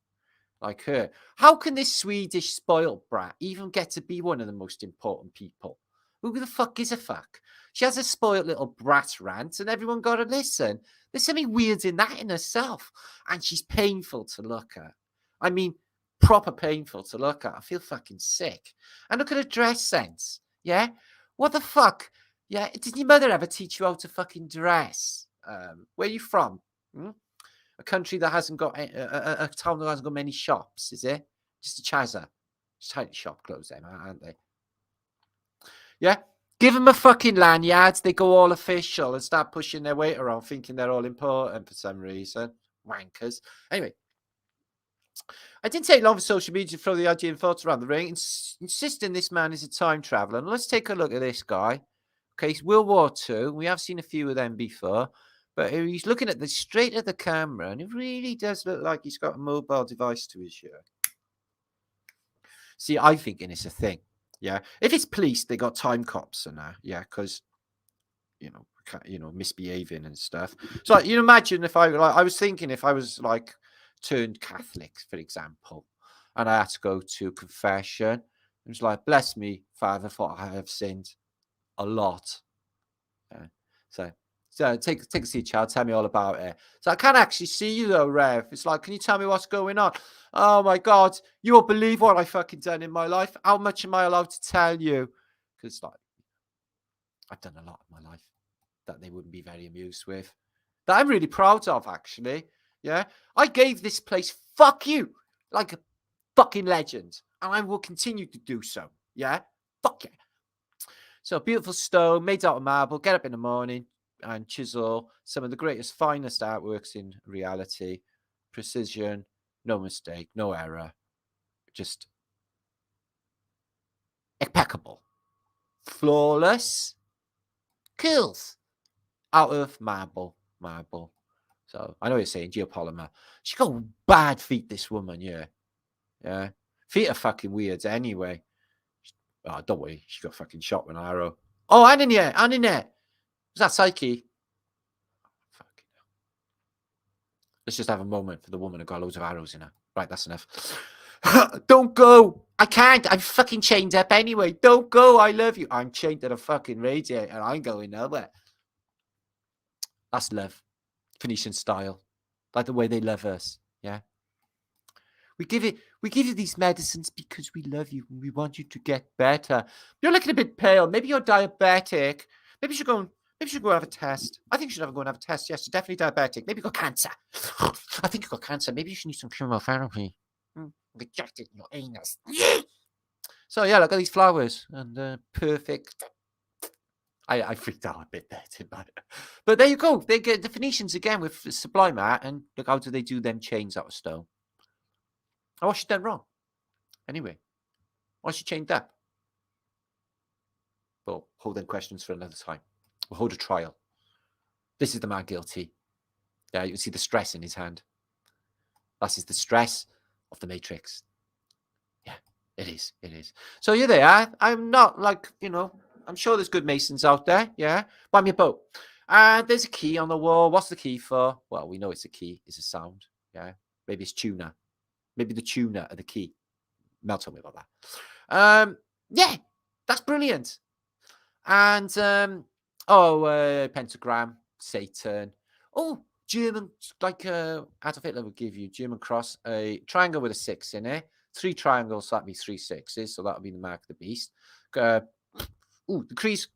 like her. How can this Swedish spoiled brat even get to be one of the most important people? Who the fuck gives a fuck? She has a spoiled little brat rant and everyone got to listen. There's something weird in that in herself. And she's painful to look at. I mean, proper painful to look at. I feel fucking sick. And look at her dress sense. Yeah? What the fuck? Yeah? Did your mother ever teach you how to fucking dress? Where are you from? Hmm? A country that hasn't got a town that hasn't got many shops, is it? Just a Chazza. Just tiny shop clothes them, aren't they? Yeah. Give them a fucking lanyard. They go all official and start pushing their weight around, thinking they're all important for some reason. Wankers. Anyway, I didn't take long for social media to throw the idea and thoughts around the ring, insisting this man is a time traveler. And let's take a look at this guy. Okay, it's World War II. We have seen a few of them before. But he's looking at the straight at the camera, and it really does look like he's got a mobile device to his shirt. See, I'm thinking it's a thing. Yeah. If it's police, they got time cops and that. Yeah, because misbehaving and stuff. So you imagine if I was thinking if I was like turned Catholic, for example, and I had to go to confession. It was like, bless me, Father, for I have sinned a lot. Yeah. So take a seat, child. Tell me all about it. So I can't actually see you though, Rev. It's like, can you tell me what's going on? Oh my God, you won't believe what I fucking done in my life. How much am I allowed to tell you? Because like, I've done a lot in my life that they wouldn't be very amused with. That I'm really proud of, actually. Yeah, I gave this place fuck you like a fucking legend, and I will continue to do so. Yeah, fuck yeah. So beautiful stone made out of marble. Get up in the morning and chisel some of the greatest, finest artworks in reality. Precision, no mistake, no error. Just impeccable. Flawless. Kills. Out of marble. So I know you're saying geopolymer. She got bad feet, this woman, yeah. Yeah. Feet are fucking weird anyway. Oh, don't worry. She got fucking shot with an arrow. Oh, and in there. Was that Psyche? Fucking hell. Let's just have a moment for the woman who got loads of arrows in her. Right, that's enough. Don't go. I can't. I'm fucking chained up anyway. Don't go. I love you. I'm chained to the fucking radiator and I'm going nowhere. That's love. Phoenician style. Like the way they love us. Yeah. We give you these medicines because we love you and we want you to get better. You're looking a bit pale. Maybe you're diabetic. Maybe you should go and have a test. I think you should go and have a test. Yes, you're definitely diabetic. Maybe you got cancer. I think you got cancer. Maybe you should need some chemotherapy. Rejected in your anus. So yeah, look at these flowers and perfect. I freaked out a bit there, didn't I? But there you go. They get the Phoenicians again with sublime art, and look how do they do them chains out of stone. Oh, what's she done wrong? Anyway, why's she chained up? Well, hold them questions for another time. We'll hold a trial. This is the man guilty. Yeah, you can see the stress in his hand. That is the stress of the Matrix. Yeah, it is. So yeah, they are. I'm not like, I'm sure there's good masons out there. Yeah, buy me a boat. There's a key on the wall. What's the key for? Well, we know it's a key. It's a sound. Yeah, maybe it's tuner. Maybe the tuner of the key. Mel told me about that. Yeah, that's brilliant. And pentagram, Satan. Oh, German, like Adolf Hitler would give you German cross, a triangle with a 6 in it. 3 triangles, so that'd be 3 6s. So that would be the mark of the beast. The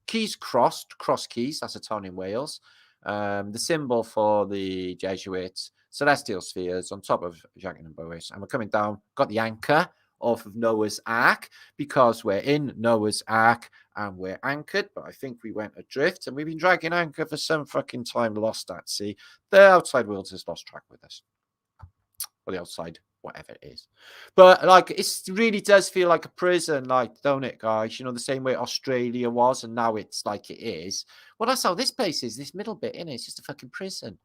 keys crossed, cross keys. That's a town in Wales. The symbol for the Jesuits, celestial spheres on top of Jacques and Bois. And we're coming down, got the anchor off of Noah's Ark because we're in Noah's Ark and we're anchored. But I think we went adrift and we've been dragging anchor for some fucking time, lost at sea. The outside world has lost track with us. Or the outside, whatever it is. But like, it really does feel like a prison, like, don't it, guys? The same way Australia was and now it's like it is. Well, that's how this place is, this middle bit, innit? It's just a fucking prison.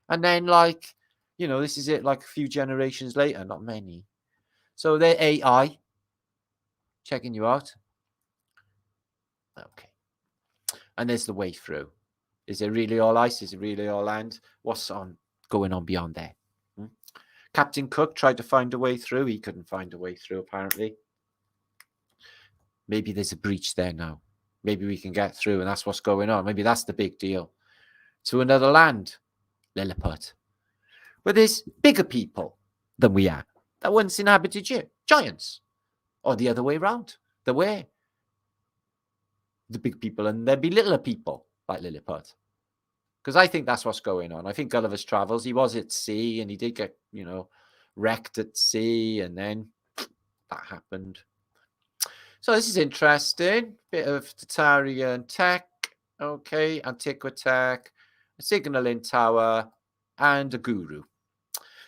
And then, like, you know, this is it like a few generations later, not many. So they're AI checking you out. Okay. And there's the way through. Is it really all ice? Is it really all land? What's going on beyond there? Captain Cook tried to find a way through. He couldn't find a way through, apparently. Maybe there's a breach there now. Maybe we can get through, and that's what's going on. Maybe that's the big deal. To another land, Lilliput, where there's bigger people than we are that once inhabited giants, or the other way around. There were the big people, and there'd be littler people like Lilliput. Because I think that's what's going on. I think Gulliver's Travels, he was at sea, and he did get, you know, wrecked at sea, and then that happened. So this is interesting. Bit of Tartaria tech. Okay, Antiquitech, a signaling tower, and a guru.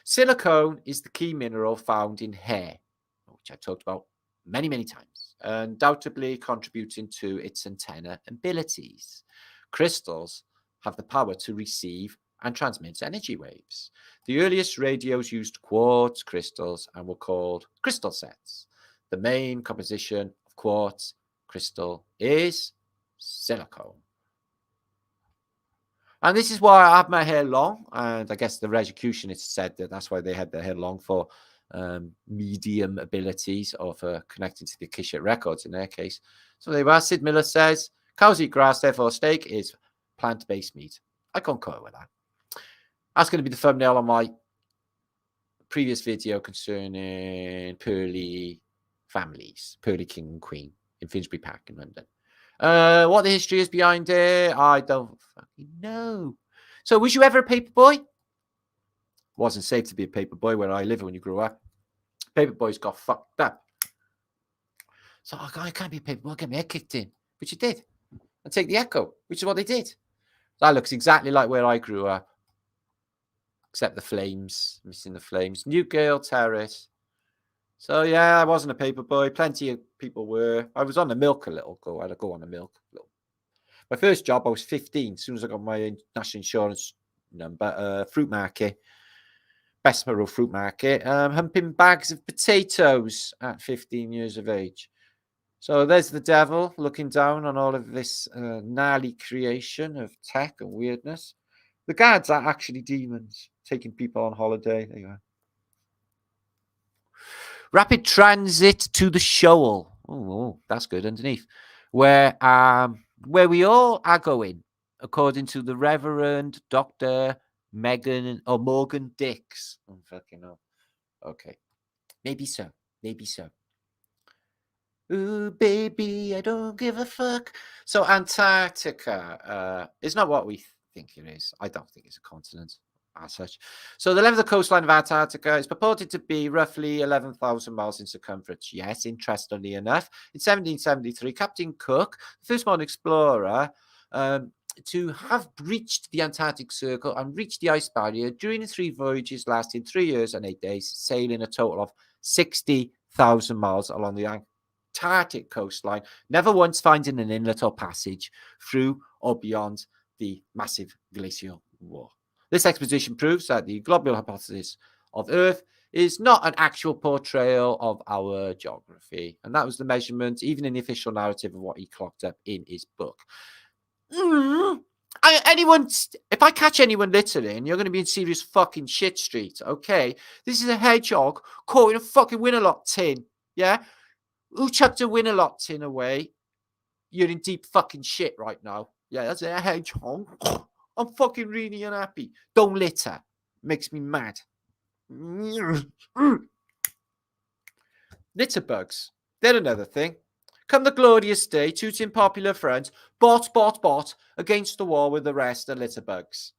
Silicone is the key mineral found in hair, which I talked about many, many times, undoubtedly contributing to its antenna abilities. Crystals have the power to receive and transmit energy waves. The earliest radios used quartz crystals and were called crystal sets. The main composition of quartz crystal is silicone. And this is why I have my hair long, and I guess the Rosicrucianists said that that's why they had their hair long, for medium abilities of connecting to the Akashic records in their case. So there was. Sid Miller says, cows eat grass, therefore steak is plant-based meat. I concur with that. That's going to be the thumbnail on my previous video concerning Pearly families, Pearly King and Queen in Finsbury Park in London. What the history is behind it, I don't fucking know. So, was you ever a paper boy? Wasn't safe to be a paper boy where I live when you grew up. Paper boys got fucked up. So, I can't be a paper boy, get my head kicked in. But you did. And take the echo, which is what they did. That looks exactly like where I grew up. Except the flames, missing the flames. Newgale Terrace. So, yeah, I wasn't a paper boy. Plenty of people were. I was on the milk a little. I had to go on the milk. My first job, I was 15. As soon as I got my national insurance number, fruit market, Bessborough fruit market, humping bags of potatoes at 15 years of age. So there's the devil looking down on all of this gnarly creation of tech and weirdness. The guards are actually demons taking people on holiday. There you are. Rapid transit to the shoal. Oh, that's good underneath. Where we all are going, according to the Reverend Dr. Morgan Dix. Oh, fucking hell. Okay. Maybe so. Maybe so. Ooh, baby, I don't give a fuck. So Antarctica is not what we think it is. I don't think it's a continent as such. So the length of the coastline of Antarctica is purported to be roughly 11,000 miles in circumference. Yes, interestingly enough, in 1773, Captain Cook, the first modern explorer, to have breached the Antarctic Circle and reached the ice barrier during the 3 voyages lasting 3 years and 8 days, sailing a total of 60,000 miles along the Antarctic coastline, never once finding an inlet or passage through or beyond the massive glacial wall. This expedition proves that the global hypothesis of Earth is not an actual portrayal of our geography. And that was the measurement, even in the official narrative, of what he clocked up in his book. If I catch anyone littering, you're going to be in serious fucking shit street, okay? This is a hedgehog caught in a fucking Winalot tin, yeah? Who chucked a Winalot tin away? You're in deep fucking shit right now. Yeah, that's a hedgehog. I'm fucking really unhappy. Don't litter. Makes me mad. Litter bugs. They're another thing. Come the glorious day, tooting popular friends, bot, against the wall with the rest are litter bugs.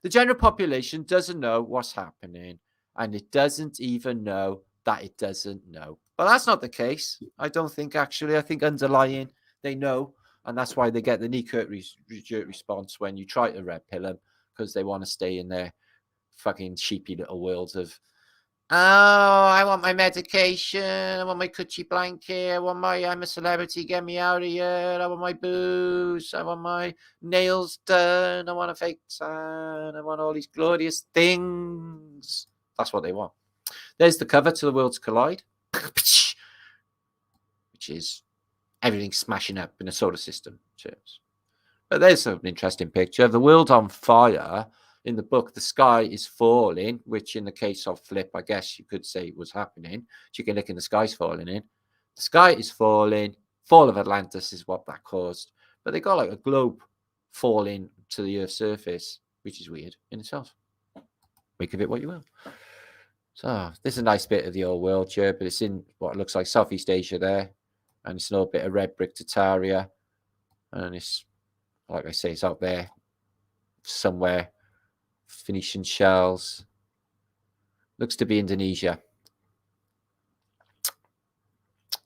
The general population doesn't know what's happening, and it doesn't even know that it doesn't know. But that's not the case. I don't think, actually. I think underlying, they know. And that's why they get the knee-jerk response when you try to red pill them, because they want to stay in their fucking sheepy little world of Oh, I want my medication. I want my coochie blanket. I want my I'm a celebrity. Get me out of here. I want my booze. I want my nails done. I want a fake tan. I want all these glorious things. That's what they want. There's the cover to The Worlds Collide, which is everything smashing up in a solar system. Cheers. But there's an interesting picture. The world on fire. In the book, the sky is falling, which in the case of Flip, I guess you could say was happening. Chicken Lick in the sky's falling in. The sky is falling. Fall of Atlantis is what that caused. But they got like a globe falling to the Earth's surface, which is weird in itself. Make of it what you will. So this is a nice bit of the old world here, but it's in what looks like Southeast Asia there. And it's a little bit of red brick Tartaria. And it's, like I say, it's out there somewhere. Phoenician shells. Looks to be Indonesia.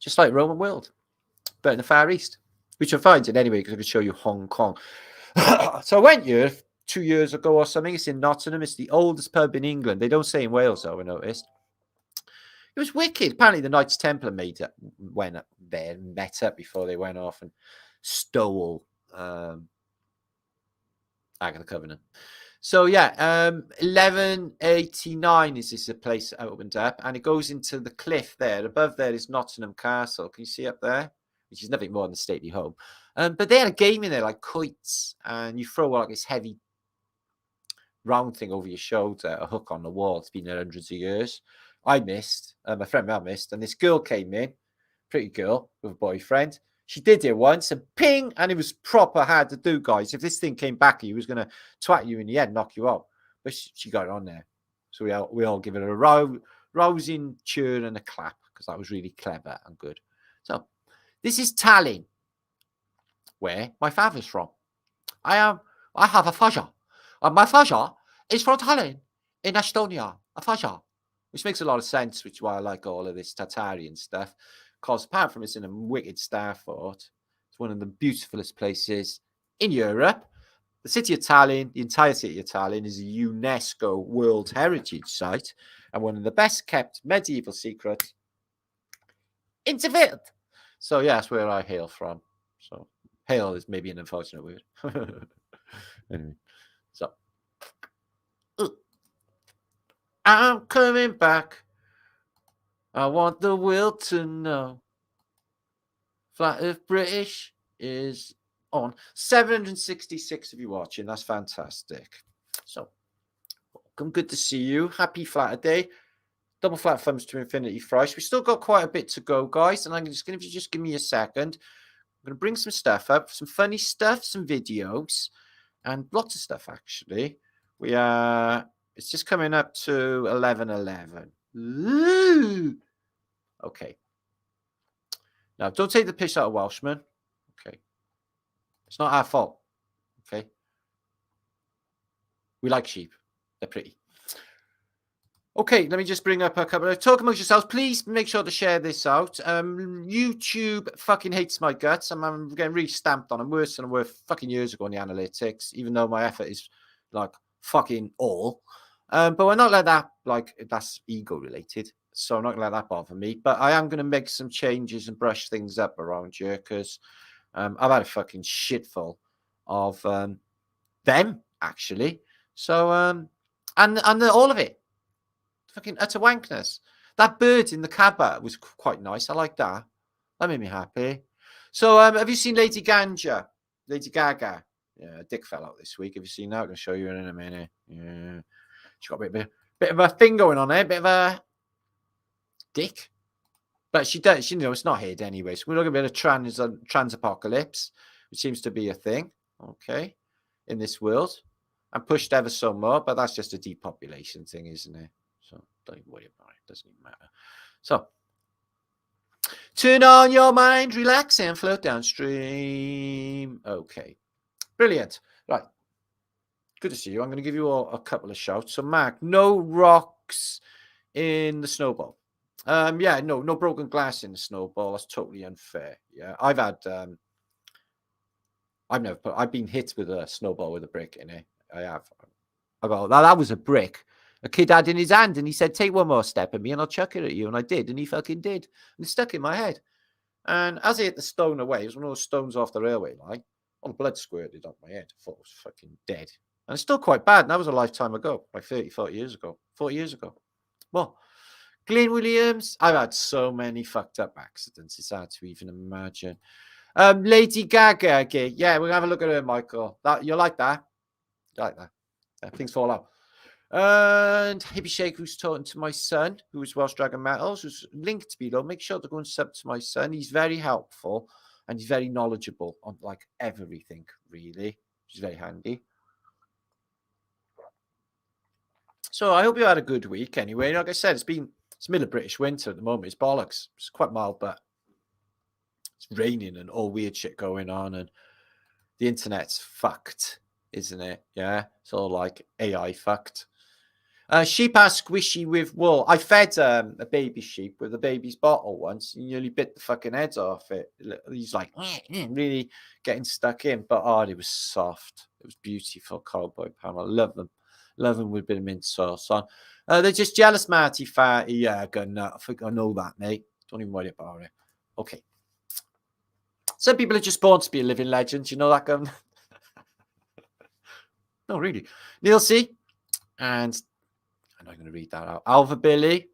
Just like Roman world. But in the Far East. Which I find it anyway, because I could show you Hong Kong. So I went here 2 years ago or something. It's in Nottingham. It's the oldest pub in England. They don't say in Wales, though, I noticed. It was wicked. Apparently the Knights Templar went up there and met up before they went off and stole Ark of the Covenant. So yeah, 1189 is this a place that opened up, and it goes into the cliff there. Above there is Nottingham Castle. Can you see up there? Which is nothing more than a stately home. But they had a game in there like quoits, and you throw like this heavy round thing over your shoulder, a hook on the wall. It's been there hundreds of years. I missed, my friend Mel missed, and this girl came in, pretty girl with a boyfriend. She did it once and ping, and it was proper hard to do, guys. If this thing came back at you, it was going to twat you in the head, knock you out. But she got it on there. So we all give it a rousing cheer and a clap because that was really clever and good. So this is Tallinn, where my father's from. I have a fajr. My fajr is from Tallinn in Estonia. A fajr, which makes a lot of sense, which is why I like all of this Tartarian stuff. Because apart from it's in a wicked star fort, it's one of the beautifulest places in Europe. The city of Tallinn, the entire city of Tallinn, is a UNESCO World Heritage Site and one of the best kept medieval secrets in the world. So yeah, that's where I hail from. So hail is maybe an unfortunate word. Anyway, so I'm coming back. I want the world to know. Flat Earth British is on. 766 of you watching. That's fantastic. So, welcome. Good to see you. Happy Flatterday. Double flat thumbs to infinity, Thrice. We've still got quite a bit to go, guys. And I'm just going to, if you just give me a second, I'm going to bring some stuff up, some funny stuff, some videos, and lots of stuff, actually. It's just coming up to 11:11. Ooh. Okay. Now, don't take the piss out of Welshmen. Okay. It's not our fault. Okay. We like sheep. They're pretty. Okay, let me just bring up a couple of talk amongst yourselves. Please make sure to share this out. YouTube fucking hates my guts. I'm getting really stamped on. I'm worse than I were fucking years ago on the analytics, even though my effort is like fucking all. But we're not like that. Like that's ego related. So I'm not going to let that bother me. But I am going to make some changes and brush things up around here because I've had a fucking shitful of them, actually. So, and all of it. Fucking utter wankness. That bird in the Kaaba was quite nice. I like that. That made me happy. So, have you seen Lady Gaga? Yeah, dick fell out this week. Have you seen that? I'm going to show you in a minute. Yeah. She's got a bit of a thing going on there. Bit of a dick. But she does, you know, it's not hid anyway. So we're looking at a bit of trans apocalypse, which seems to be a thing, okay, in this world. And pushed ever so more, but that's just a depopulation thing, isn't it? So don't worry about it. Doesn't even matter. So turn on your mind, relax, and float downstream. Okay. Brilliant. Right. Good to see you. I'm going to give you all a couple of shouts. So, Mark, no rocks in the snowball. Yeah, no broken glass in the snowball. That's totally unfair. Yeah, I've been hit with a snowball with a brick in it. I have. I go, that was a brick. A kid had in his hand and he said, take one more step at me and I'll chuck it at you. And I did. And he fucking did. And it stuck in my head. And as I hit the stone away, it was one of those stones off the railway line. All the blood squirted off my head. I thought I was fucking dead. And it's still quite bad. And that was a lifetime ago, like 30, 40 years ago. 40 years ago. Well, Glenn Williams, I've had so many fucked up accidents. It's hard to even imagine. Lady Gaga again. Yeah, we're going to have a look at her, Michael. You like that? You like that? Yeah, things fall out. And Hippie Shake, who's talking to my son, who is Welsh Dragon Metals, who's linked below. Make sure to go and sub to my son. He's very helpful and he's very knowledgeable on like everything, really. Which is very handy. So I hope you had a good week anyway. Like I said, it's middle of British winter at the moment. It's bollocks. It's quite mild, but it's raining and all weird shit going on, and the internet's fucked, isn't it? Yeah, it's all like AI fucked. Sheep are squishy with wool. I fed a baby sheep with a baby's bottle once. And nearly bit the fucking heads off it. He's like really getting stuck in, but it was soft. It was beautiful. Cowboy Pam. I love them. Love them with a bit of mint sauce on. They're just jealous, Marty Fatty. Yeah, I think I know that, mate. Don't even worry about it. Okay. Some people are just born to be a living legend. You know that, gun? No, really. Neil C. And I'm not going to read that out. Alva Billy.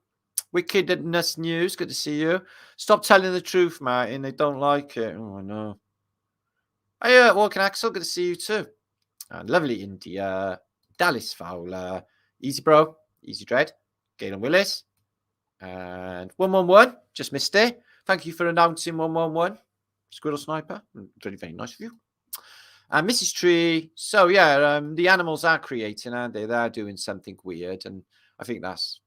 Wickedness News. Good to see you. Stop telling the truth, Martin. They don't like it. Oh, I know. Hey, Walking Axel. Good to see you too. And lovely India. Dallas Fowler. Easy Bro. Easy Dread. Galen Willis. And 111. Just missed it. Thank you for announcing 111. Squirrel Sniper. Very, very nice of you. And Mrs. Tree. So, yeah, the animals are creating, aren't they? They're doing something weird. And I think that's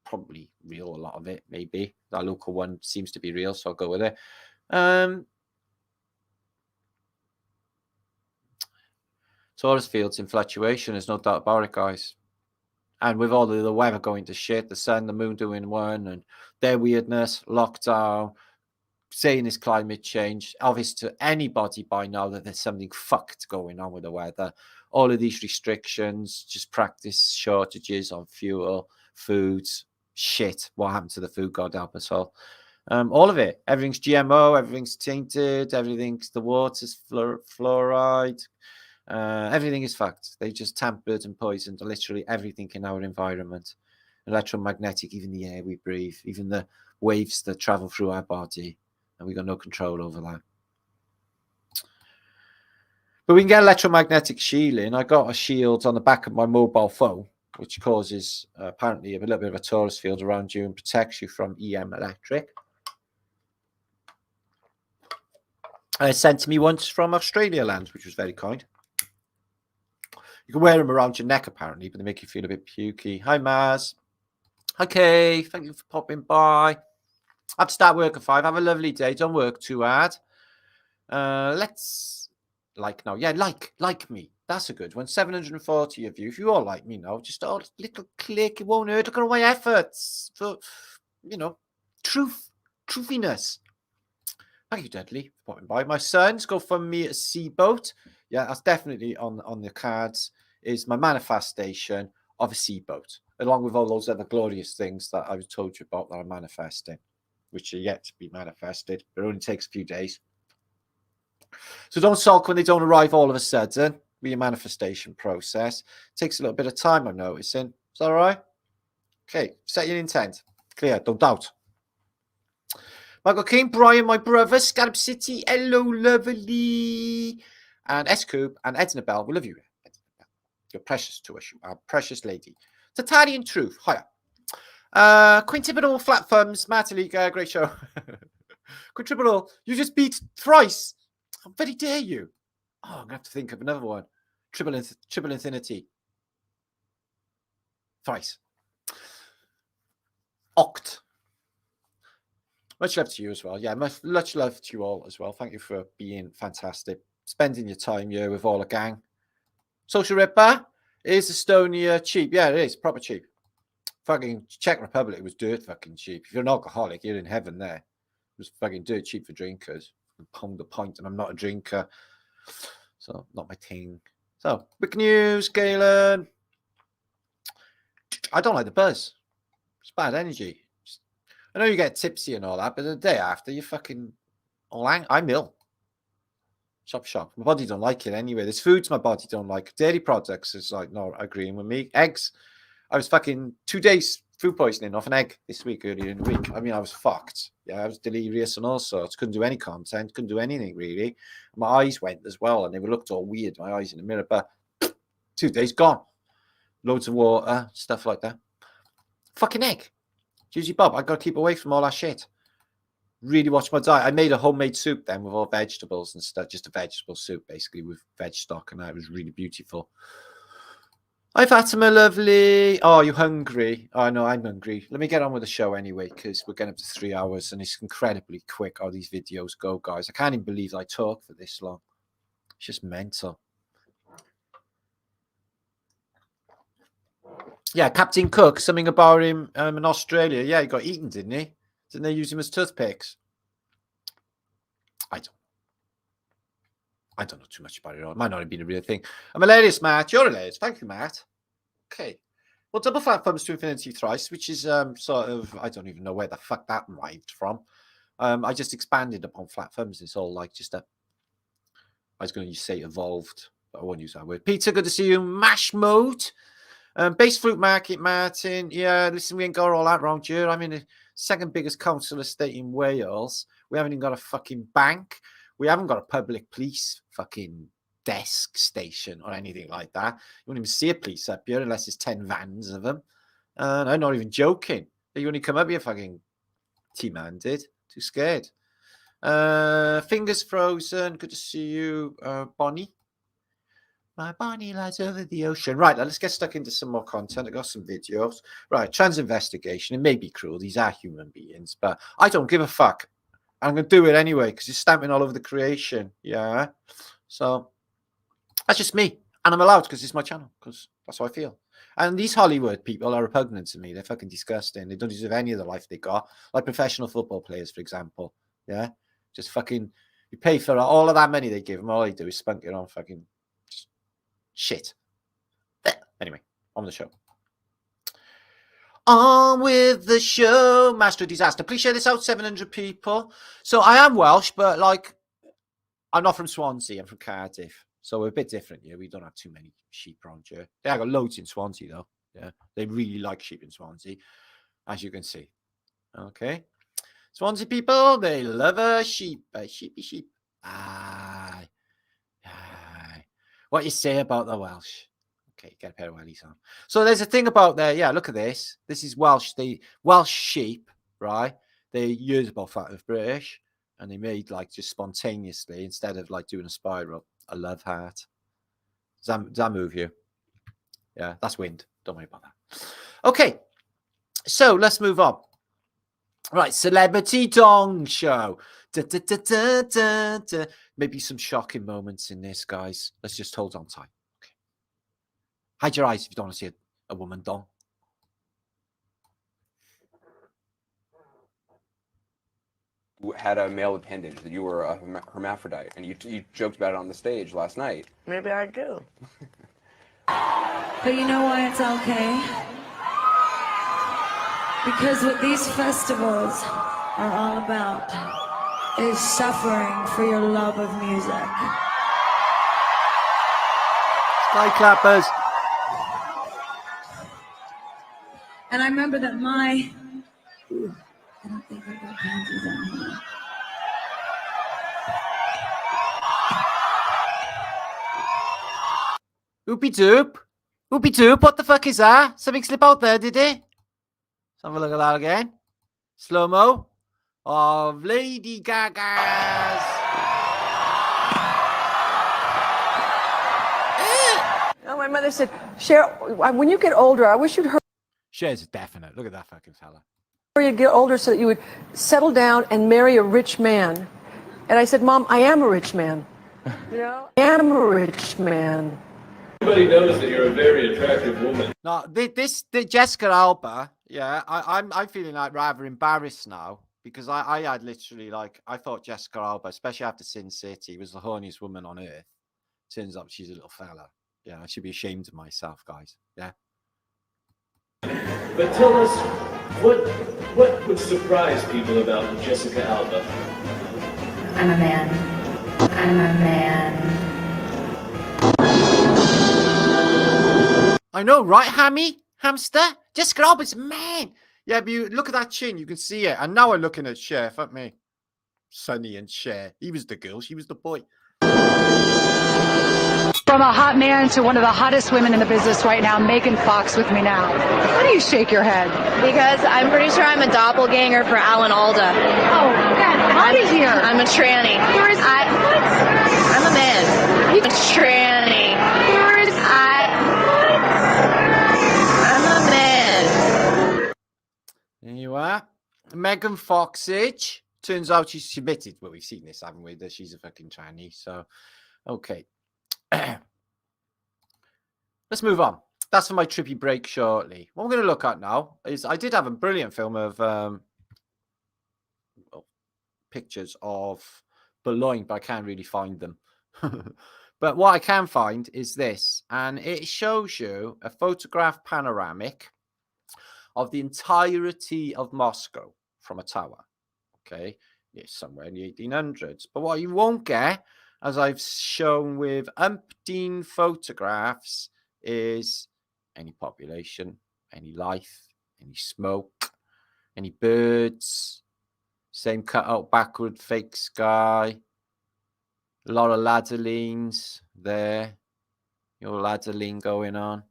probably real, a lot of it, maybe. That local one seems to be real, so I'll go with it. Torus Fields infatuation, there's no doubt about it, guys. And with all the weather going to shit, the sun, the moon doing one, and their weirdness, lockdown, saying it's climate change, obvious to anybody by now that there's something fucked going on with the weather. All of these restrictions, just practice shortages on fuel, foods, shit. What happened to the food? God help us all. All of it. Everything's GMO, everything's tainted, the water's fluoride. Everything is fucked. They just tampered and poisoned literally everything in our environment. Electromagnetic, even the air we breathe, even the waves that travel through our body. And we got no control over that. But we can get electromagnetic shielding. I got a shield on the back of my mobile phone, which causes apparently a little bit of a torus field around you and protects you from EM electric. Sent to me once from Australia land, which was very kind. You can wear them around your neck, apparently, but they make you feel a bit pukey. Hi, Maz. Hi, Kay. Thank you for popping by. I have to start work at 5. Have a lovely day. Don't work too hard. Let's like now. Yeah, like me. That's a good one. 740 of you. If you all like me now, just a little click. It won't hurt. Look at all my efforts for, truthiness. Thank you, Dudley, for popping by. My sons go from me a sea boat. Yeah, that's definitely on the cards. Is my manifestation of a sea boat, along with all those other glorious things that I've told you about that I'm manifesting, which are yet to be manifested. It only takes a few days. So don't sulk when they don't arrive all of a sudden. With your manifestation process, it takes a little bit of time, I'm noticing. Is that all right? Okay, set your intent. Clear, don't doubt. Michael King, Brian, my brother, Scallop City, hello, lovely. And S-Cube and Edna Bell, we love you. You're precious to us. You are a precious lady. Tartarian Truth, hiya. Quintuple Flat Thumbs, Martinliedtke, great show. Quintuple, you just beat Thrice. How very dare you? Oh, I'm going to have to think of another one. Triple Infinity. Thrice. Oct. Much love to you as well. Yeah, much love to you all as well. Thank you for being fantastic. Spending your time here with all the gang. Social Ripper. Is Estonia cheap? Yeah, it is. Proper cheap. Fucking Czech Republic was dirt fucking cheap. If you're an alcoholic, you're in heaven there. It was fucking dirt cheap for drinkers. Pound a pint, and I'm not a drinker. So, not my thing. So, quick news, Galen. I don't like the buzz. It's bad energy. I know you get tipsy and all that, but the day after, you fucking all I'm ill. Shop. My body don't like it anyway. There's foods my body don't like. Dairy products is like not agreeing with me. Eggs. I was fucking 2 days food poisoning off an egg this week, earlier in the week. I mean, I was fucked. Yeah, I was delirious and all sorts. Couldn't do any content. Couldn't do anything really. My eyes went as well, and they looked all weird. My eyes in the mirror, but 2 days gone. Loads of water, stuff like that. Fucking egg. Juicy Bob. I got to keep away from all that shit. Really watch my diet. I made a homemade soup then with all vegetables and stuff. Just a vegetable soup, basically, with veg stock, and that was really beautiful. Hi, Fatima, lovely. Oh, you hungry? Oh, no, I'm hungry. Let me get on with the show anyway, because we're getting up to 3 hours, and it's incredibly quick how these videos go, guys. I can't even believe I talk for this long. It's just mental. Yeah, Captain Cook, something about him in Australia. Yeah, he got eaten, didn't he? Didn't they use him as toothpicks? I don't know too much about it all. It might not have been a real thing. I'm hilarious, Matt. You're hilarious. Thank you, Matt. Okay. Well, double flat thumbs to infinity thrice, which is sort of, I don't even know where the fuck that arrived from. I just expanded upon flat thumbs. It's all like just a, I was going to say evolved, but I won't use that word. Peter, good to see you. Mash mode. Base fruit market, Martin. Yeah, listen, we ain't got all that wrong, Jer. I'm in the second biggest council estate in Wales. We haven't even got a fucking bank. We haven't got a public police fucking desk station or anything like that. You won't even see a police up here unless there's 10 vans of them. And I'm not even joking. You only come up here fucking T-man-did. Too scared. Fingers frozen. Good to see you, Bonnie. My Bonnie lies over the ocean. Right, let's get stuck into some more content. I got some videos. Right, trans investigation. It may be cruel. These are human beings, but I don't give a fuck. I'm going to do it anyway because it's stamping all over the creation. Yeah. So that's just me. And I'm allowed because it's my channel because that's how I feel. And these Hollywood people are repugnant to me. They're fucking disgusting. They don't deserve any of the life they got. Like professional football players, for example. Yeah. Just fucking, you pay for all of that money they give them. All they do is spunk it on fucking shit. Anyway, on the show. On with the show, Master Disaster. Please share this out, 700 people. So I am Welsh, but like, I'm not from Swansea. I'm from Cardiff. So we're a bit different here. We don't have too many sheep around here. They have got loads in Swansea, though. Yeah, they really like sheep in Swansea, as you can see. Okay. Swansea people, they love a sheep. A sheepy sheep. Aye. Aye. What you say about the Welsh? Okay, get a pair of wellies on. So there's a thing about there. Yeah, look at this. This is Welsh. The Welsh sheep, right? They use about flatearthbritish, and they made like just spontaneously instead of like doing a spiral, a love heart. Does that move you? Yeah, that's wind. Don't worry about that. Okay, so let's move on. Right, celebrity dong show. Da, da, da, da, da, da. Maybe some shocking moments in this, guys. Let's just hold on tight. Okay. Hide your eyes if you don't want to see a woman dong. Had a male appendage, that you were a hermaphrodite, and you joked about it on the stage last night. Maybe I do. But you know why it's okay? Because what these festivals are all about is suffering for your love of music. Sky clappers. And I remember that I don't think I got panties on here. Oopie doop. Oopie doop. What the fuck is that? Something slip out there, did it? Let's have a look at that again. Slow-mo of Lady Gaga's. No, my mother said, Cheryl, when you get older, I wish you'd hurry. Shares is definite. Look at that fucking fella. You get older so that you would settle down and marry a rich man. And I said, Mom, I am a rich man. You know, I am a rich man. Everybody knows that you're a very attractive woman. No, this Jessica Alba, yeah, I'm feeling like rather embarrassed now because I had literally like I thought Jessica Alba, especially after Sin City, was the horniest woman on earth. Turns out she's a little fella. Yeah, I should be ashamed of myself, guys. Yeah. But tell us, what would surprise people about Jessica Alba? I'm a man. I'm a man. I know, right, Hamster? Jessica Alba's a man. Yeah, but you look at that chin, you can see it. And now I'm looking at Cher, fuck me. Sonny and Cher. He was the girl, she was the boy. From a hot man to one of the hottest women in the business right now, Megan Fox with me now. Why do you shake your head? Because I'm pretty sure I'm a doppelganger for Alan Alda. Oh, get out of here. I'm a tranny. I'm a man. I'm a tranny. I'm a man. There you are. Megan Foxage. Turns out she's admitted. Well, we've seen this, haven't we? That she's a fucking tranny. So, okay. Let's move on. That's for my trippy break shortly. What I'm going to look at now is I did have a brilliant film of pictures of Boulogne, but I can't really find them. But what I can find is this, and it shows you a photograph panoramic of the entirety of Moscow from a tower. Okay, it's somewhere in the 1800s. But what you won't get, as I've shown with umpteen photographs, is any population, any life, any smoke, any birds, same cut out backward fake sky, a lot of ladderlines there, your ladderline going on.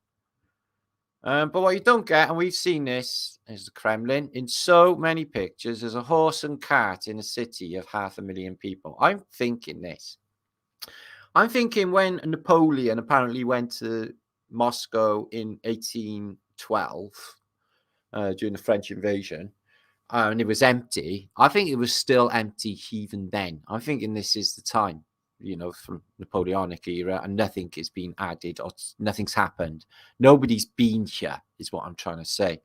But what you don't get, and we've seen this, is the Kremlin in so many pictures. There's a horse and cart in a city of 500,000 people. I'm thinking this. I'm thinking when Napoleon apparently went to Moscow in 1812 during the French invasion, and it was empty. I think it was still empty even then. I'm thinking this is the time, you know, from Napoleonic era, and nothing is being added or nothing's happened. Nobody's been here, is what I'm trying to say.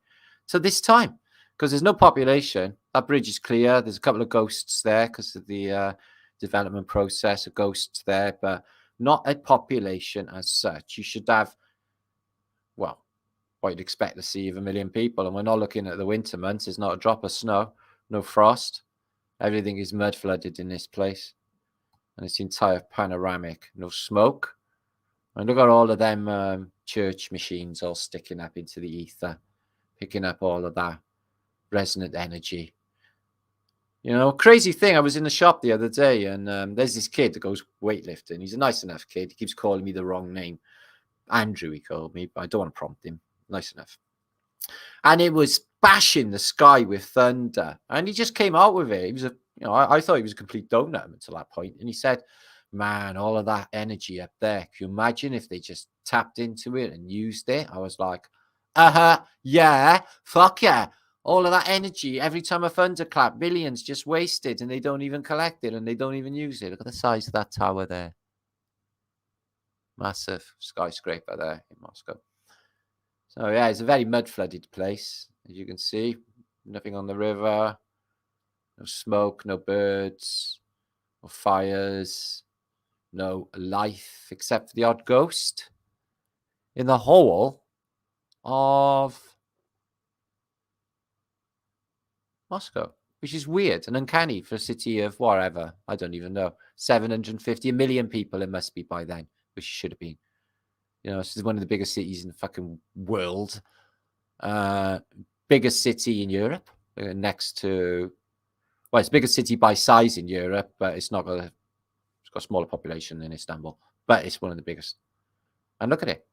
So this time, because there's no population, that bridge is clear. There's a couple of ghosts there because of the development process, of ghosts there, but not a population as such. You should have, well, what you'd expect to see of 1 million people, and we're not looking at the winter months. There's not a drop of snow, no frost. Everything is mud flooded in this place. And it's entire panoramic, no smoke. And look at all of them church machines all sticking up into the ether, picking up all of that resonant energy. You know, crazy thing. I was in the shop the other day, and there's this kid that goes weightlifting. He's a nice enough kid. He keeps calling me the wrong name. Andrew, he called me, but I don't want to prompt him. Nice enough. And it was bashing the sky with thunder. And he just came out with it. He was a, you know, I thought he was a complete donut until that point. And he said, man, all of that energy up there. Can you imagine if they just tapped into it and used it? I was like, yeah, fuck yeah. All of that energy, every time a thunderclap, billions just wasted, and they don't even collect it and they don't even use it. Look at the size of that tower there. Massive skyscraper there in Moscow. So yeah, it's a very mud-flooded place, as you can see. Nothing on the river, no smoke, no birds, no fires, no life except for the odd ghost in the whole of Moscow, which is weird and uncanny for a city of whatever, I don't even know, 750 million people it must be by then, which should have been. You know, this is one of the biggest cities in the fucking world. Biggest city in Europe, next to, well, it's the biggest city by size in Europe, but it's not got a, it's got a smaller population than Istanbul, but it's one of the biggest. And look at it.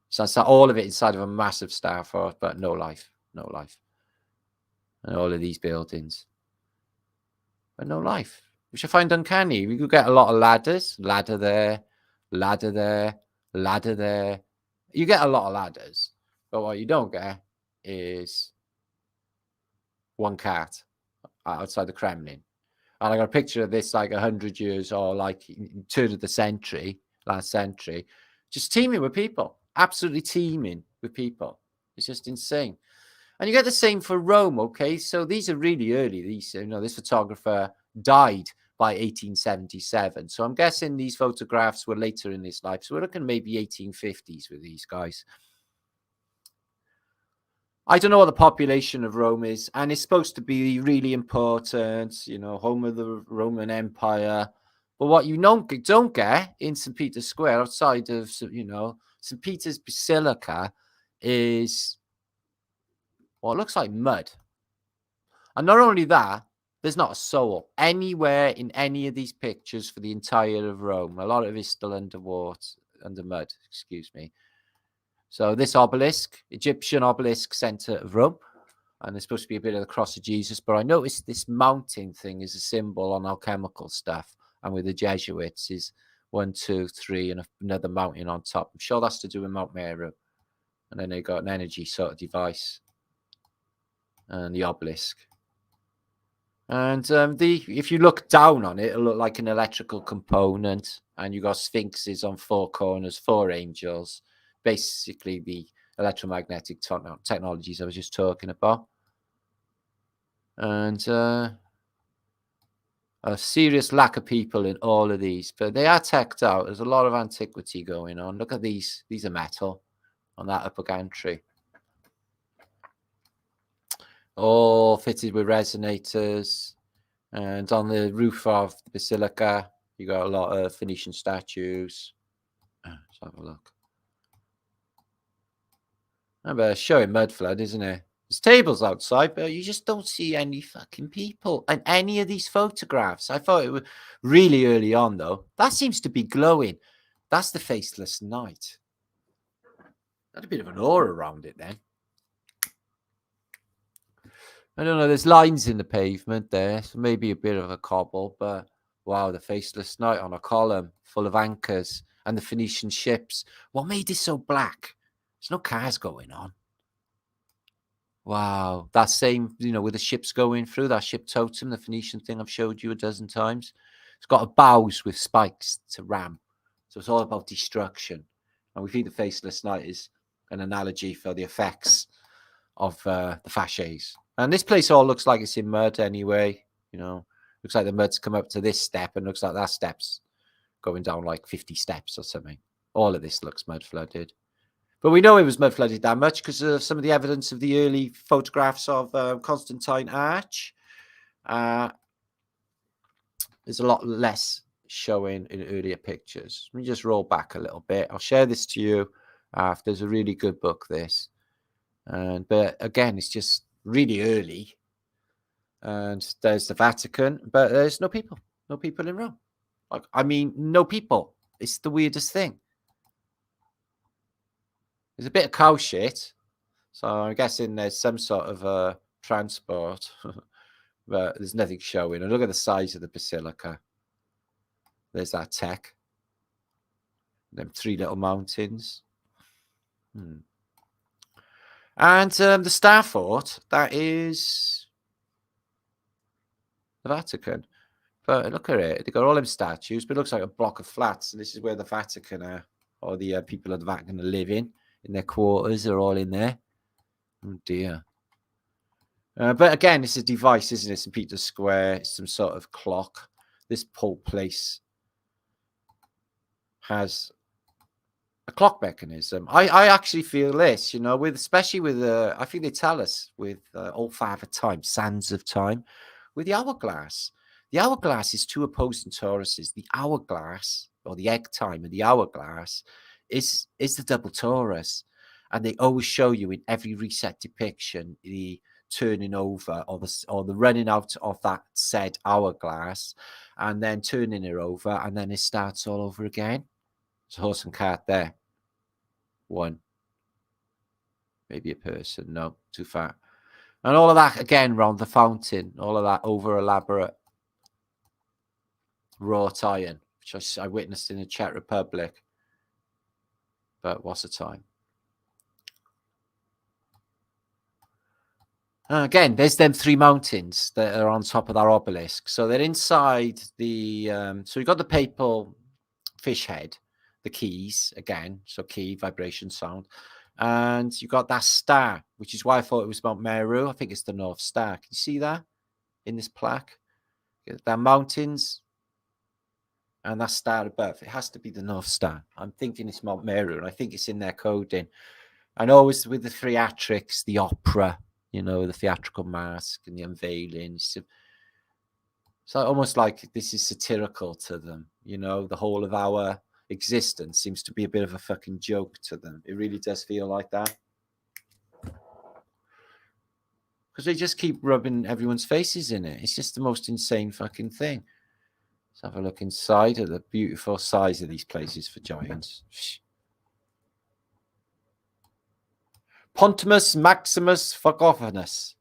So it's all of it inside of a massive star fort, but no life, no life. And all of these buildings, but no life, which I find uncanny. We could get a lot of ladders, ladder there, ladder there, ladder there. You get a lot of ladders, but what you don't get is one cart outside the Kremlin. And I got a picture of this like 100 years or like turn of the century, last century, just teeming with people, absolutely teeming with people. It's just insane. And you get the same for Rome, okay? So these are really early. These, you know, this photographer died by 1877. So I'm guessing these photographs were later in his life. So we're looking maybe 1850s with these guys. I don't know what the population of Rome is, and it's supposed to be really important, you know, home of the Roman Empire. But what you don't get in St. Peter's Square, outside of, you know, St. Peter's Basilica, is what looks like mud. And not only that, there's not a soul anywhere in any of these pictures for the entire of Rome. A lot of it is still underwater, under mud, excuse me. So this obelisk, Egyptian obelisk, center of Rome, and there's supposed to be a bit of the cross of Jesus, but I noticed this mountain thing is a symbol on alchemical stuff, and with the Jesuits is 1, 2, 3, and another mountain on top. I'm sure that's to do with Mount Meru. And then they got an energy sort of device and the obelisk. And if you look down on it, it'll look like an electrical component, and you got sphinxes on 4 corners, 4 angels, basically the electromagnetic technologies I was just talking about. And a serious lack of people in all of these, but they are teched out. There's a lot of antiquity going on. Look at these are metal on that upper gantry, all fitted with resonators. And on the roof of the basilica, you got a lot of Phoenician statues. Let's have a look. But showing mud flood, isn't it? There's tables outside, but you just don't see any fucking people in any of these photographs. I thought it was really early on, though. That seems to be glowing. That's the faceless night. Got a bit of an aura around it then. I don't know. There's lines in the pavement there, so maybe a bit of a cobble, but wow, the faceless night on a column full of anchors and the Phoenician ships. What made it so black? There's no cars going on. Wow, that same, you know, with the ships going through, that ship totem, the Phoenician thing I've showed you a dozen times. It's got a bows with spikes to ram. So it's all about destruction. And we think the faceless night is an analogy for the effects of the fasces. And this place all looks like it's in mud anyway. You know, looks like the mud's come up to this step, and looks like that step's going down like 50 steps or something. All of this looks mud flooded. But we know it was mud flooded that much because of some of the evidence of the early photographs of Constantine Arch. There's a lot less showing in earlier pictures. Let me just roll back a little bit. I'll share this to you after. There's a really good book, this. But again, it's just really early. And there's the Vatican, but there's no people. No people in Rome. Like, I mean, no people. It's the weirdest thing. There's a bit of cow shit, so I'm guessing there's some sort of transport, but there's nothing showing. And look at the size of the basilica. There's that tech. Them 3 little mountains. And the Star Fort, that is the Vatican. But look at it. They've got all them statues, but it looks like a block of flats. And this is where the Vatican are, or the people of the Vatican are living. In their quarters, they're all in there. Oh dear. But again, it's a device, isn't it? St. Peter's Square, it's some sort of clock. This whole place has a clock mechanism. I actually feel this, you know, especially with I think they tell us with Old Father Time, Sands of Time, with the hourglass. The hourglass is 2 opposing Tauruses. The hourglass, or the egg time, and the hourglass is the double Taurus, and they always show you in every reset depiction the turning over or the running out of that said hourglass, and then turning it over, and then it starts all over again. There's a horse and cart there. 1, maybe a person. No, too far. And all of that again round the fountain. All of that over elaborate wrought iron, which I witnessed in the Czech Republic. But what's the time? Again, there's them 3 mountains that are on top of that obelisk. So they're inside the... so we've got the papal fish head, the keys, again. So key, vibration, sound. And you've got that star, which is why I thought it was Mount Meru. I think it's the North Star. Can you see that in this plaque? That mountains and that star above. It has to be the North Star. I'm thinking it's Mount Meru, and I think it's in their coding. And always with the theatrics, the opera, you know, the theatrical mask and the unveiling. So almost like this is satirical to them, you know, the whole of our existence seems to be a bit of a fucking joke to them. It really does feel like that. Because they just keep rubbing everyone's faces in it. It's just the most insane fucking thing. Let's have a look inside at the beautiful size of these places for giants. Pontimus Maximus Fuckoffinus.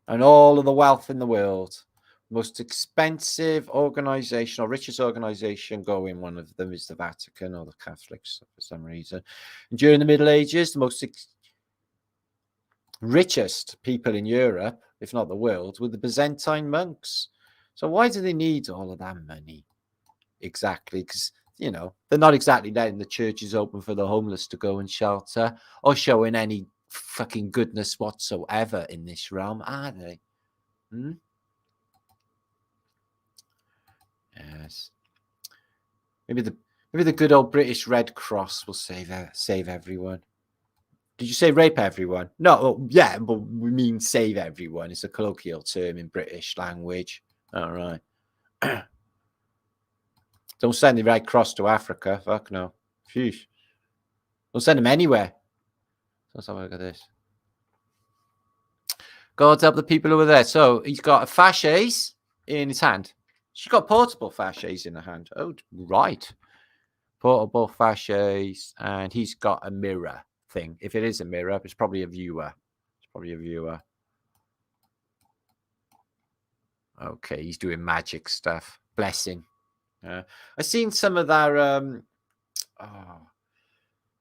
And all of the wealth in the world. Most expensive organization or richest organization going. One of them is the Vatican or the Catholics for some reason. And during the Middle Ages, the most richest people in Europe, if not the world, were the Byzantine monks. So why do they need all of that money? Exactly, because, you know, they're not exactly letting the churches open for the homeless to go and shelter or showing any fucking goodness whatsoever in this realm, are they? Yes. Maybe the good old British Red Cross will save everyone. Did you say rape everyone? No, well, yeah, but we mean save everyone. It's a colloquial term in British language. All right. Don't send the Red Cross to Africa. Fuck no. Sheesh. Don't send them anywhere. Let's have a look at this. God help the people who are there. So he's got a fasces in his hand. She's got portable fasces in her hand. Oh, right. Portable fasces. And he's got a mirror thing. If it is a mirror, it's probably a viewer. It's probably a viewer. Okay, he's doing magic stuff. Blessing. I've seen some of their,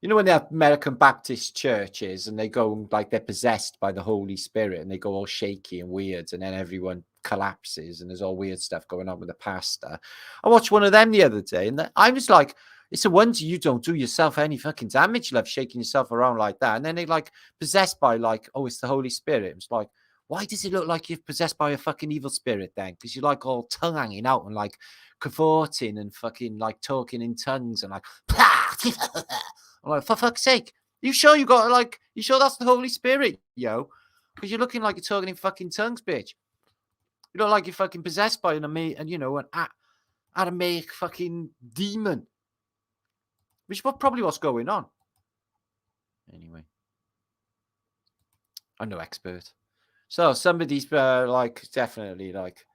you know, when they have American Baptist churches and they go like they're possessed by the Holy Spirit and they go all shaky and weird and then everyone collapses and there's all weird stuff going on with the pastor. I watched one of them the other day and I was like, it's a wonder you don't do yourself any fucking damage, love, shaking yourself around like that. And then they like possessed by like, oh, it's the Holy Spirit. It's like, why does it look like you're possessed by a fucking evil spirit then? Because you're like all tongue hanging out and like cavorting and fucking like talking in tongues and like, I'm like, for fuck's sake, you sure you got like, you sure that's the Holy Spirit, yo? Because you're looking like you're talking in fucking tongues, bitch. You look like you're fucking possessed by an you know, an Aramaic fucking demon. Which is probably what's going on. Anyway, I'm no expert. So somebody's like definitely like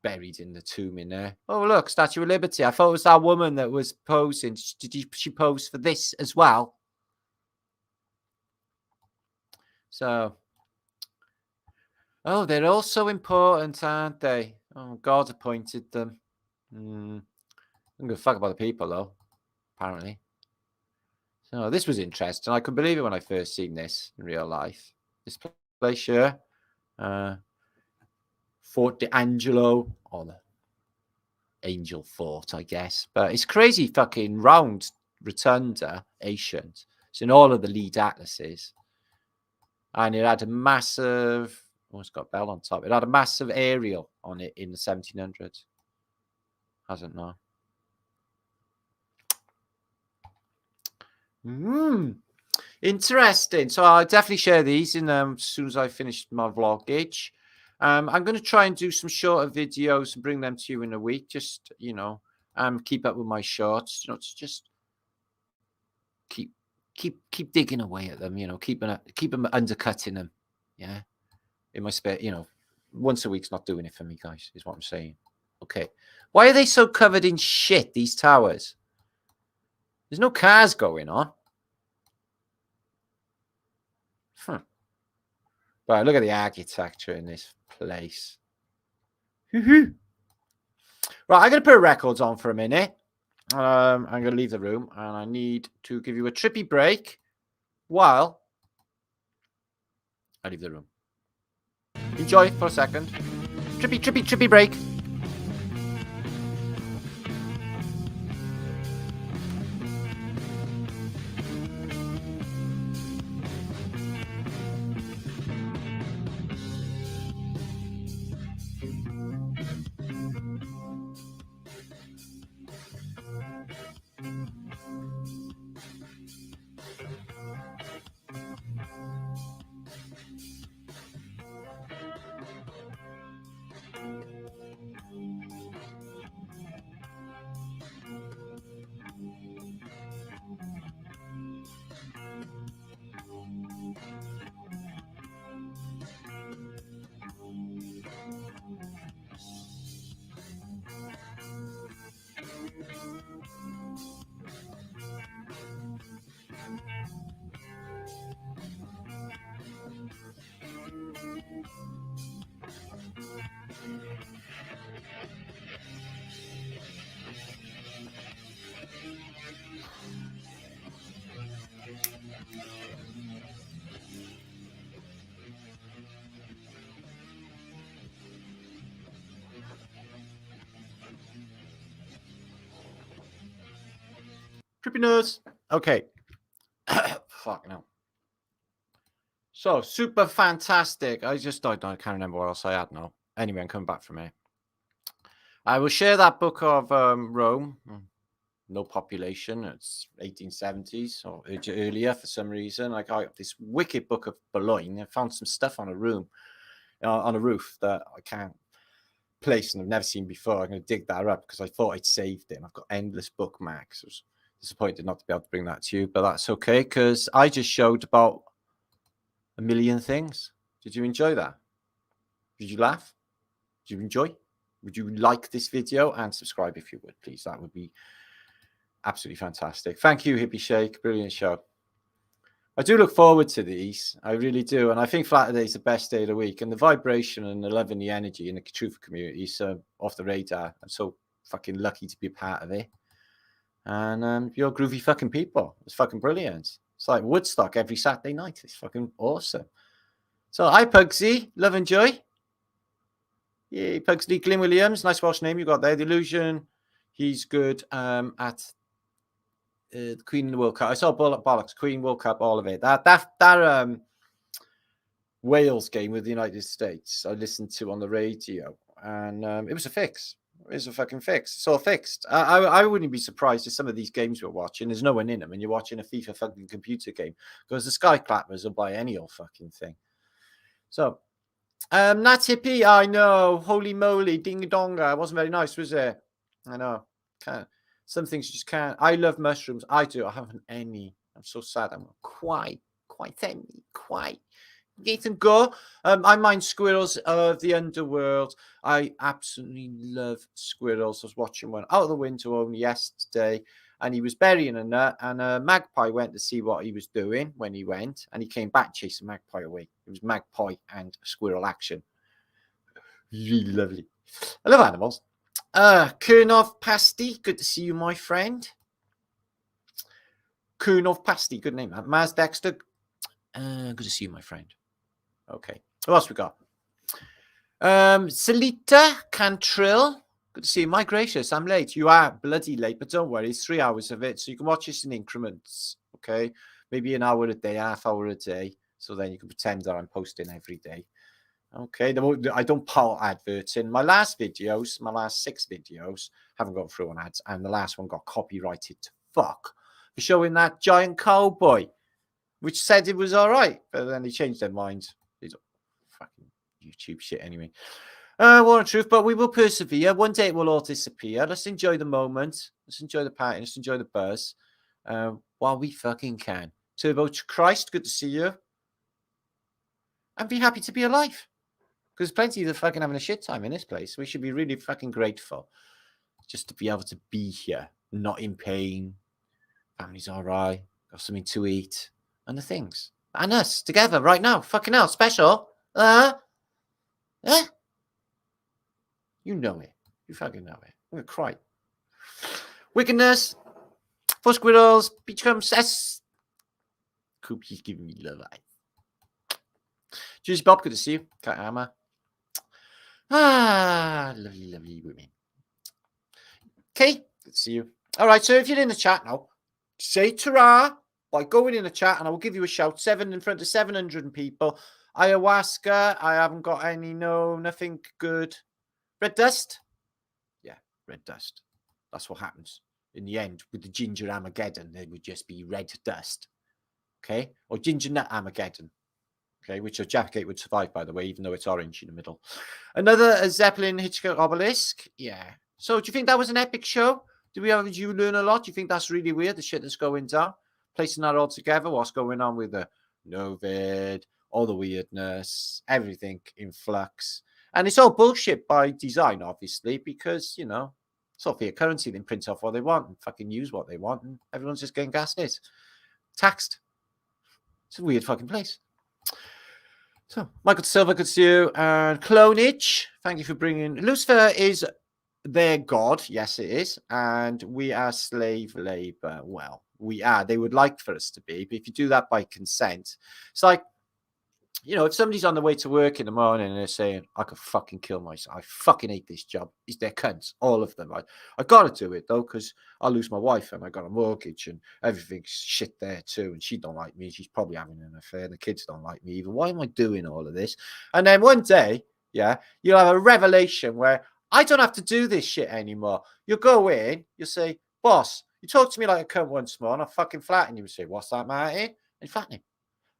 buried in the tomb in there. Oh look, Statue of Liberty. I thought it was that woman that was posing. Did she pose for this as well? So, oh, they're all so important, aren't they? Oh, God appointed them. I'm gonna fuck about the people though. Apparently. So this was interesting. I couldn't believe it when I first seen this in real life. This place here. Fort D'Angelo, or the Angel Fort, I guess. But it's crazy fucking round rotunda, ancient. It's in all of the lead atlases. And it had a massive, oh, it's got a bell on top. It had a massive aerial on it in the 1700s. Hasn't now. Interesting. So I'll definitely share these in as soon as I finish my vlogage. I'm going to try and do some shorter videos and bring them to you in a week. Just, you know, keep up with my shorts. You know, to just keep digging away at them. You know, keep them undercutting them. Yeah, in my spare. You know, once a week's not doing it for me, guys. Is what I'm saying. Okay, why are they so covered in shit? These towers. There's no cars going on. But look at the architecture in this place. Right, I'm going to put records on for a minute. I'm going to leave the room and I need to give you a trippy break while I leave the room. Enjoy for a second. Trippy break. Creepiness. Okay. Fuck no. So, super fantastic. I can't remember what else I had now. Anyway, I'm coming back from here. I will share that book of Rome. No population. It's 1870s or earlier for some reason. I got this wicked book of Bologna. I found some stuff on a roof that I can't place and I've never seen before. I'm going to dig that up because I thought I'd saved it. And I've got endless bookmarks. I was disappointed not to be able to bring that to you, but that's okay because I just showed about a million things. Did you enjoy that? Did you laugh? Did you enjoy? Would you like this video? And subscribe if you would, please. That would be absolutely fantastic. Thank you, Hippie Shake. Brilliant show. I do look forward to these. I really do. And I think Flatterday is the best day of the week. And the vibration and the love and the energy in the truth community is off the radar. I'm so fucking lucky to be a part of it. And you're groovy fucking people. It's fucking brilliant. It's like Woodstock every Saturday night. It's fucking awesome. So, hi, Pugsy. Love and joy. Yeah, Pugsley, Glyn Williams. Nice Welsh name you got there. The Illusion. He's good at the Queen in the World Cup. I saw bollocks. Queen World Cup, all of it. That Wales game with the United States I listened to on the radio. And it was a fix. It was a fucking fix. It's all fixed. I wouldn't be surprised if some of these games we're watching, there's no one in them, and you're watching a FIFA fucking computer game because the Sky Clappers will buy any old fucking thing. So, Nat Hippie, I know. Holy moly, ding donga. It wasn't very nice, was it? I know. Can't. Some things you just can't. I love mushrooms. I do. I haven't any. I'm so sad. I'm quite get and go. I mind squirrels of the underworld. I absolutely love squirrels. I was watching one out of the window only yesterday, and he was burying a nut, and a magpie went to see what he was doing when he went, and he came back chasing magpie away. It was magpie and squirrel action. Really lovely. I love animals. Kernov Pasty, good to see you, my friend. Kernov Pasty, good name. Maz Dexter, good to see you, my friend. Okay, who else we got? Salita Cantrill, good to see you. My gracious, I'm late. You are bloody late, but don't worry, it's 3 hours of it, so you can watch this in increments, okay? Maybe an hour a day, half hour a day, so then you can pretend that I'm posting every day. Okay, I don't pile adverts in. My last 6 videos, haven't gone through on ads, and the last one got copyrighted to fuck for showing that giant cowboy, which said it was all right, but then they changed their minds. These fucking YouTube shit anyway. War and truth, but we will persevere. One day it will all disappear. Let's enjoy the moment. Let's enjoy the party. Let's enjoy the buzz while we fucking can. Turbo Christ, good to see you. And be happy to be alive. Because plenty of the fucking having a shit time in this place. We should be really fucking grateful just to be able to be here, not in pain. Family's all right. Got something to eat. And the things. And us together right now. Fucking hell. Special. You know it. You fucking know it. I'm going to cry. Wickedness. For squirrels. Beachcombs. S. Coopy's giving me love eye. Juicy Bob, good to see you. Cat Hammer. Lovely, lovely women. Okay, good to see you. All right, so if you're in the chat now, say ta-ra by going in the chat, and I will give you a shout. 7 in front of 700 people. Ayahuasca, I haven't got any, nothing good. Red dust? Yeah, red dust. That's what happens. In the end, with the ginger Armageddon, there would just be red dust. Okay? Or ginger nut Armageddon. Okay, which a jacket would survive, by the way, even though it's orange in the middle. Another Zeppelin Hitchcock obelisk. Yeah. So do you think that was an epic show? Did you learn a lot? Do you think that's really weird, the shit that's going down? Placing that all together, what's going on with the Novid, all the weirdness, everything in flux. And it's all bullshit by design, obviously, because, it's all fiat currency. They print off what they want and fucking use what they want, and everyone's just getting gaslit. Taxed. It's a weird fucking place. So, Michael Silver, good to see you. And Clonage, thank you for bringing. Lucifer is their god. Yes, it is. And we are slave labor. Well, we are. They would like for us to be. But if you do that by consent, it's like you know, if somebody's on the way to work in the morning and they're saying, I could fucking kill myself. I fucking hate this job. Is they're cunts, all of them. I got to do it, though, because I'll lose my wife and I got a mortgage and everything's shit there, too. And she don't like me. She's probably having an affair. The kids don't like me either. Why am I doing all of this? And then one day, yeah, you'll have a revelation where I don't have to do this shit anymore. You'll go in, you'll say, boss, you talked to me like a cunt once more and I'll fucking flatten you. You say, what's that, Martin? And you flatten him.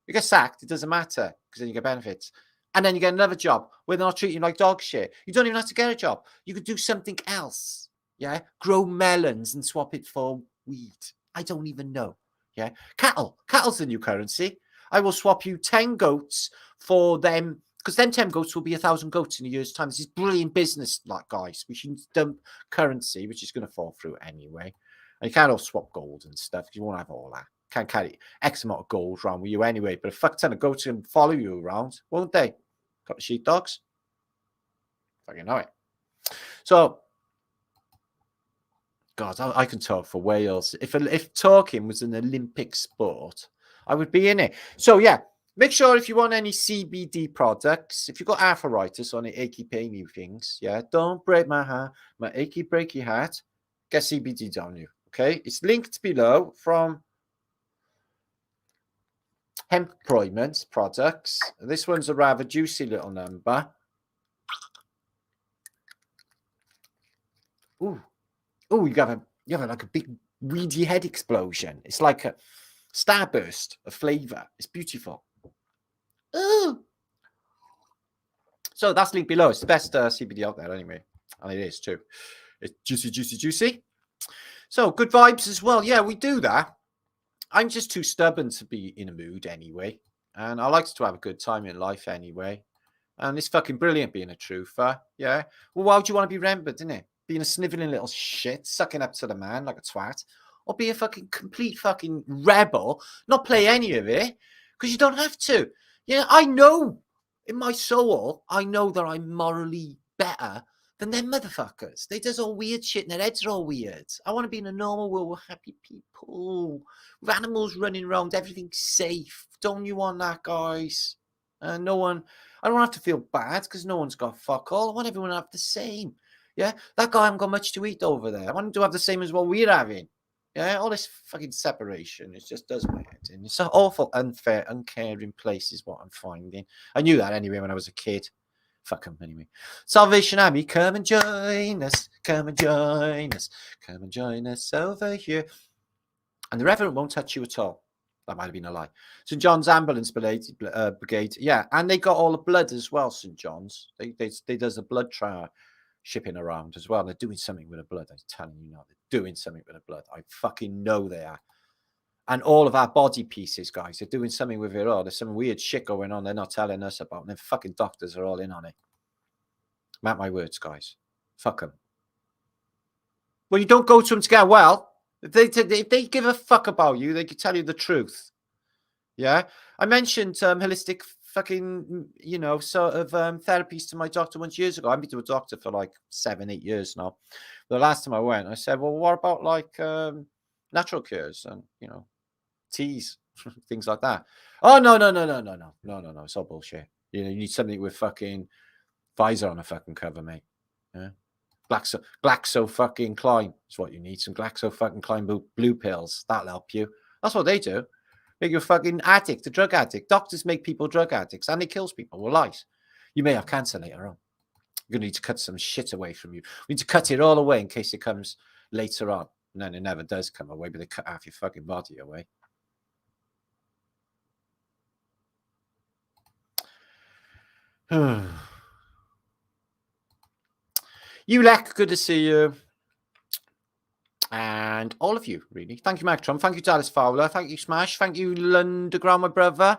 You get sacked, it doesn't matter, because then you get benefits. And then you get another job where they're not treating you like dog shit. You don't even have to get a job. You could do something else. Yeah? Grow melons and swap it for weed. I don't even know. Yeah? Cattle. Cattle's the new currency. I will swap you 10 goats for them, because then 10 goats will be 1,000 goats in a year's time. This is brilliant business, like, guys. We should dump currency, which is going to fall through anyway. And you can't all swap gold and stuff, because you won't have all that. Can't carry X amount of gold around with you anyway, but a fuck ton of goats can follow you around, won't they? Got the sheepdogs. Fucking know it. So, God, I can talk for Wales. If talking was an Olympic sport, I would be in it. So, yeah, make sure if you want any CBD products, if you've got arthritis on the achy painy things, yeah, don't break my heart, my achy breaky heart, get CBD down you, okay? It's linked below from hemp employment products. This one's a rather juicy little number. Ooh, you have like a big weedy head explosion. It's like a starburst of flavor. It's beautiful. Ooh. So that's linked below. It's the best CBD out there anyway, and it is too. It's juicy, juicy, juicy. So good vibes as well. Yeah, we do that. I'm just too stubborn to be in a mood anyway. And I like to have a good time in life anyway. And it's fucking brilliant being a truther. Yeah. Well, why would you want to be remembered, isn't it? Being a snivelling little shit, sucking up to the man like a twat. Or be a fucking complete fucking rebel, not play any of it. Because you don't have to. Yeah, I know in my soul, I know that I'm morally better than them motherfuckers. They does all weird shit and their heads are all weird. I want to be in a normal world with happy people, with animals running around, everything's safe. Don't you want that, guys? I don't have to feel bad because no one's got fuck all. I want everyone to have the same. Yeah, that guy hasn't got much to eat over there. I want him to have the same as what we're having. Yeah, all this fucking separation, it just does my head in. It's an awful, unfair, uncaring place is what I'm finding. I knew that anyway when I was a kid. Fuck them anyway. Salvation Army, come and join us. Come and join us. Come and join us over here. And the Reverend won't touch you at all. That might have been a lie. St. John's Ambulance Brigade. Yeah, and they got all the blood as well, St. John's. They does a blood trial shipping around as well. They're doing something with the blood. I'm telling you now, they're doing something with the blood. I fucking know they are. And all of our body pieces, guys, they're doing something with it all. There's some weird shit going on they're not telling us about. And then fucking doctors are all in on it. Mark my words, guys. Fuck them. Well, you don't go to them to get well. If they give a fuck about you, they can tell you the truth. Yeah? I mentioned holistic fucking, sort of therapies to my doctor once years ago. I've been to a doctor for like 7-8 years now. The last time I went, I said, well, what about like natural cures and, teas, things like that? Oh, no. It's all bullshit. You need something with fucking Pfizer on a fucking cover, mate. Yeah. Glaxo fucking Klein is what you need. Some Glaxo fucking Klein blue pills. That'll help you. That's what they do. Make you a fucking addict, a drug addict. Doctors make people drug addicts and it kills people with lies. You may have cancer later on. You're going to need to cut some shit away from you. We need to cut it all away in case it comes later on. And then it never does come away, but they cut half your fucking body away. Ulek, good to see you. And all of you, really. Thank you, Mike Trump. Thank you, Dallas Fowler. Thank you, Smash. Thank you, Lunderground, my brother.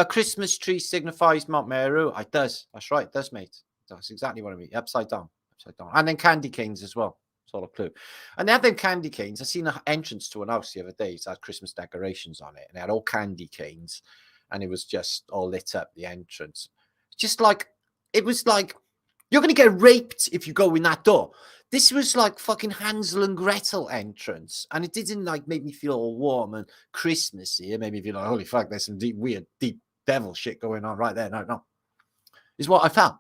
Christmas tree signifies Mount Meru. It does. That's right. It does, mate. That's exactly what I mean. Upside down. Upside down. And then candy canes as well. It's all a clue. And they had them candy canes. I seen an entrance to an house the other day. It had Christmas decorations on it. And they had all candy canes. And it was just all lit up, the entrance. Just like, it was like, you're going to get raped if you go in that door. This was like fucking Hansel and Gretel entrance. And it didn't like make me feel all warm and Christmassy. It made me feel like, holy fuck, there's some weird, deep devil shit going on right there. No. Is what I found.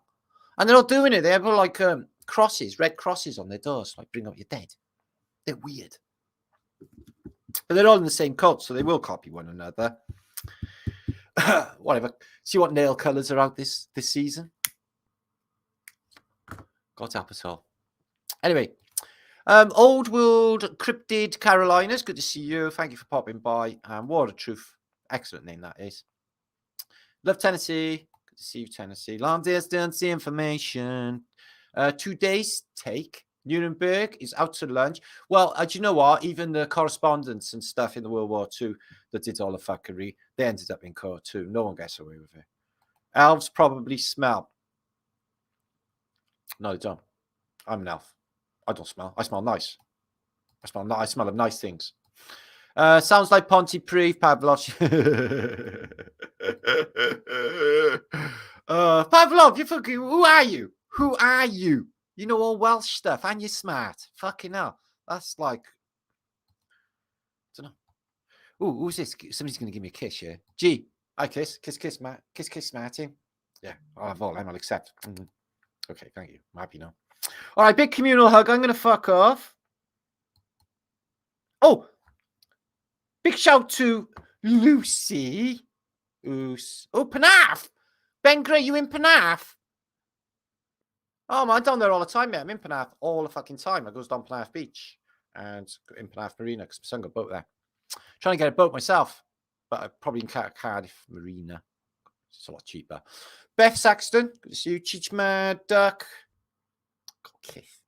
And they're not doing it. They have like crosses, red crosses on their doors, like bring up your dead. They're weird. But they're all in the same cult, so they will copy one another. Whatever. See what nail colours are out this season. God help us all. Anyway, Old World Cryptid Carolinas. Good to see you. Thank you for popping by. Water Truth. Excellent name that is. Love Tennessee. Good to see you, Tennessee. Long distance information. Today's take. Nuremberg is out to lunch. Well, do you know what? Even the correspondents and stuff in the World War II that did all the fuckery, they ended up in court too. No one gets away with it. Elves probably smell. No, they don't. I'm an elf. I don't smell. I smell nice. I smell of nice things. Sounds like Pontypridd, Pavlov. Pavlov, you fucking. Who are you? Who are you? You know all Welsh stuff, and you're smart. Fucking hell, that's like. I don't know. Ooh, who's this? Somebody's gonna give me a kiss, yeah. G, I kiss, Matt, kiss, Martin. Yeah, I'll have all them. I'll accept. Okay, thank you. I'm happy now. All right, big communal hug. I'm gonna fuck off. Oh, big shout to Lucy. Oh, Penarth. Ben Gray, you in Penarth? Oh, man, I'm down there all the time, mate. I'm in Penarth all the fucking time. I goes down Penarth Beach and in Penarth Marina because my son got a boat there. Trying to get a boat myself, but I probably can Cardiff Marina. It's a lot cheaper. Beth Saxton, good to see you. Cheechma Duck. Cliff.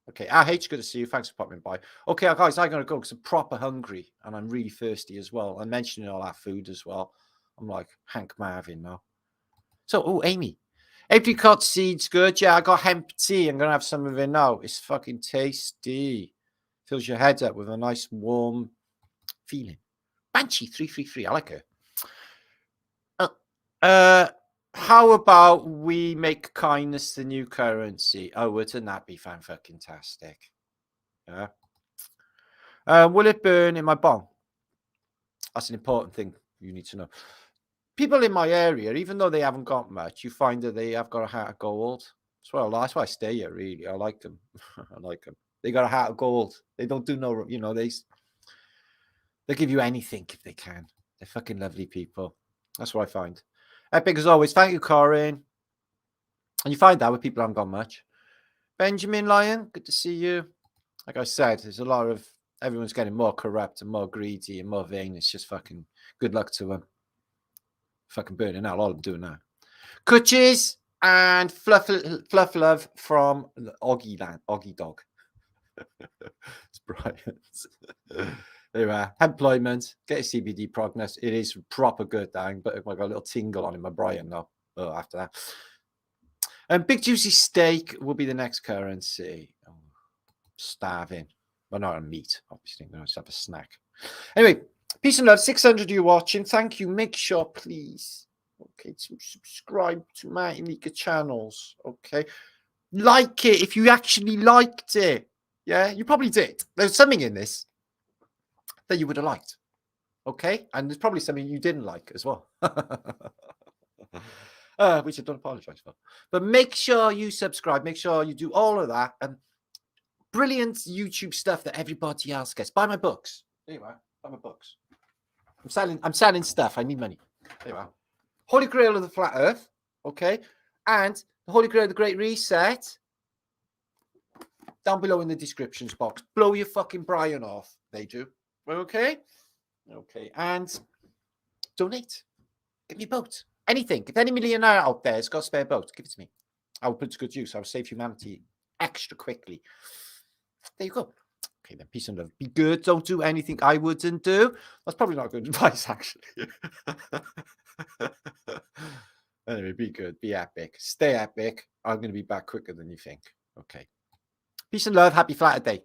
Okay, RH, good to see you. Thanks for popping by. Okay, guys, I'm going to go because I'm proper hungry and I'm really thirsty as well. I'm mentioning all that food as well. I'm like Hank Marvin now. So, oh, Amy. Apricot seeds, good. Yeah, I got hemp tea. I'm going to have some of it now. It's fucking tasty. Fills your head up with a nice warm feeling. Banshee 333. I like her. How about we make kindness the new currency? Oh, wouldn't that be fan-fucking-tastic? Yeah. Will it burn in my bong? That's an important thing you need to know. People in my area, even though they haven't got much, you find that they have got a heart of gold. That's why I stay here, really. I like them. I like them. They got a heart of gold. They don't do no, they give you anything if they can. They're fucking lovely people. That's what I find. Epic as always. Thank you, Corinne. And you find that with people who haven't got much. Benjamin Lyon, good to see you. Like I said, there's a lot of everyone's getting more corrupt and more greedy and more vain. It's just fucking good luck to them. Fucking burning out. All I'm doing now. Kutches and Fluff Love from Oggy Land. Oggy Dog. It's Brian. There you are. Employment. Get a CBD prognos. It is proper good, dang. But I got a little tingle on in my Brian now. Oh, after that. And big juicy steak will be the next currency. Oh, starving. Well, not on meat, obviously. I'm going to just have a snack. Anyway, peace and love. 600 of you watching. Thank you. Make sure, please, okay, to subscribe to martinliedtke channels. Okay. Like it if you actually liked it. Yeah, you probably did. There's something in this that you would have liked. Okay? And there's probably something you didn't like as well. Which I don't apologize for. But make sure you subscribe. Make sure you do all of that. And brilliant YouTube stuff that everybody else gets. Buy my books. There you are. Buy my books. I'm selling stuff. I need money. There you are. Holy Grail of the Flat Earth. Okay? And the Holy Grail of the Great Reset. Down below in the descriptions box. Blow your fucking Brian off. They do. Okay? Okay. And donate. Give me a boat. Anything. If any millionaire out there has got a spare boat, give it to me. I will put it to good use. I will save humanity extra quickly. There you go. Okay, then. Peace and love. Be good. Don't do anything I wouldn't do. That's probably not good advice, actually. Anyway, be good. Be epic. Stay epic. I'm going to be back quicker than you think. Okay. Peace and love. Happy Flatterday.